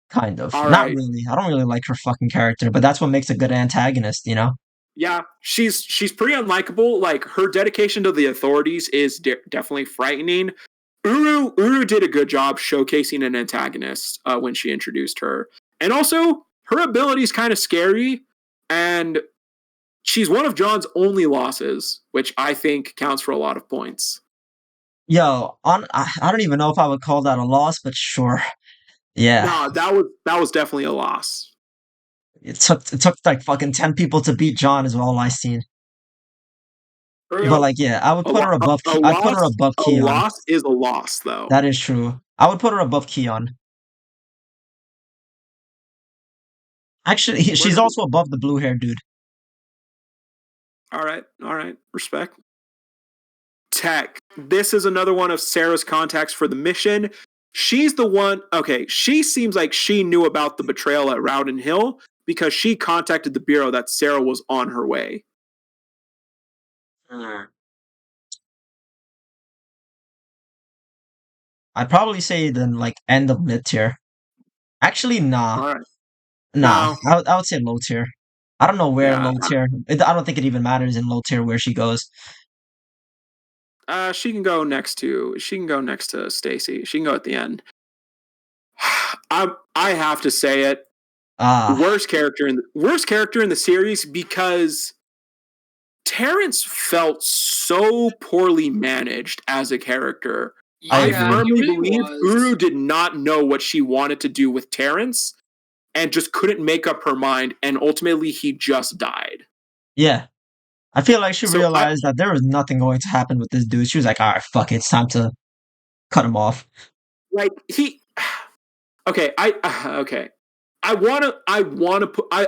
Kind of. All Not right. really. I don't really like her fucking character, but that's what makes a good antagonist, you know? Yeah, she's pretty unlikable. Like, her dedication to the authorities is definitely frightening. Uru did a good job showcasing an antagonist when she introduced her. And also, her ability is kind of scary, and she's one of John's only losses, which I think counts for a lot of points. Yo, I don't even know if I would call that a loss, but sure. Yeah. Nah, that was definitely a loss. It took like fucking 10 people to beat John is all I seen. But like, yeah, I would put her above I'd put her above Keon. A loss is a loss, though. That is true. I would put her above Keon. Actually, she's also above the blue hair dude. All right. Respect. Tech. This is another one of Sarah's contacts for the mission. She's the one. Okay, she seems like she knew about the betrayal at Rowden Hill because she contacted the Bureau that Sarah was on her way. I'd probably say then like end of mid tier. Actually, nah. All right. Nah, No. I would say low tier. I don't know where in Yeah. low tier. I don't think it even matters in low tier where she goes. She can go next to Stacy. She can go at the end. I have to say it. Worst character in the series because Terrence felt so poorly managed as a character. I I firmly really believe was. Uru did not know what she wanted to do with Terrence and just couldn't make up her mind, and ultimately he just died. Yeah. I feel like she So realized that there was nothing going to happen with this dude. She was like, alright, fuck it, it's time to cut him off. Like okay, I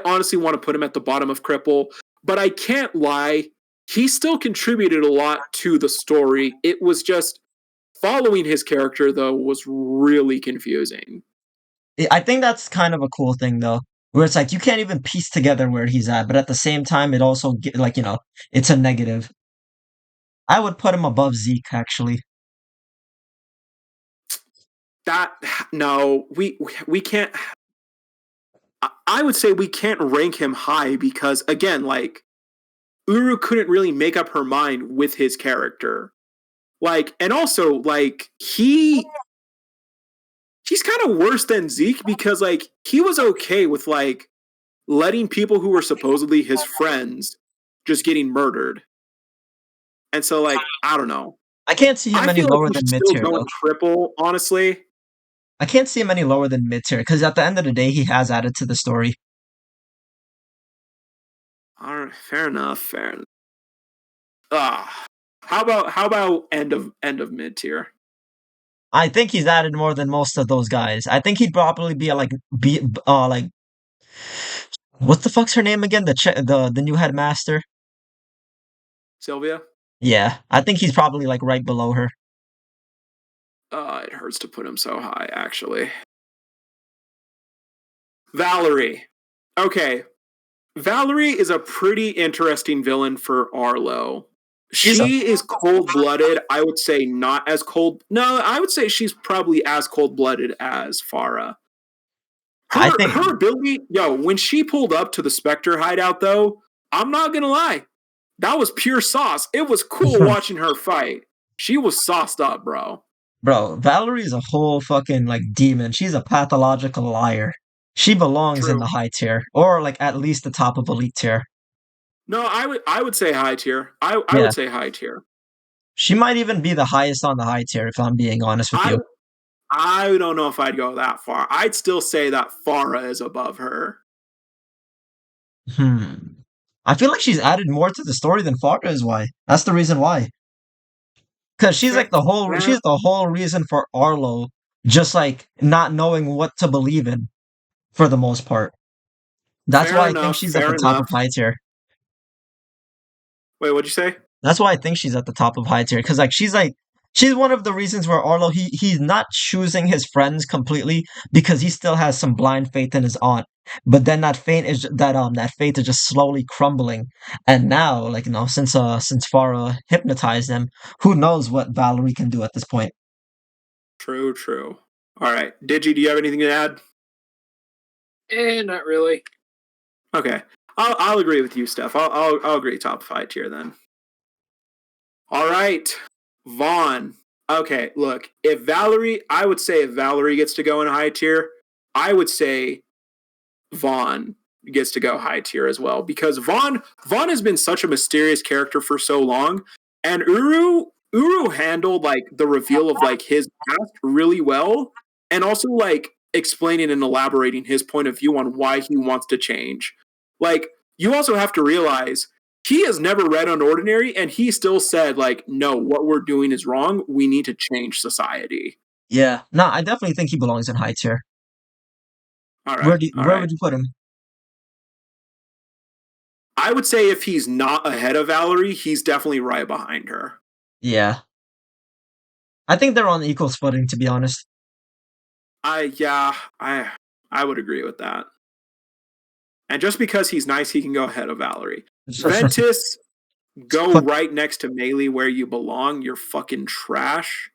honestly want to put him at the bottom of Cripple, but I can't lie, he still contributed a lot to the story. It was just following his character though was really confusing. I think that's kind of a cool thing though, where it's like you can't even piece together where he's at, but at the same time, it also like it's a negative. I would put him above Zeke actually. We can't. I would say we can't rank him high because again, like Uru couldn't really make up her mind with his character. Like, and also like he's kind of worse than Zeke because like he was okay with like letting people who were supposedly his friends just getting murdered. And so like I don't know. I can't see him any lower than mid tier though. Triple, honestly. I can't see him any lower than mid tier because at the end of the day, he has added to the story. All right, fair enough. How about end of mid tier? I think he's added more than most of those guys. I think he'd probably be like what the fuck's her name again? The new headmaster. Sylvia? Yeah, I think he's probably like right below her. It hurts to put him so high, actually. Valerie. Okay. Valerie is a pretty interesting villain for Arlo. She is cold-blooded. I would say not as cold. No, I would say she's probably as cold-blooded as Farah. Her ability, when she pulled up to the Spectre hideout, though, I'm not gonna lie, that was pure sauce. It was cool watching her fight. She was sauced up, bro. Bro, Valerie's a whole fucking like demon. She's a pathological liar. She belongs in the high tier, or like at least the top of elite tier. No, I would say high tier. I would say high tier. She might even be the highest on the high tier, if I'm being honest with you. I don't know if I'd go that far. I'd still say that Farah is above her. I feel like she's added more to the story than Farah is. Why? That's the reason why. Because she's like she's the whole reason for Arlo just like not knowing what to believe in. for the most part. That's Fair why I think enough, she's at fair the top enough. of high tier. Wait, what'd you say? That's why I think she's at the top of high tier because she's one of the reasons where Arlo he's not choosing his friends completely because he still has some blind faith in his aunt. But then that faith is just slowly crumbling. And now, like since Farah hypnotized him, who knows what Valerie can do at this point? True, true. All right, Digi, do you have anything to add? Not really. Okay, I'll agree with you, Stef. I'll agree top 5 tier then. All right, Vaughn. Okay, look, I would say if Valerie gets to go in high tier, I would say Vaughn gets to go high tier as well because Vaughn has been such a mysterious character for so long, and Uru handled like the reveal of like his past really well, and also like explaining and elaborating his point of view on why he wants to change. Like you also have to realize he has never read Unordinary, and he still said like, no, what we're doing is wrong. We need to change society. Yeah, no, I definitely think he belongs in high tier. All right, Where would you put him? I would say if he's not ahead of Valerie, he's definitely right behind her. Yeah, I think they're on equal footing, to be honest. I would agree with that. And just because he's nice, he can go ahead of Valerie. Ventus, go right next to Melee where you belong. You're fucking trash.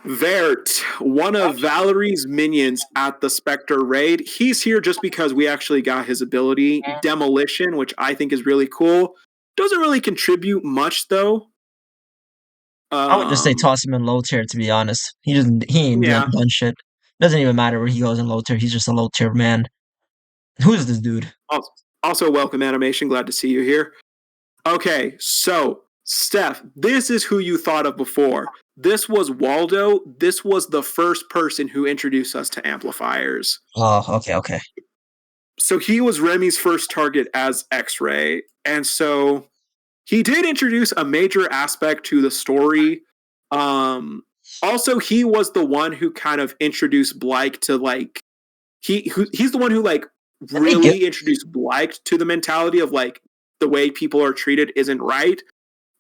Vert, one of Valerie's minions at the Spectre raid. He's here just because we actually got his ability, Demolition, which I think is really cool. Doesn't really contribute much though. I would just say toss him in low tier, to be honest. He ain't done shit. Doesn't even matter where he goes in low tier. He's just a low tier man. Who is this dude? Also, welcome, Animation. Glad to see you here. Okay, so Stef, this is who you thought of before. This was Waldo. This was the first person who introduced us to amplifiers. Oh, okay. So he was Remy's first target as X-Ray, and so he did introduce a major aspect to the story. Also, he was the one who kind of introduced Blyke to like he's the one who like really introduced Blyke to the mentality of like the way people are treated isn't right.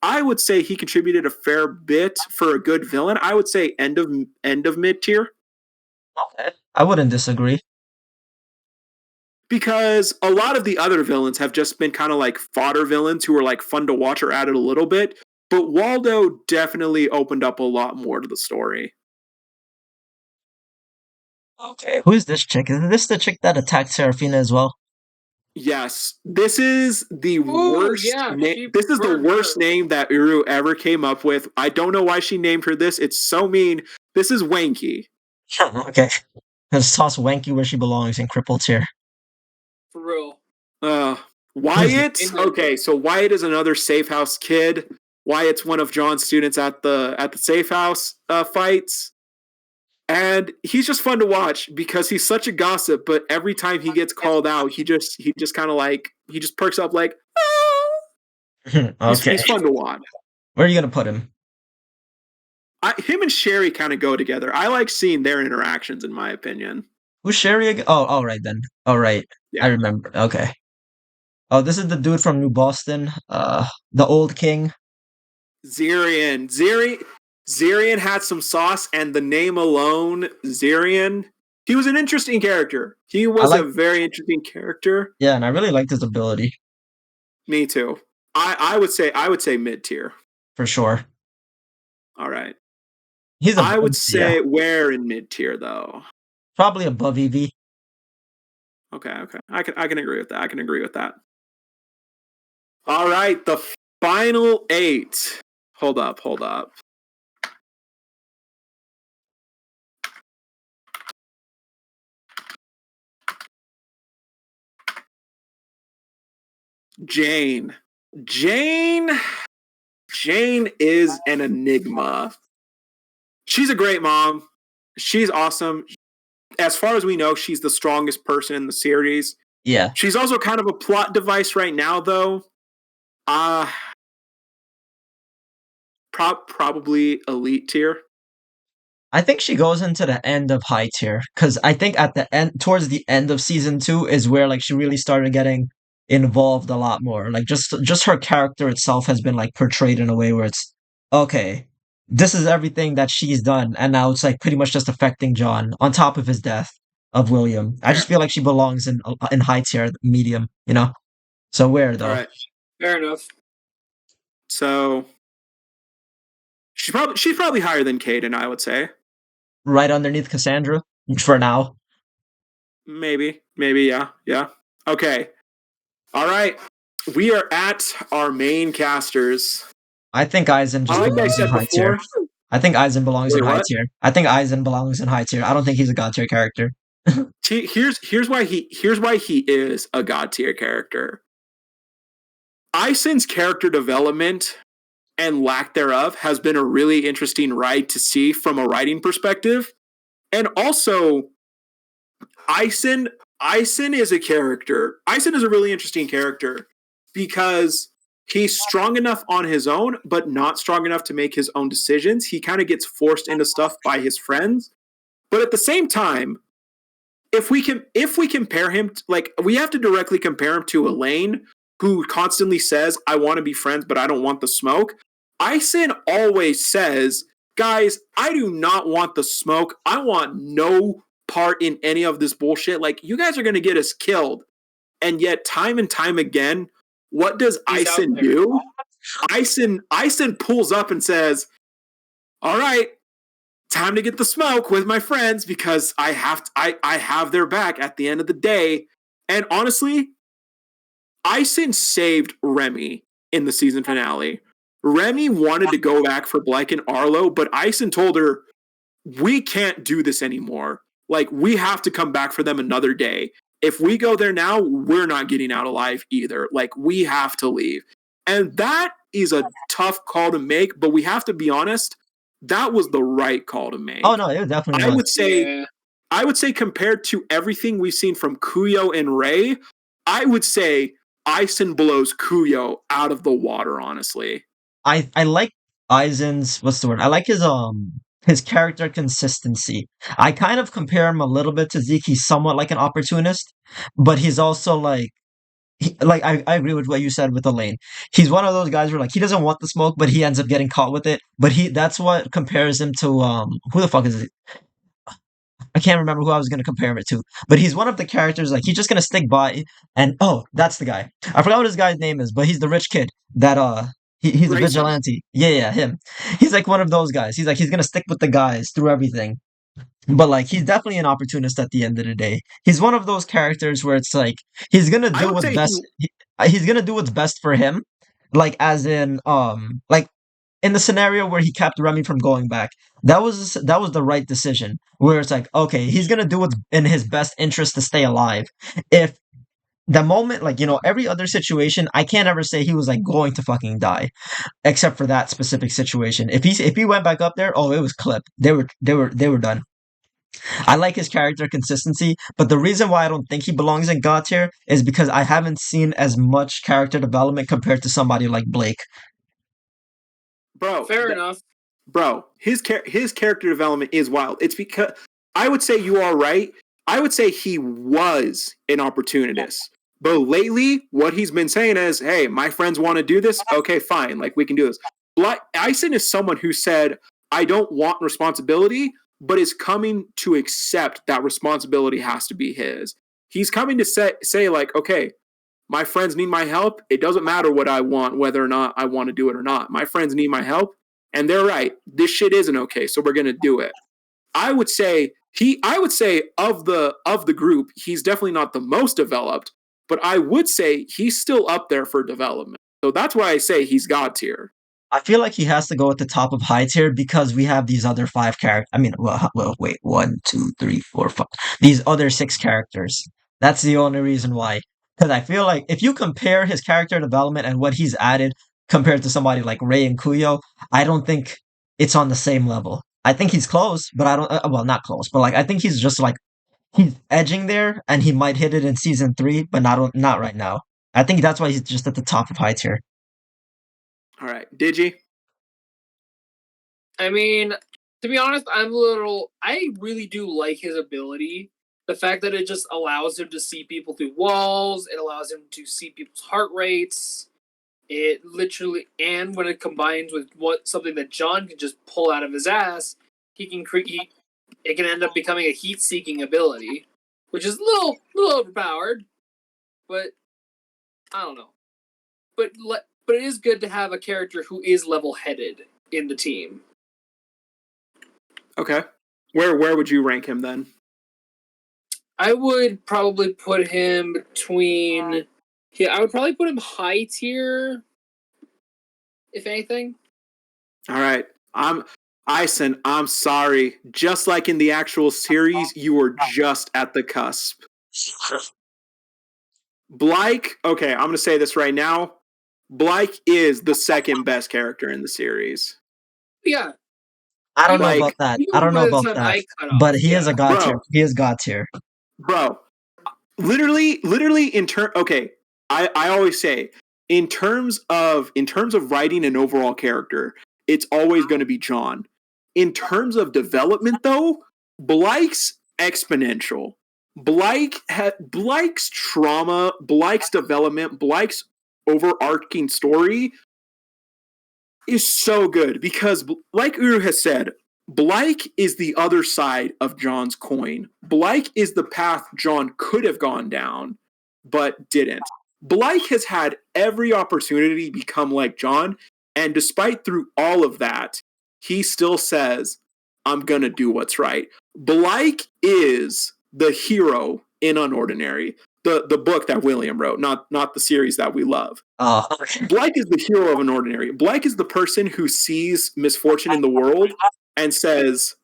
I would say he contributed a fair bit for a good villain. I would say end of mid tier. Okay, I wouldn't disagree. Because a lot of the other villains have just been kind of like fodder villains who are like fun to watch or added a little bit. But Waldo definitely opened up a lot more to the story. Okay, who is this chick? Is this the chick that attacked Serafina as well? Yes, this is the worst. This is the worst name that Uru ever came up with. I don't know why she named her this. It's so mean. This is Wanky. Okay, let's toss Wanky where she belongs in crippled tier. For real. Wyatt. Okay, so Wyatt is another safe house kid. Wyatt's one of John's students at the safe house fights. And he's just fun to watch because he's such a gossip, but every time he gets called out, he just kind of like he just perks up like Okay. He's fun to watch. Where are you gonna put him? Him and Sherry kind of go together. I like seeing their interactions, in my opinion. Who's Sherry again? Oh, all right then. All right, yeah. I remember. Okay. Oh, this is the dude from New Boston. The old king. Zirian had some sauce, and the name alone, Zirian, he was an interesting character. He was a very interesting character. Yeah, and I really liked his ability. Me too. I would say mid tier. For sure. All right. I would say where in mid tier though? Probably above Evie. Okay. I can agree with that. All right, the final 8. Hold up. Jane is an enigma. She's a great mom. She's awesome. As far as we know, she's the strongest person in the series. Yeah. She's also kind of a plot device right now, though. Probably elite tier. I think she goes into the end of high tier because I think at the end, towards the end of season 2, is where like she really started getting involved a lot more. Like just her character itself has been like portrayed in a way where it's okay. This is everything that she's done, and now it's like pretty much just affecting John on top of his death of William. I just feel like she belongs in high tier medium, you know. So where though? All right. Fair enough. So she's probably higher than Kaden, I would say. Right underneath Cassandra for now. Maybe, yeah. Okay. All right. We are at our main casters. I think Eisen just Like I belongs in said high tier. before. I think Eisen belongs Wait, in high what? tier. I think Eisen belongs in high tier. I don't think he's a god tier character. Here's why he is a god tier character. Eisen's character development and lack thereof has been a really interesting ride to see from a writing perspective. And also, Eisen is a character. Eisen is a really interesting character because he's strong enough on his own, but not strong enough to make his own decisions. He kind of gets forced into stuff by his friends. But at the same time, if we compare him, like we have to directly compare him to Elaine, who constantly says, I want to be friends, but I don't want the smoke. Eisen always says, guys, I do not want the smoke. I want no part in any of this bullshit. Like, you guys are going to get us killed. And yet, time and time again, what does Eisen do? Eisen pulls up and says, all right, time to get the smoke with my friends because I have their back at the end of the day. And honestly, Eisen saved Remy in the season finale. Remy wanted to go back for Blake and Arlo, but Eisen told her, we can't do this anymore. Like, we have to come back for them another day. If we go there now, we're not getting out alive either. Like, we have to leave. And that is a tough call to make, but we have to be honest, that was the right call to make. Oh no, it definitely was. I would say compared to everything we've seen from Cuyo and Ray, I would say Eisen blows Cuyo out of the water, honestly. I like Eisen's what's the word? I like his character consistency. I kind of compare him a little bit to Zeke. He's somewhat like an opportunist, but he's also like I agree with what you said with Elaine. He's one of those guys where like he doesn't want the smoke, but he ends up getting caught with it. But that's what compares him to who the fuck is it? I can't remember who I was gonna compare it to. But he's one of the characters like he's just gonna stick by and oh, that's the guy. I forgot what his guy's name is, but he's the rich kid that he's a vigilante. Yeah, him. He's like one of those guys. He's like he's gonna stick with the guys through everything. But like he's definitely an opportunist at the end of the day. He's one of those characters where it's like he's gonna do what's best. He's gonna do what's best for him. Like as in like in the scenario where he kept Remy from going back, that was the right decision. Where it's like okay, he's gonna do what's in his best interest to stay alive. If the moment like every other situation, I can't ever say he was like going to fucking die, except for that specific situation. If he went back up there, oh, it was clip. They were done. I like his character consistency, but the reason why I don't think he belongs in God tier is because I haven't seen as much character development compared to somebody like Blake. Bro, fair enough. Bro, his character development is wild. It's because I would say you are right. I would say he was an opportunist. But lately, what he's been saying is, hey, my friends want to do this. Okay, fine. Like, we can do this. Eisen is someone who said, I don't want responsibility, but is coming to accept that responsibility has to be his. He's coming to say like, okay, my friends need my help. It doesn't matter what I want, whether or not I want to do it or not. My friends need my help, and they're right. This shit isn't okay, so we're gonna do it. I would say of the group, he's definitely not the most developed, but I would say he's still up there for development. So that's why I say he's God tier. I feel like he has to go at the top of high tier because we have these other 5 characters. I mean, well, wait, 1, 2, 3, 4, 5. These other 6 characters. That's the only reason why. Because I feel like if you compare his character development and what he's added compared to somebody like Ray and Cuyo, I don't think it's on the same level. I think he's close, but I don't. Well, not close, but like I think he's just like he's edging there, and he might hit it in season 3, but not right now. I think that's why he's just at the top of high tier. All right, Digi. I mean, To be honest, I really do like his ability. The fact that it just allows him to see people through walls, it allows him to see people's heart rates. It literally, and when it combines with something that John can just pull out of his ass, he can create. It can end up becoming a heat-seeking ability, which is a little overpowered, but I don't know. But it is good to have a character who is level-headed in the team. Okay. Where would you rank him then? I would probably put him between. Yeah, I would probably put him high tier, if anything. All right. Ison, I'm sorry. Just like in the actual series, you were just at the cusp. Blyke, okay, I'm going to say this right now. Blyke is the second best character in the series. Yeah. I don't know Like, about that. I don't know about that. But he is a god tier. He is god tier. Bro, literally in okay, I always say in terms of writing an overall character, it's always going to be John. In terms of development though, Blyke's exponential. Blyke's trauma, Blyke's development, Blyke's overarching story is so good because, like Uru has said, Blyke is the other side of John's coin. Blyke is the path John could have gone down, but didn't. Blyke has had every opportunity to become like John, and despite through all of that, he still says, I'm gonna do what's right. Blyke is the hero in Unordinary. The book that William wrote, not the series that we love. Blyke is the hero of Unordinary. Blyke is the person who sees misfortune in the world and says,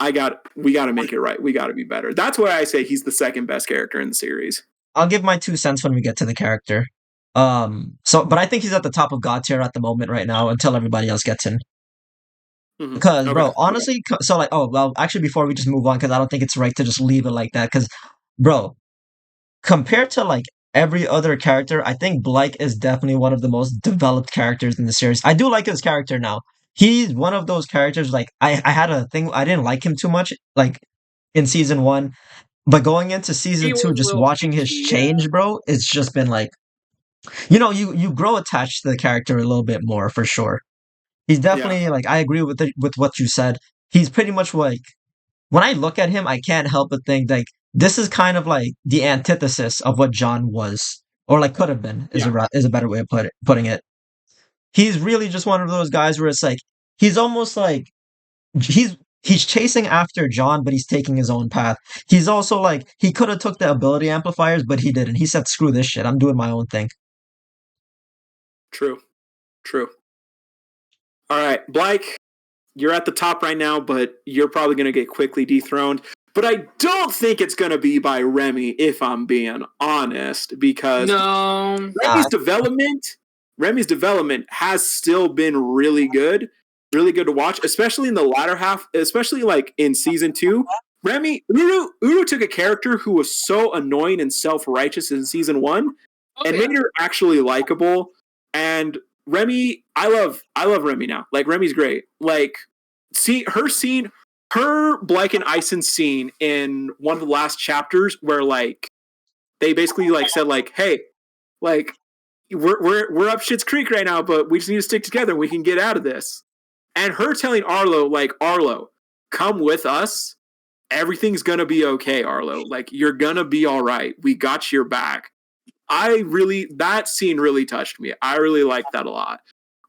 we got to make it right. We got to be better. That's why I say he's the second best character in the series. I'll give my 2 cents when we get to the character. But I think he's at the top of god tier at the moment right now until everybody else gets in. Mm-hmm. Because, bro, honestly, so like, actually, before we just move on, because I don't think it's right to just leave it like that. Because, bro, compared to like every other character, I think Blyke is definitely one of the most developed characters in the series. I do like his character now. He's one of those characters, like, I had a thing, I didn't like him too much, like, in season 1. But going into season 2, just watching his change, bro, it's just been like, you grow attached to the character a little bit more, for sure. He's definitely, like, I agree with what you said. He's pretty much like, when I look at him, I can't help but think, like, this is kind of like the antithesis of what John was, or like could have been, is a better way of putting it. He's really just one of those guys where it's like, he's almost like, he's chasing after John, but he's taking his own path. He's also like, he could have took the ability amplifiers, but he didn't. He said, screw this shit, I'm doing my own thing. True. All right, Blyke, you're at the top right now, but you're probably going to get quickly dethroned. But I don't think it's going to be by Remy, if I'm being honest, because Remy's development has still been really good to watch, especially in the latter half, especially like in season 2. Uru took a character who was so annoying and self-righteous in season 1 and made her actually likable. And Remy, I love Remy now. Like, Remy's great. Like, her Blyke and Ison scene in one of the last chapters where like they basically like said like, hey, like we're up Shit's Creek right now, but we just need to stick together and we can get out of this. And her telling Arlo, like, Arlo, come with us. Everything's gonna be okay, Arlo. Like, you're gonna be all right. We got your back. That scene really touched me. I really liked that a lot.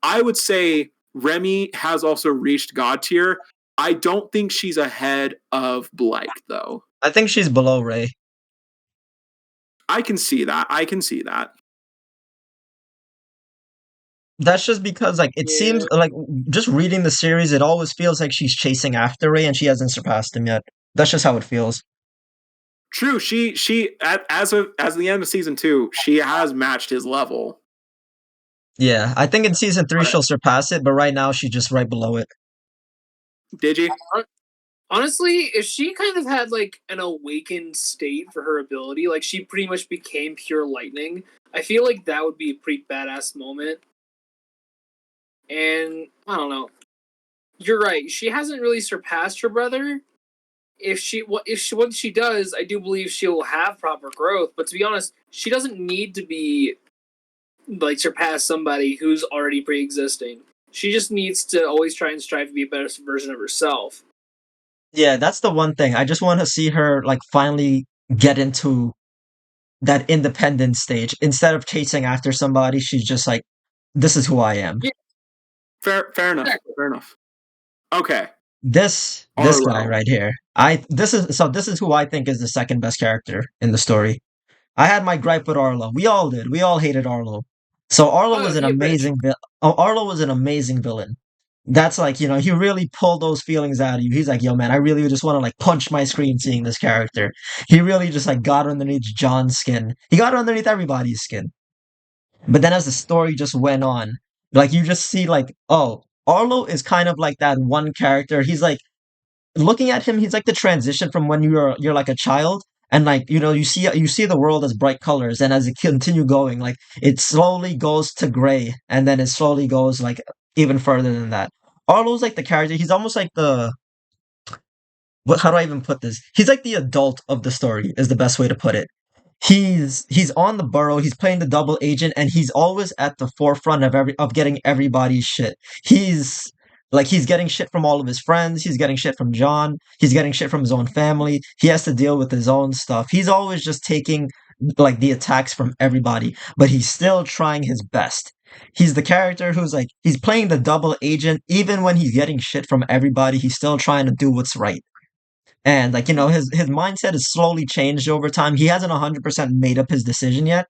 I would say Remy has also reached god tier. I don't think she's ahead of Blyke, though. I think she's below Ray. I can see that. That's just because, like, it seems like, just reading the series, it always feels like she's chasing after Ray and she hasn't surpassed him yet. That's just how it feels. True. She as the end of season 2, she has matched his level. Yeah, I think in season 3 she'll surpass it, but right now she's just right below it. Did you? Honestly, if she kind of had like an awakened state for her ability, like she pretty much became pure lightning, I feel like that would be a pretty badass moment. And I don't know. You're right. She hasn't really surpassed her brother. Once she does, I do believe she'll have proper growth. But to be honest, she doesn't need to be like surpass somebody who's already pre-existing. She just needs to always try and strive to be a better version of herself. Yeah, that's the one thing. I just want to see her like finally get into that independent stage. Instead of chasing after somebody, she's just like, this is who I am. Yeah. Fair enough. Exactly. Fair enough. Okay. This Arlo. guy right here. This is who I think is the second best character in the story. I had my gripe with Arlo. We all did. We all hated Arlo. So Arlo was an he a bitch. amazing Arlo was an amazing villain. That's like, you know, he really pulled those feelings out of you. He's like, yo man, I really just want to like punch my screen seeing this character. He really just like got underneath John's skin. He got underneath everybody's skin. But then as the story just went on, like you just see like, oh, Arlo is kind of like that one character. He's like looking at him, he's like the transition from when you're like a child and like you see the world as bright colors, and as it continue going, like it slowly goes to gray, and then it slowly goes like even further than that. Arlo's like the character. He's almost like the what? How do I even put this? He's like the adult of the story. Is the best way to put it. He's on the burrow. He's playing the double agent, and he's always at the forefront of getting everybody's shit. He's getting shit from all of his friends. He's getting shit from John. He's getting shit from his own family. He has to deal with his own stuff. He's always just taking like the attacks from everybody, but he's still trying his best. He's the character who's like he's playing the double agent even when he's getting shit from everybody. He's still trying to do what's right. And like his mindset has slowly changed over time. He hasn't 100% made up his decision yet,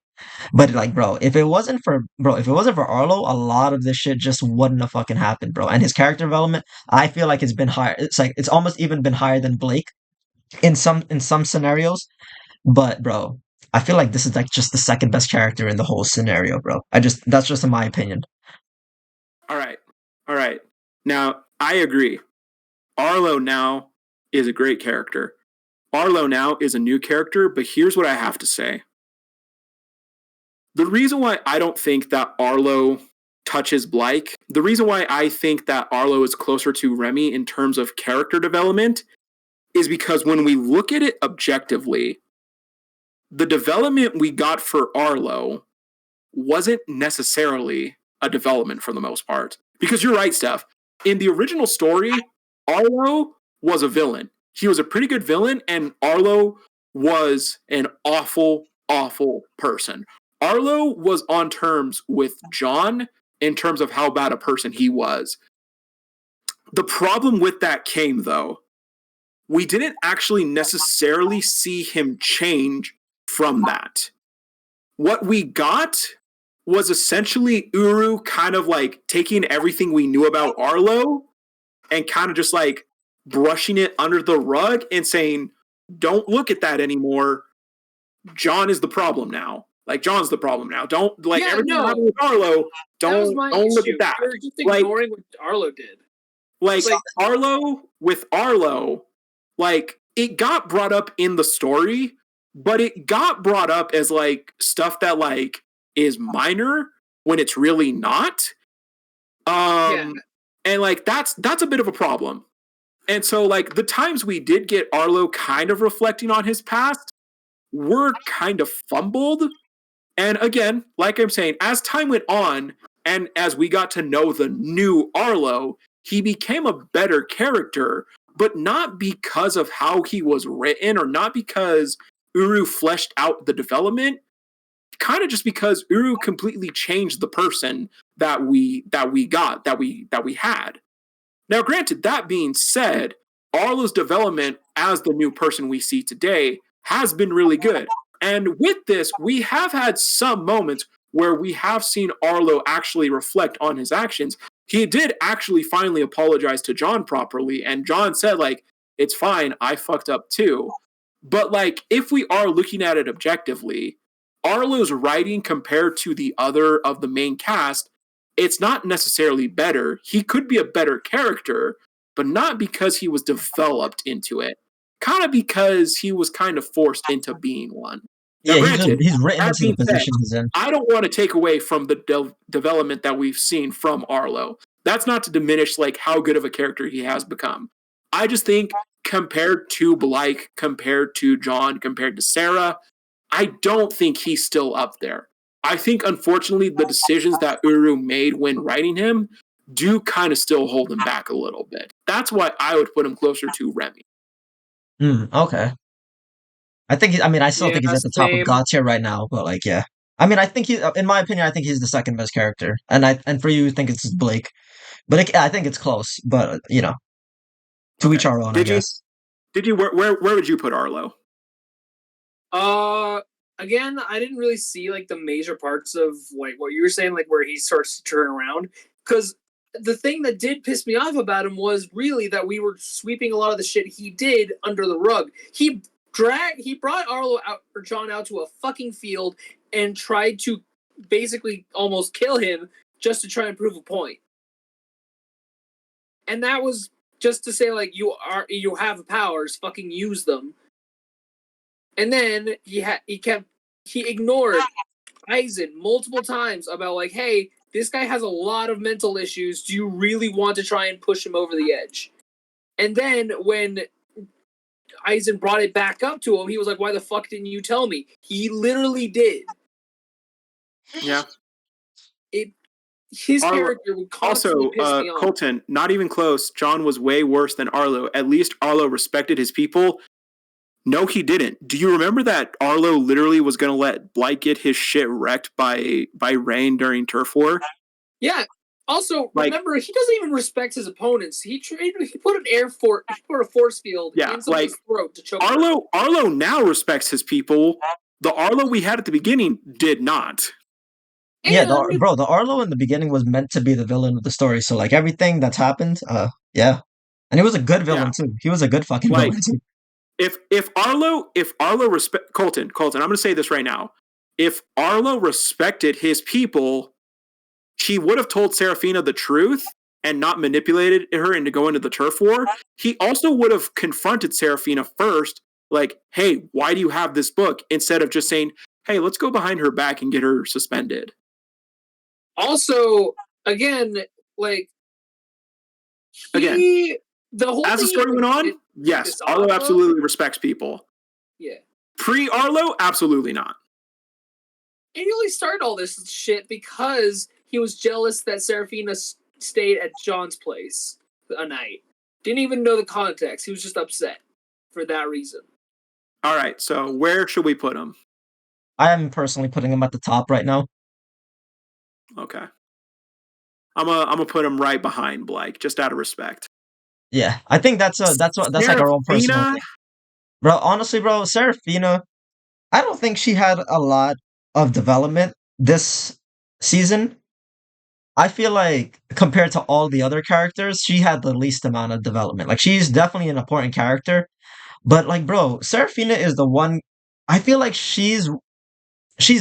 but like if it wasn't for Arlo, a lot of this shit just wouldn't have fucking happened, bro. And his character development, I feel like it's been higher. It's like it's almost even been higher than Blake in some scenarios. But bro, I feel like this is like just the second best character in the whole scenario, bro. That's just in my opinion. All right. Now I agree. Arlo now is a great character. Arlo now is a new character, but here's what I have to say. The reason why I don't think that Arlo touches Blake, the reason why I think that Arlo is closer to Remy in terms of character development is because when we look at it objectively, the development we got for Arlo wasn't necessarily a development for the most part. Because you're right, Steph. In the original story, Arlo was a villain. He was a pretty good villain, and Arlo was an awful, awful person. Arlo was on terms with John in terms of how bad a person he was. The problem with that came, though, we didn't actually necessarily see him change from that. What we got was essentially Uru kind of like taking everything we knew about Arlo and kind of just like brushing it under the rug and saying, don't look at that anymore. John is the problem now. Like, John's the problem now. Don't, like, everything happened with Arlo, don't look at that. You're just ignoring what Arlo did. Like, Arlo, like, it got brought up in the story, but it got brought up as, like, stuff that, like, is minor when it's really not. And, like, that's a bit of a problem. And so, like, the times we did get Arlo kind of reflecting on his past were kind of fumbled. And again, like I'm saying, as time went on and as we got to know the new Arlo, he became a better character, but not because of how he was written or not because Uru fleshed out the development, kind of just because Uru completely changed the person that we had. Now, granted, that being said, Arlo's development as the new person we see today has been really good. And with this, we have had some moments where we have seen Arlo actually reflect on his actions. He did actually finally apologize to John properly, and John said, like, it's fine, I fucked up too. But, like, if we are looking at it objectively, Arlo's writing compared to the other of the main cast, it's not necessarily better. He could be a better character, but not because he was developed into it. Kind of because he was kind of forced into being one. Now, Yeah, granted, he's written that into the being said, position he's in. I don't want to take away from the development that we've seen from Arlo. That's not to diminish like how good of a character he has become. I just think compared to Blake, compared to John, compared to Sarah, I don't think he's still up there. I think, unfortunately, the decisions that Uru made when writing him do kind of still hold him back a little bit. That's why I would put him closer to Remy. Okay. I still think he's at the top of same. God tier right now, but like, yeah. I mean, I think in my opinion, I think he's the second best character, and for you, I think it's Blake, but I think it's close. But to each our own, I guess. Where would you put Arlo? Again, I didn't really see like the major parts of like what you were saying, like where he starts to turn around. Because the thing that did piss me off about him was really that we were sweeping a lot of the shit he did under the rug. He brought Arlo out or John out to a fucking field and tried to basically almost kill him just to try and prove a point. And that was just to say like you have powers, fucking use them. And then he ignored Eisen multiple times about like, hey, this guy has a lot of mental issues. Do you really want to try and push him over the edge? And then when Eisen brought it back up to him, he was like, why the fuck didn't you tell me? He literally did. Yeah. His character would constantly piss me off. Colton, not even close. John was way worse than Arlo. At least Arlo respected his people. No, he didn't. Do you remember that Arlo literally was going to let Blight get his shit wrecked by Rain during Turf War? Yeah. Also, remember, he doesn't even respect his opponents. He put a force field in someone's throat to choke him. Arlo now respects his people. The Arlo we had at the beginning did not. Yeah, the Arlo in the beginning was meant to be the villain of the story. So like everything that's happened, yeah, and he was a good villain too. He was a good fucking villain too. If Arlo respect Colton, I'm going to say this right now. If Arlo respected his people, he would have told Serafina the truth and not manipulated her into going to the turf war. He also would have confronted Serafina first, like, hey, why do you have this book? Instead of just saying, hey, let's go behind her back and get her suspended. Also, again, the whole as the story went on, yes, Arlo absolutely respects people. Yeah. Pre-Arlo, absolutely not. And he only started all this shit because he was jealous that Serafina stayed at John's place a night. Didn't even know the context. He was just upset for that reason. All right, so where should we put him? I am personally putting him at the top right now. Okay. I'm gonna put him right behind Blake, just out of respect. Yeah, I think that's like our own personal thing. Bro, honestly, Serafina, I don't think she had a lot of development this season. I feel like compared to all the other characters, she had the least amount of development. Like she's definitely an important character, but like, bro, Serafina is the one. I feel like she's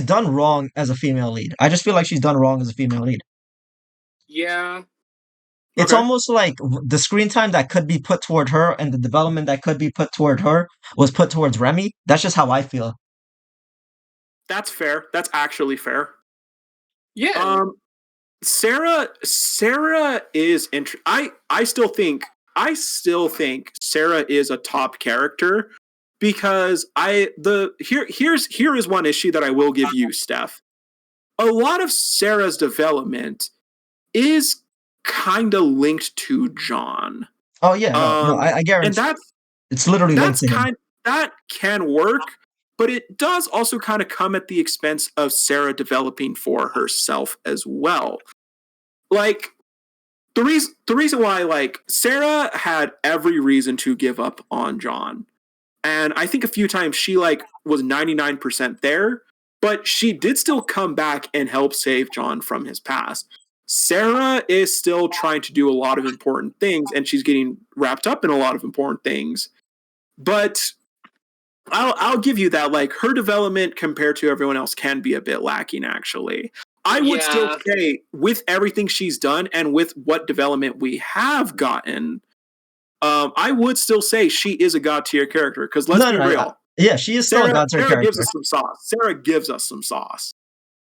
done wrong as a female lead. I just feel like she's done wrong as a female lead. Yeah. It's almost like the screen time that could be put toward her and the development that could be put toward her was put towards Remy. That's just how I feel. That's fair. That's actually fair. Yeah. Sarah is I still think Sarah is a top character because here is one issue that I will give you, Stef. A lot of Sarah's development is kind of linked to John. Oh yeah, no, I guarantee. And it's literally linked to him. That can work, but it does also kind of come at the expense of Sarah developing for herself as well. Like the reason why, like, Sarah had every reason to give up on John, and I think a few times she was 99% there, but she did still come back and help save John from his past. Sarah is still trying to do a lot of important things, and she's getting wrapped up in a lot of important things. But I'll give you that, like, her development compared to everyone else can be a bit lacking, actually. I would still say, with everything she's done and with what development we have gotten, I would still say she is a god tier character. Because let's be real. Yeah, she is still a god tier character. Gives us some sauce. Sarah gives us some sauce.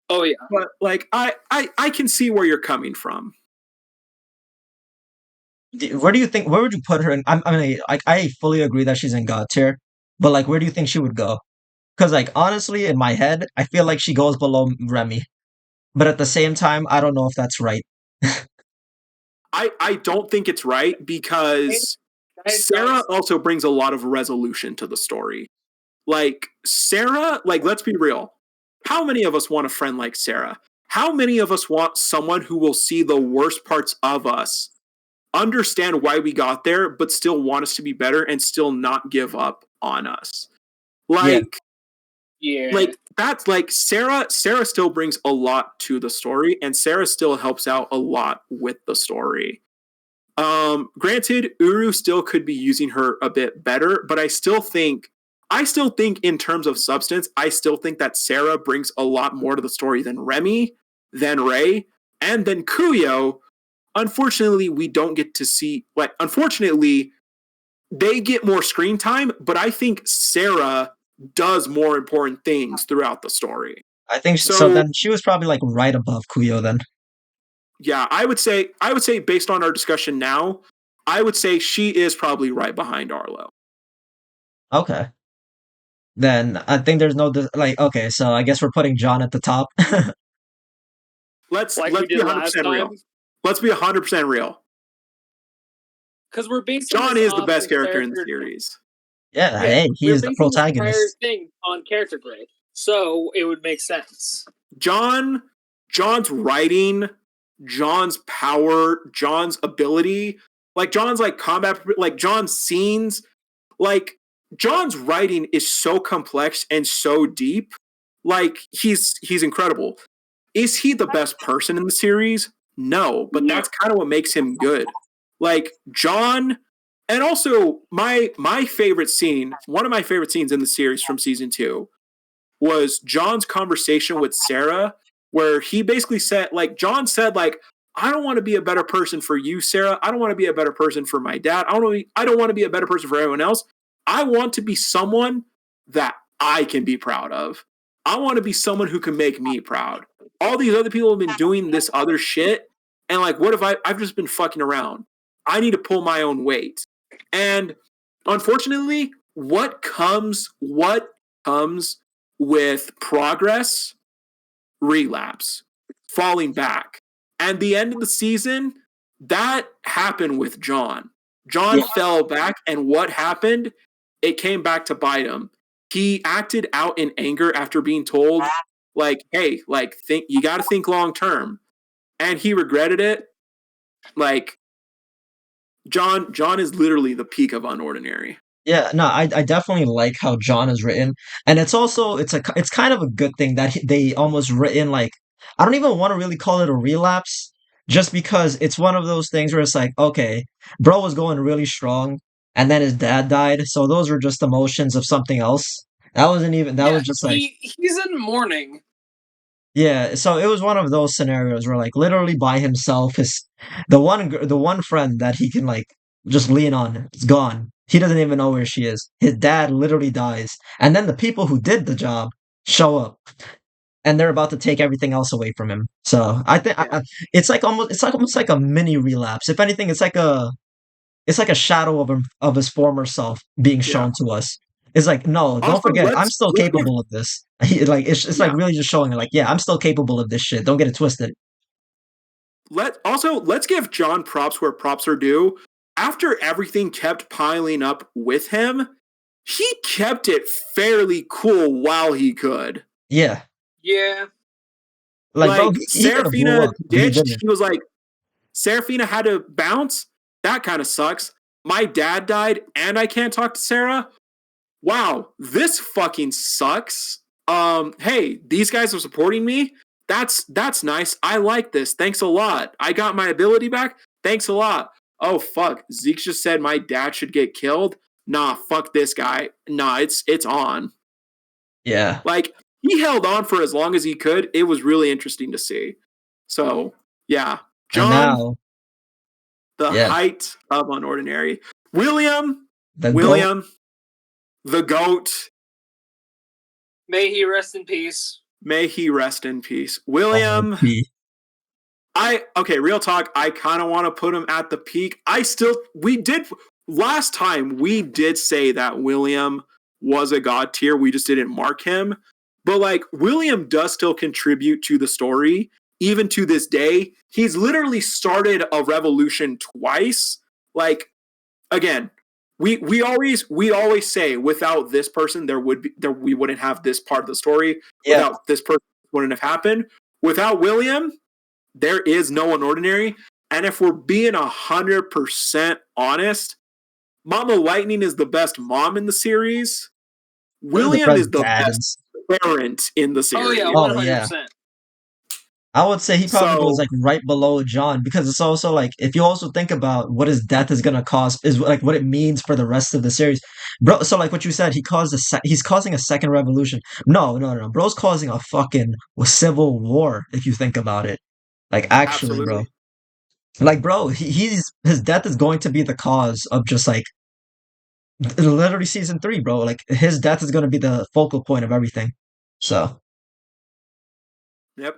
Oh yeah, but like I can see where you're coming from. Where do you think? Where would you put her in? I mean, I fully agree that she's in God tier, but like, where do you think she would go? Because like, honestly, in my head, I feel like she goes below Remy, but at the same time, I don't know if that's right. I don't think it's right because Sarah also brings a lot of resolution to the story. Like Sarah, like let's be real. How many of us want a friend like Sarah? How many of us want someone who will see the worst parts of us, understand why we got there, but still want us to be better and still not give up on us? Yeah. Like that's like Sarah still brings a lot to the story, and Sarah still helps out a lot with the story. Granted, Uru still could be using her a bit better, but I still think in terms of substance, I still think that Sarah brings a lot more to the story than Remy, than Ray, and then Kuyo. Unfortunately, we don't get to see, like, unfortunately, they get more screen time, but I think Sarah does more important things throughout the story. I think so. So Then she was probably like right above Kuyo then. yeah, I would say based on our discussion now, I would say she is probably right behind Arlo. Okay. Then I think there's no like. Okay, so I guess we're putting John at the top. Let's Like we be did 100% last real. time. Let's be 100% real. Because we're basing John this is the off best of character in the series. Yeah, Yeah, hey, he we're is the basing this entire protagonist. thing on character grade, so it would make sense. John's writing, John's power, John's ability, like John's like combat, like John's scenes, like John's writing is so complex and so deep. Like he's incredible. Is he the best person in the series? No, but that's kind of what makes him good. Like John, and also my favorite scene, one of my favorite scenes in the series from season 2 was John's conversation with Sarah, where he basically said, like, John said, like, I don't want to be a better person for you, Sarah. I don't want to be a better person for my dad. I don't want to be a better person for everyone else. I want to be someone that I can be proud of. I want to be someone who can make me proud. All these other people have been doing this other shit, and like, what if I've just been fucking around? I need to pull my own weight. And unfortunately, what comes with progress, relapse, falling back. And the end of the season, that happened with John. John fell back, and what happened? It came back to bite him. He acted out in anger after being told, like, hey, like, you got to think long term. And he regretted it. Like, John is literally the peak of Unordinary. Yeah, no, I definitely like how John is written, and it's kind of a good thing that they almost written like I don't even want to really call it a relapse, just because it's one of those things where it's like okay, bro was going really strong, and then his dad died, so those were just emotions of something else. That was just like he's in mourning. yeah, so it was one of those scenarios where like literally by himself, the one friend that he can like just lean on is gone. He doesn't even know where she is. His dad literally dies, and then the people who did the job show up, and they're about to take everything else away from him. So I think it's almost like a mini relapse. If anything, it's like a shadow of him of his former self being shown to us. It's like, no, don't Also, forget, I'm still let's give capable of this. It's like really just showing like, yeah, I'm still capable of this shit. Don't get it twisted. let's give John props where props are due. After everything kept piling up with him, he kept it fairly cool while he could. Yeah, Yeah. like bro, Like he could have blew Seraphina up, but he ditched. didn't. He was like, Seraphina had to bounce. That kind of sucks. My dad died, and I can't talk to Sarah. Wow, this fucking sucks. Hey, these guys are supporting me. That's nice. I like this. Thanks a lot. I got my ability back. Thanks a lot. Oh fuck, Zeke just said my dad should get killed. Nah, fuck this guy. Nah, it's on. Yeah, Like he held on for as long as he could. It was really interesting to see. So yeah, and John, now, the yeah, height of Unordinary. William, the goat. William, the goat. May he rest in peace. May he rest in peace. William, R.I.P. Real talk. I kind of want to put him at the peak. Last time we did say that William was a god tier. We just didn't mark him. But like William does still contribute to the story, even to this day. He's literally started a revolution twice. Like, again, we always say without this person we wouldn't have this part of the story. Yeah. Without this person, it wouldn't have happened. Without William, there is no Unordinary. And if we're being 100% honest, Mama Lightning is the best mom in the series. William is the best parent in the series. Oh yeah, Oh, 100%. yeah. I would say he probably goes like right below John, because it's also like if you also think about what his death is gonna cause, is like what it means for the rest of the series, bro. So like what you said, he's causing a second revolution. No, bro's causing a fucking civil war if you think about it. Like actually, bro. Absolutely. Like bro, his death is going to be the cause of just like literally season 3, bro. Like his death is gonna be the focal point of everything. So. Yep.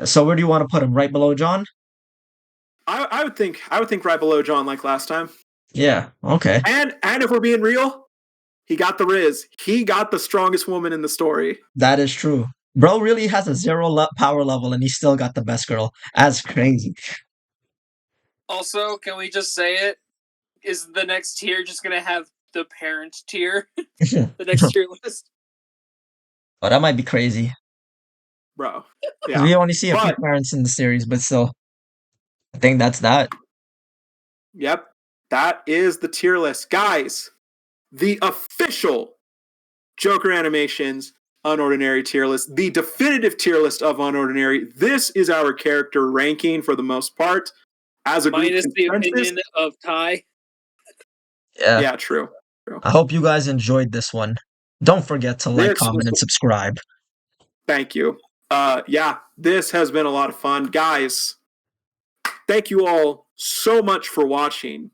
So where do you want to put him? Right below John? I would think right below John, like last time. Yeah. Okay. And if we're being real, he got the Riz. He got the strongest woman in the story. That is true. Bro really has a 0 power level, and he still got the best girl. That's crazy. Also, can we just say it? Is the next tier just gonna have the parent tier? The next tier list. Oh, that might be crazy. Bro. Yeah. We only see a few parents in the series, but still, I think that's that. Yep. That is the tier list. Guys, the official Joker Animations Unordinary tier list, the definitive tier list of Unordinary. This is our character ranking for the most part. As a minus group the opinion of Ty. Yeah, true. I hope you guys enjoyed this one. Don't forget to like, comment, and subscribe. Thank you. This has been a lot of fun. Guys, thank you all so much for watching.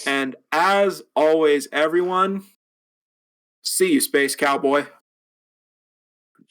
And as always, everyone, see you, Space Cowboy.